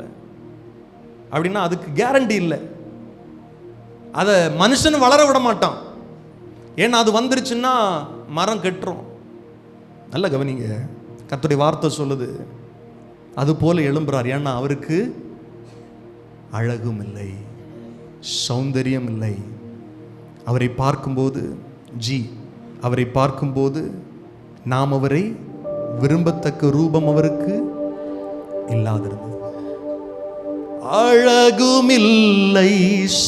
அப்படின்னா அதுக்கு கேரண்டி இல்லை, அதை மனுஷன் வளர விட மாட்டான். ஏன்னா அது வந்துருச்சுன்னா மரம் கெட்டுரும். நல்ல கவனிங்க, கர்த்தருடைய வார்த்தை சொல்லுது, அது போல எழும்புறார். ஏன்னா அவருக்கு அழகும் இல்லை, சௌந்தரியம் இல்லை. அவரை பார்க்கும்போது நாம் அவரை விரும்பத்தக்க ரூபம் அவருக்கு இல்லாதிருந்தது. அழகுமில்லை,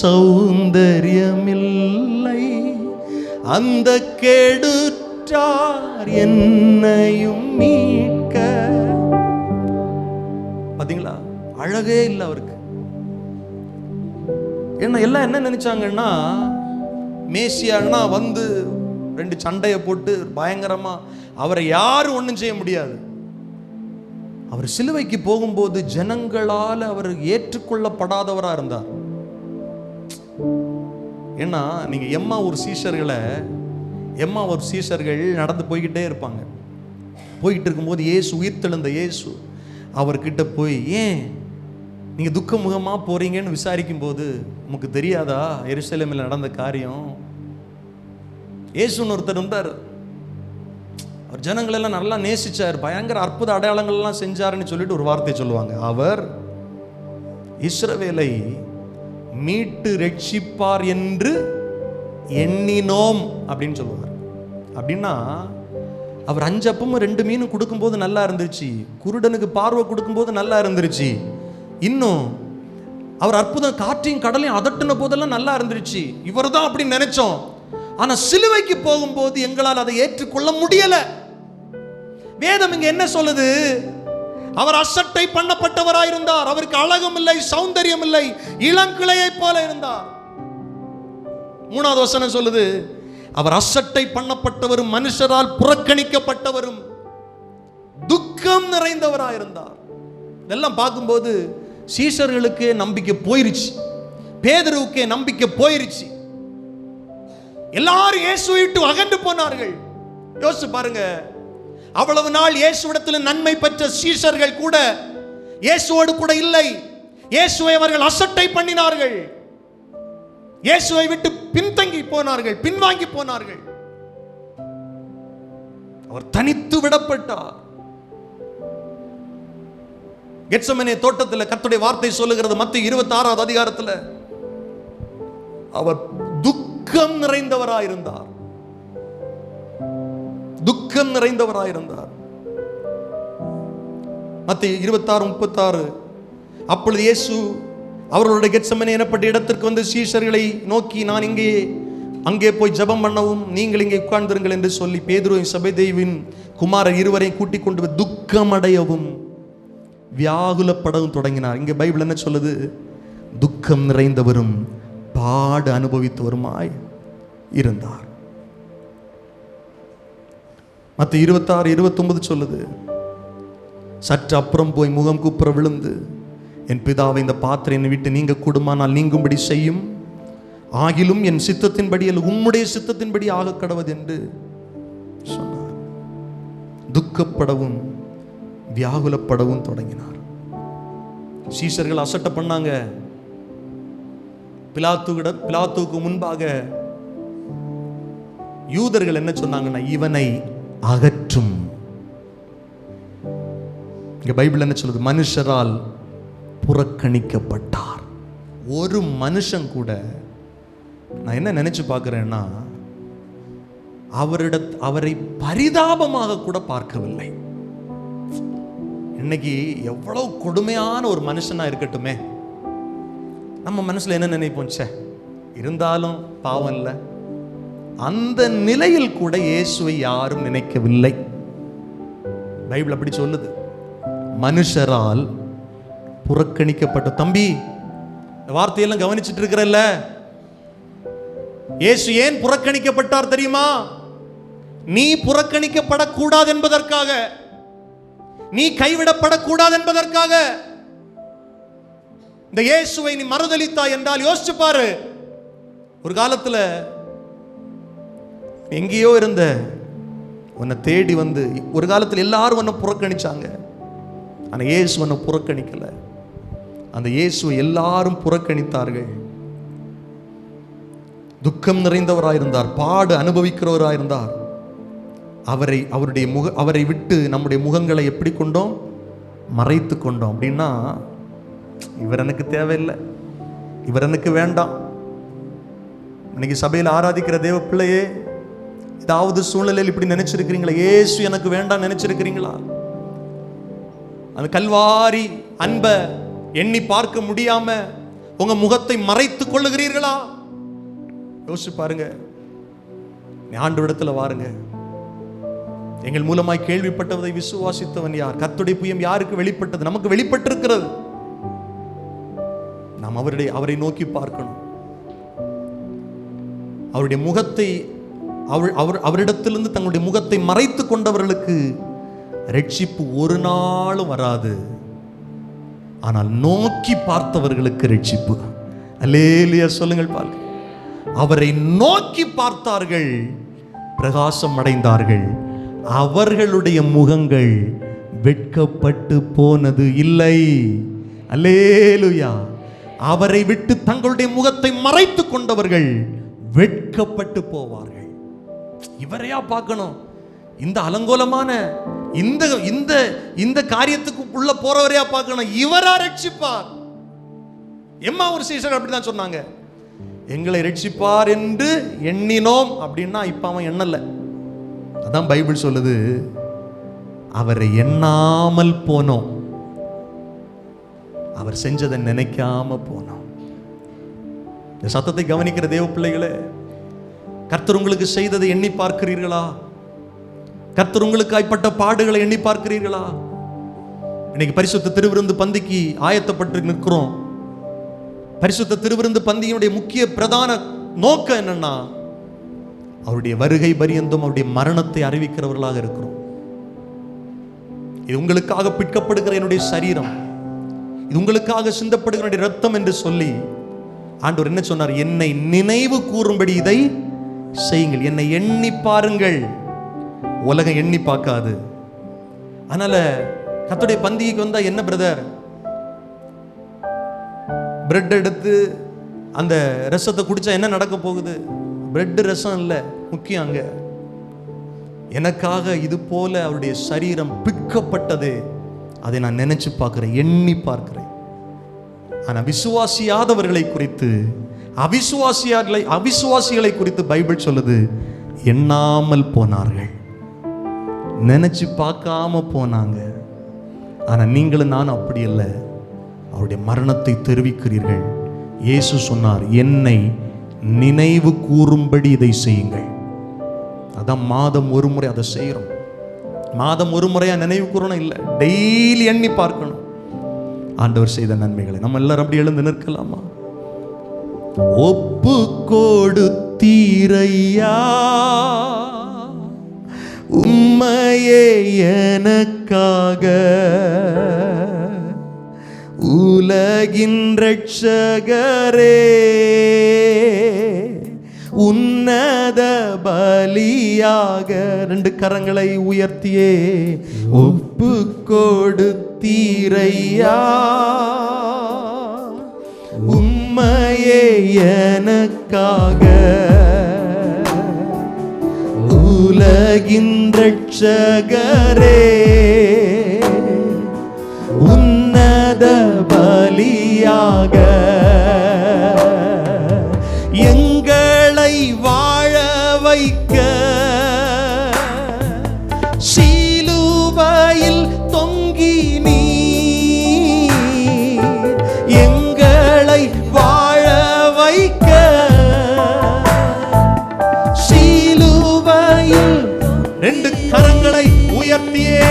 சௌந்தரியமில்லை, அந்த கெடுற்றார் என்னையும் மீட்க. பாத்தீங்களா, அழகே இல்லை அவருக்கு. ஏன்னா எல்லாம் என்ன நினைச்சாங்கன்னா, மேசியான்னா வந்து 2 சண்டையை போட்டு பயங்கரமா அவரை யாரும் ஒன்றும் செய்ய முடியாது. அவர் சிலுவைக்கு போகும்போது ஜனங்களால் அவர் ஏற்றுக்கொள்ளப்படாதவரா இருந்தார். ஏன்னா நீங்க எம்மா ஒரு சீஷர்கள் நடந்து போய்கிட்டே இருப்பாங்க. போயிட்டு இருக்கும்போது இயேசு, உயிர்த்தெழுந்த இயேசு அவர்கிட்ட போய், ஏன் நீங்கள் துக்க முகமாக போகிறீங்கன்னு விசாரிக்கும் போது, உமக்கு தெரியாதா எருசலேமில் நடந்த காரியம்? இயேசுன்னு ஒருத்தர் இருந்தார். அவர் ஜனங்களெல்லாம் நல்லா நேசிச்சார், பயங்கர அற்புத அடையாளங்கள்லாம் செஞ்சாருன்னு சொல்லிட்டு ஒரு வார்த்தை சொல்லுவாங்க. அவர் இஸ்ரவேலை மீட்டு ரட்சிப்பார் என்று எண்ணினோம் அப்படின்னு சொல்லுவார். அப்படின்னா அவர் 5 அப்பமும் 2 மீனும் கொடுக்கும்போது நல்லா இருந்துச்சு, குருடனுக்கு பார்வை கொடுக்கும்போது நல்லா இருந்துருச்சு, இன்னும் அவர் அற்புதம் காற்றையும் கடலையும் அதட்டின போதெல்லாம் நல்லா இருந்துருச்சு, இவர் தான் அப்படின்னு நினைச்சோம். ஆனா சிலுவைக்கு போகும்போது எங்களால் அதை ஏற்றுக்கொள்ள முடியல. வேதம் இங்க என்ன சொல்லுது? அவர் அசட்டை பண்ணப்பட்டவராயிருந்தார், அவருக்கு அழகும் இல்லை, சௌந்தரியம் இல்லை, இளங்கிளையை போல இருந்தார். 3வது வசனம் சொல்லுது, அவர் அசட்டை பண்ணப்பட்டவரும் மனுஷரால் புறக்கணிக்கப்பட்டவரும் துக்கம் நிறைந்தவராயிருந்தார். இதெல்லாம் பார்க்கும்போது சீஷர்களுக்கே நம்பிக்கை போயிருச்சு, பேதுருவுக்கே நம்பிக்கை போயிருச்சு. எல்லாரும் இயேசுவை விட்டு அகன்று போனார்கள். யோசிச்சு பாருங்க, அவ்வளவு நாள் இயேசுவிடத்தில் நன்மை பெற்ற சீஷர்கள் கூட இயேசுவோடு கூட இல்லை. இயேசுவை அவர்கள் அசட்டை பண்ணினார்கள், இயேசுவை விட்டு பின்தங்கி போனார்கள், பின்வாங்கி போனார்கள். அவர் தனித்து விடப்பட்டார். கெத்செமனே தோட்டத்தில் கர்த்தருடைய வார்த்தை சொல்லுகிறது, மத்தேயு 26வது அதிகாரத்தில், அவர் துக்கம் நிறைந்தவராயிருந்தார், துக்கம் நிறைந்தவராயிருந்தார். மத்தேயு 26:36. அப்பொழுது இயேசு அவர்களுடைய கெத்செமனே எனப்பட்ட இடத்திற்கு வந்து சீஷர்களை நோக்கி, நான் அங்கே போய் ஜெபம் பண்ணவும் நீங்கள் இங்கே உட்கார்ந்திருங்கள் என்று சொல்லி பேதுருவையும் செபதேயுவின் குமாரர் இருவரையும் கூட்டிக் கொண்டு துக்கமடையவும் வியாகுலப்படவும் தொடங்கினார். இங்கே பைபிள் என்ன சொல்லுது? துக்கம் நிறைந்தவரும் பாடு அனுபவித்தவருமாய் இருந்தார். மத்தேயு 26:29 சொல்லுது, சற்று அப்புறம் போய் முகம் குப்புற விழுந்து, என் பிதாவை இந்த பாத்திரம் என்னை விட்டு நீங்க கூடுமானால் நீங்கும்படி செய்யும், ஆகிலும் என் சித்தத்தின்படி அல்ல உம்முடைய சித்தத்தின்படி ஆக கடவது என்று சொன்னார். துக்கப்படவும் வியாகுலப்படவும் தொடங்கினார். சீஷர்கள் அசட்டை பண்ணாங்க. பிலாத்துவுக்கு முன்பாக யூதர்கள் என்ன சொன்னாங்கன்னா, இவனை அகற்றும். இங்க பைபிள் என்ன சொல்லுது? மனுஷரால் புறக்கணிக்கப்பட்டார். ஒரு மனுஷன் கூட, நான் என்ன நினைச்சு பார்க்கிறேன்னா, அவரை பரிதாபமாக கூட பார்க்கவில்லை. இன்னைக்கு எவ்வளவு கொடுமையான ஒரு மனுஷனா இருக்கட்டுமே, நம்ம மனசுல என்ன நினைப்போம்? சே, இருந்தாலும் பாவம் இல்லை. அந்த நிலையில் கூட இயேசுவை யாரும் நினைக்கவில்லை. பைபிள் அப்படி சொல்லுது, மனுஷரால் புறக்கணிக்கப்பட்ட. தம்பி, இந்த வார்த்தையெல்லாம் கவனிச்சுட்டு இருக்கிறல்ல? இயேசு ஏன் புறக்கணிக்கப்பட்டார் தெரியுமா? நீ புறக்கணிக்கப்படக்கூடாது என்பதற்காக, நீ கைவிடப்படக்கூடாது என்பதற்காக. இந்த இயேசுவை நீ மறுதலித்தாய் என்றால் யோசிச்சு பாரு. ஒரு காலத்துல எங்கேயோ இருந்த உன்னை தேடி வந்து, ஒரு காலத்தில் எல்லாரும் உன்னை புறக்கணிச்சாங்க, ஆனா இயேசு உன்னை புறக்கணிக்கல. அந்த இயேசுவை எல்லாரும் புறக்கணித்தார்கள். துக்கம் நிறைந்தவராயிருந்தார், பாடு அனுபவிக்கிறவராயிருந்தார். அவரை விட்டு நம்முடைய முகங்களை எப்படி கொண்டோம்? மறைத்து கொண்டோம். அப்படின்னா, இவர் எனக்கு தேவையில்லை, இவர் எனக்கு வேண்டாம். இன்னைக்கு சபையில் ஆராதிக்கிற தேவ பிள்ளையே, ஏதாவது சூழ்நிலையில் இப்படி நினைச்சிருக்கிறீங்களா? இயேசு எனக்கு வேண்டாம் நினைச்சிருக்கிறீங்களா? அந்த கல்வாரி அன்பை எண்ணி பார்க்க முடியாம உங்க முகத்தை மறைத்துக் கொள்ளுகிறீர்களா? யோசிச்சு பாருங்க. ஆண்டவரிடத்துல வாருங்க. எங்கள் மூலமாய் கேள்விப்பட்டதை விசுவாசித்தவன் யார்? கர்த்தருடைய புயம் யாருக்கு வெளிப்பட்டது? நமக்கு வெளிப்பட்டிருக்கிறது. நாம் அவரை நோக்கி பார்க்கணும். அவருடைய முகத்தை, அவரிடத்திலிருந்து தங்களுடைய முகத்தை மறைத்து கொண்டவர்களுக்கு ரட்சிப்பு ஒரு நாளும் வராது. ஆனால் நோக்கி பார்த்தவர்களுக்கு ரட்சிப்பு. அல்லேலூயா சொல்லுங்கள். பாருங்க, அவரை நோக்கி பார்த்தார்கள், பிரகாசம் அடைந்தார்கள், அவர்களுடைய முகங்கள் வெட்கப்பட்டு போனது இல்லை. அல்லேலூயா. அவரை விட்டு தங்களுடைய முகத்தை மறைத்துக் கொண்டவர்கள் வெட்கப்பட்டு போவார்கள். இவரையா பார்க்கணும்? இந்த அலங்கோலமான இந்த இந்த இந்த காரியத்துக்கு உள்ள போறவரையா பார்க்கணும்? இவரா ரட்சிப்பார்? எம்மா ஒரு சீசர் அப்படிதான் சொன்னாங்க, எங்களை ரட்சிப்பார் என்று எண்ணினோம் அப்படின்னா இப்ப அவன் எண்ணல. அதான் பைபிள் சொல்லுது, அவரை எண்ணாமல் போனோம், அவர் செஞ்சதை நினைக்காம போனோம். இந்த சத்தத்தை கவனிக்கிற தேவ பிள்ளைகளே, கர்த்தர் உங்களுக்கு செய்ததை எண்ணி பார்க்கிறீர்களா? கர்த்தர் உங்களுக்கு ஆய்ப்பட்ட பாடுகளை எண்ணி பார்க்கிறீர்களா? இன்னைக்கு பரிசுத்த திருவிருந்து பந்திக்கு ஆயத்தப்பட்டு நிற்கிறோம். பரிசுத்த திருவிருந்து பந்தியினுடைய முக்கிய பிரதான நோக்கம் என்னன்னா, அவருடைய வருகை பரியந்தம் அவருடைய மரணத்தை அறிவிக்கிறவர்களாக இருக்கிறோம். இது உங்களுக்காக பிற்கப்படுகிற என்னுடைய சரீரம், இது உங்களுக்காக சிந்தப்படுகிற என்னுடைய ரத்தம் என்று சொல்லி ஆண்டவர் என்ன சொன்னார்? என்னை நினைவு கூறும்படி இதை செய்யுங்கள், என்னை எண்ணி பாருங்கள். உலகம் எண்ணி பார்க்காது. அதனால கர்த்தருடைய பந்திக்கு வந்தா என்ன பிரதர், பிரெட் எடுத்து அந்த ரசத்தை குடிச்சா என்ன நடக்க போகுது? பிரெட் ரசம் இல்லை முக்கியம். அங்க எனக்காக இது போல அவருடைய சரீரம் பிற்கப்பட்டது, அதை நான் நினைச்சு பார்க்கிறேன், எண்ணி பார்க்கிறேன். ஆனா விசுவாசியாதவர்களை குறித்து, அவிசுவாசிகளை குறித்து பைபிள் சொல்லுது, எண்ணாமல் போனார்கள், நினைச்சு பார்க்காம போனாங்க. ஆனா நீங்களும் நானும் அப்படி இல்லை, அவருடைய மரணத்தை தெரிவிக்கிறீர்கள். இயேசு சொன்னார், என்னை நினைவு கூறும்படி இதை செய்யுங்கள். அதான் மாதம் ஒரு முறை அதை செய்யறோம். மாதம் ஒரு முறையா நினைவு கூறணும் இல்லை, டெய்லி எண்ணி பார்க்கணும் ஆண்டவர் செய்த நன்மைகளை. நம்ம எல்லாரும் அப்படி எழுந்து நிற்கலாமா? ஒப்பு கொடுத்தீரையா உம்மையே எனக்காக, உலகின் ரட்சகரே, உன்னத பலியாக. ரெண்டு கரங்களை உயர்த்தியே ஒப்பு கொடுத்தீரையா உம்மையே எனக்காக, உலகின் ரட்சகரே, உன்னத பலியாக. எங்களை வாழ வைக்க சிலுவையில் தொங்கி நீ, எங்களை வாழ வைக்க சிலுவையில். ரெண்டு கரங்களை உயர்த்தியே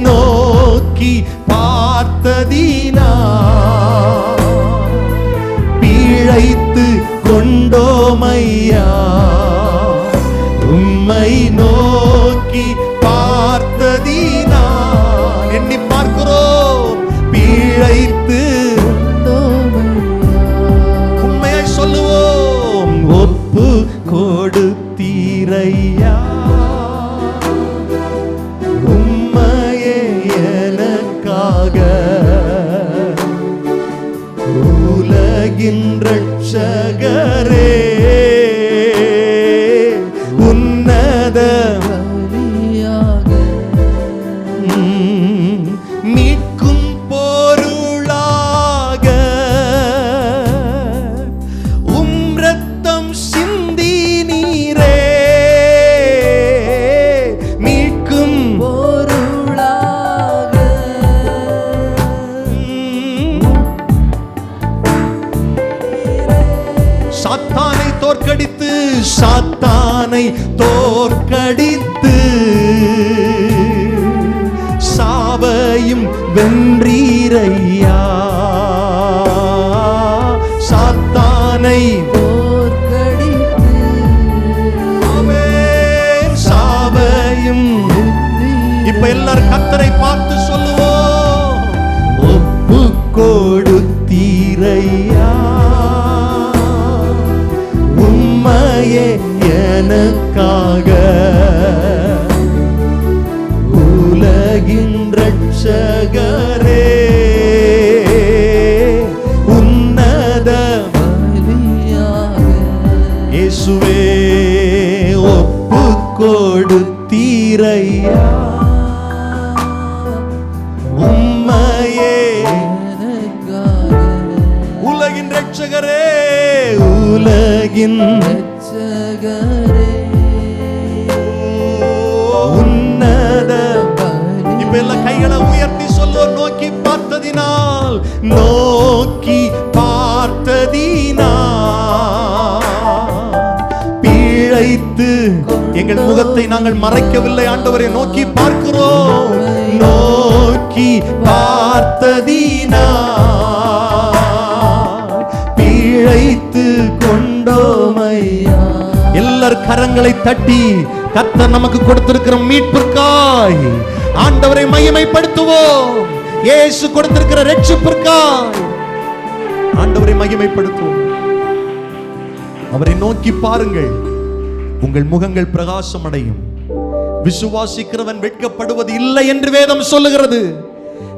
நோக்கி பார்த்ததினா பிழைத்து கொண்டோமையா, உம்மை நோக்கி பார்த்ததினா எண்ணி பார்க்கிறோம், பிழைத்து உண்மையாய் சொல்லுவோம், ஒப்பு கொடுத்தீரையா உம்மையே எனக்காக, உலகின் ரட்சகரே, உன்னத பலியாக. மீட்கும் பொருளாக உம் ரத்தம் சிந்தி நீரே, மீட்கும் பொருளாக. சாத்தானை தோற்கடித்து, சாத்தானை தோற்கடித்து, சாவையும் வென்றீரையா, சாத்தானை தோற்கடித்து, ஆமென், சாவையும். இப்ப எல்லாரும் கர்த்தரை பார்த்து சொல்லுவோம், ஒப்பு கொடுத்தீரையா உம்மையே எனக்காக, உலகின் ரட்சகரே உன்னத பலியாக இயேசுவே ஒப்பு கொடுத்தீரையா உம்மையே எனக்காக உலகின் ரட்சகரே உலகின் ரட்சகரே உன்னத பலி இப்ப எல்லாம் கைகளை உயர்த்தி சொல்ல நோக்கி பார்த்ததினால் நோக்கி பார்த்ததினால் பிழைத்து எங்கள் முகத்தை நாங்கள் மறைக்கவில்லை ஆண்டவரை நோக்கி பார்க்கிறோம் நோக்கி பார்த்ததினால் பிழைத்து கொண்டோமையா எல்லார் கரங்களை தட்டி கர்த்தர் நமக்கு கொடுத்திருக்கிற மீட்பிற்காய் ஆண்டவரை மகிமைப்படுத்துவோம் இயேசு கொடுத்திருக்கிற ரட்சிப்பிற்காய் ஆண்டவரை மகிமைப்படுத்துவோம் அவரை நோக்கி பாருங்கள் உங்கள் முகங்கள் பிரகாசம் அடையும் விசுவாசிக்கிறவன் வெட்கப்படுவது இல்லை என்று வேதம் சொல்லுகிறது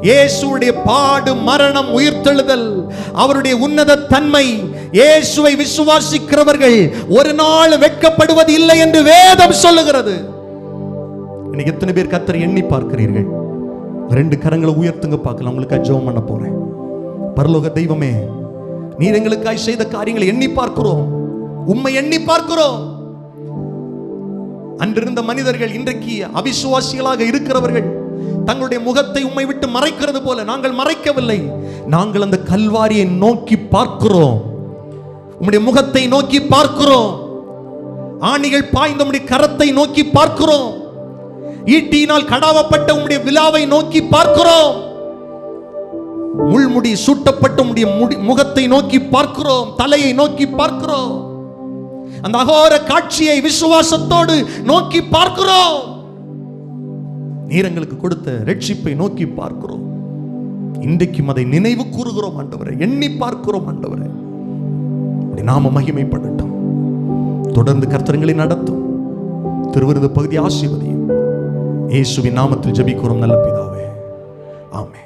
இயேசுவுடைய பாடு மரணம் உயிர்த்தெழுதல் அவருடைய உன்னத தன்மை இயேசுவை விசுவாசிக்கிறவர்கள் ஒரு நாள் வெட்கப்படுவது இல்லை என்று வேதம் சொல்லுகிறது. இன்னைக்கு எத்தனை பேர் கர்த்தரை எண்ணி பார்க்கிறீர்கள்? 2 கரங்களை உயர்த்துங்க பார்க்கலாம். உங்களுக்கு ஜெபம் பண்ண போறேன். பரலோக தெய்வமே, நீர் எங்களுக்காய் செய்த காரியங்களை எண்ணி பார்க்கிறோம், உம்மை எண்ணி பார்க்கிறோம். அன்றிருந்த மனிதர்கள் இன்றைக்கு அவிசுவாசிகளாக இருக்கிறவர்கள் தங்களுடைய முகத்தை உம்மை விட்டு மறைக்கிறது போல நாங்கள் மறைக்கவில்லை. நாங்கள் அந்த கல்வாரியை நோக்கி பார்க்கிறோம், உம்முடைய முகத்தை நோக்கி பார்க்கிறோம், ஆணிகள் பாய்ந்த உம்முடைய கரத்தை நோக்கி பார்க்கிறோம், ஈட்டியினால் கடாவப்பட்ட உம்முடைய விலாவை நோக்கி பார்க்கிறோம், முள்முடி சூட்டப்பட்ட உம்முடைய முகத்தை நோக்கி பார்க்கிறோம், தலையை நோக்கி பார்க்கிறோம், அந்த அகோர காட்சியை விசுவாசத்தோடு நோக்கி பார்க்கிறோம். நீர் எங்களுக்கு கொடுத்த ரட்சிப்பை நோக்கி பார்க்கிறோம். இன்றைக்கும் அதை நினைவு கூறுகிறோம் ஆண்டவரே, எண்ணி பார்க்கிறோம் ஆண்டவரே. நாம மகிமைப்படட்டும். தொடர்ந்து கர்த்தரங்களை நடத்தும். திருவிருது பகுதி ஆசீர்வதியும். இயேசுவின் நாமத்தில் ஜெபிக்கிறோம் நல்ல பிதாவே, ஆமென்.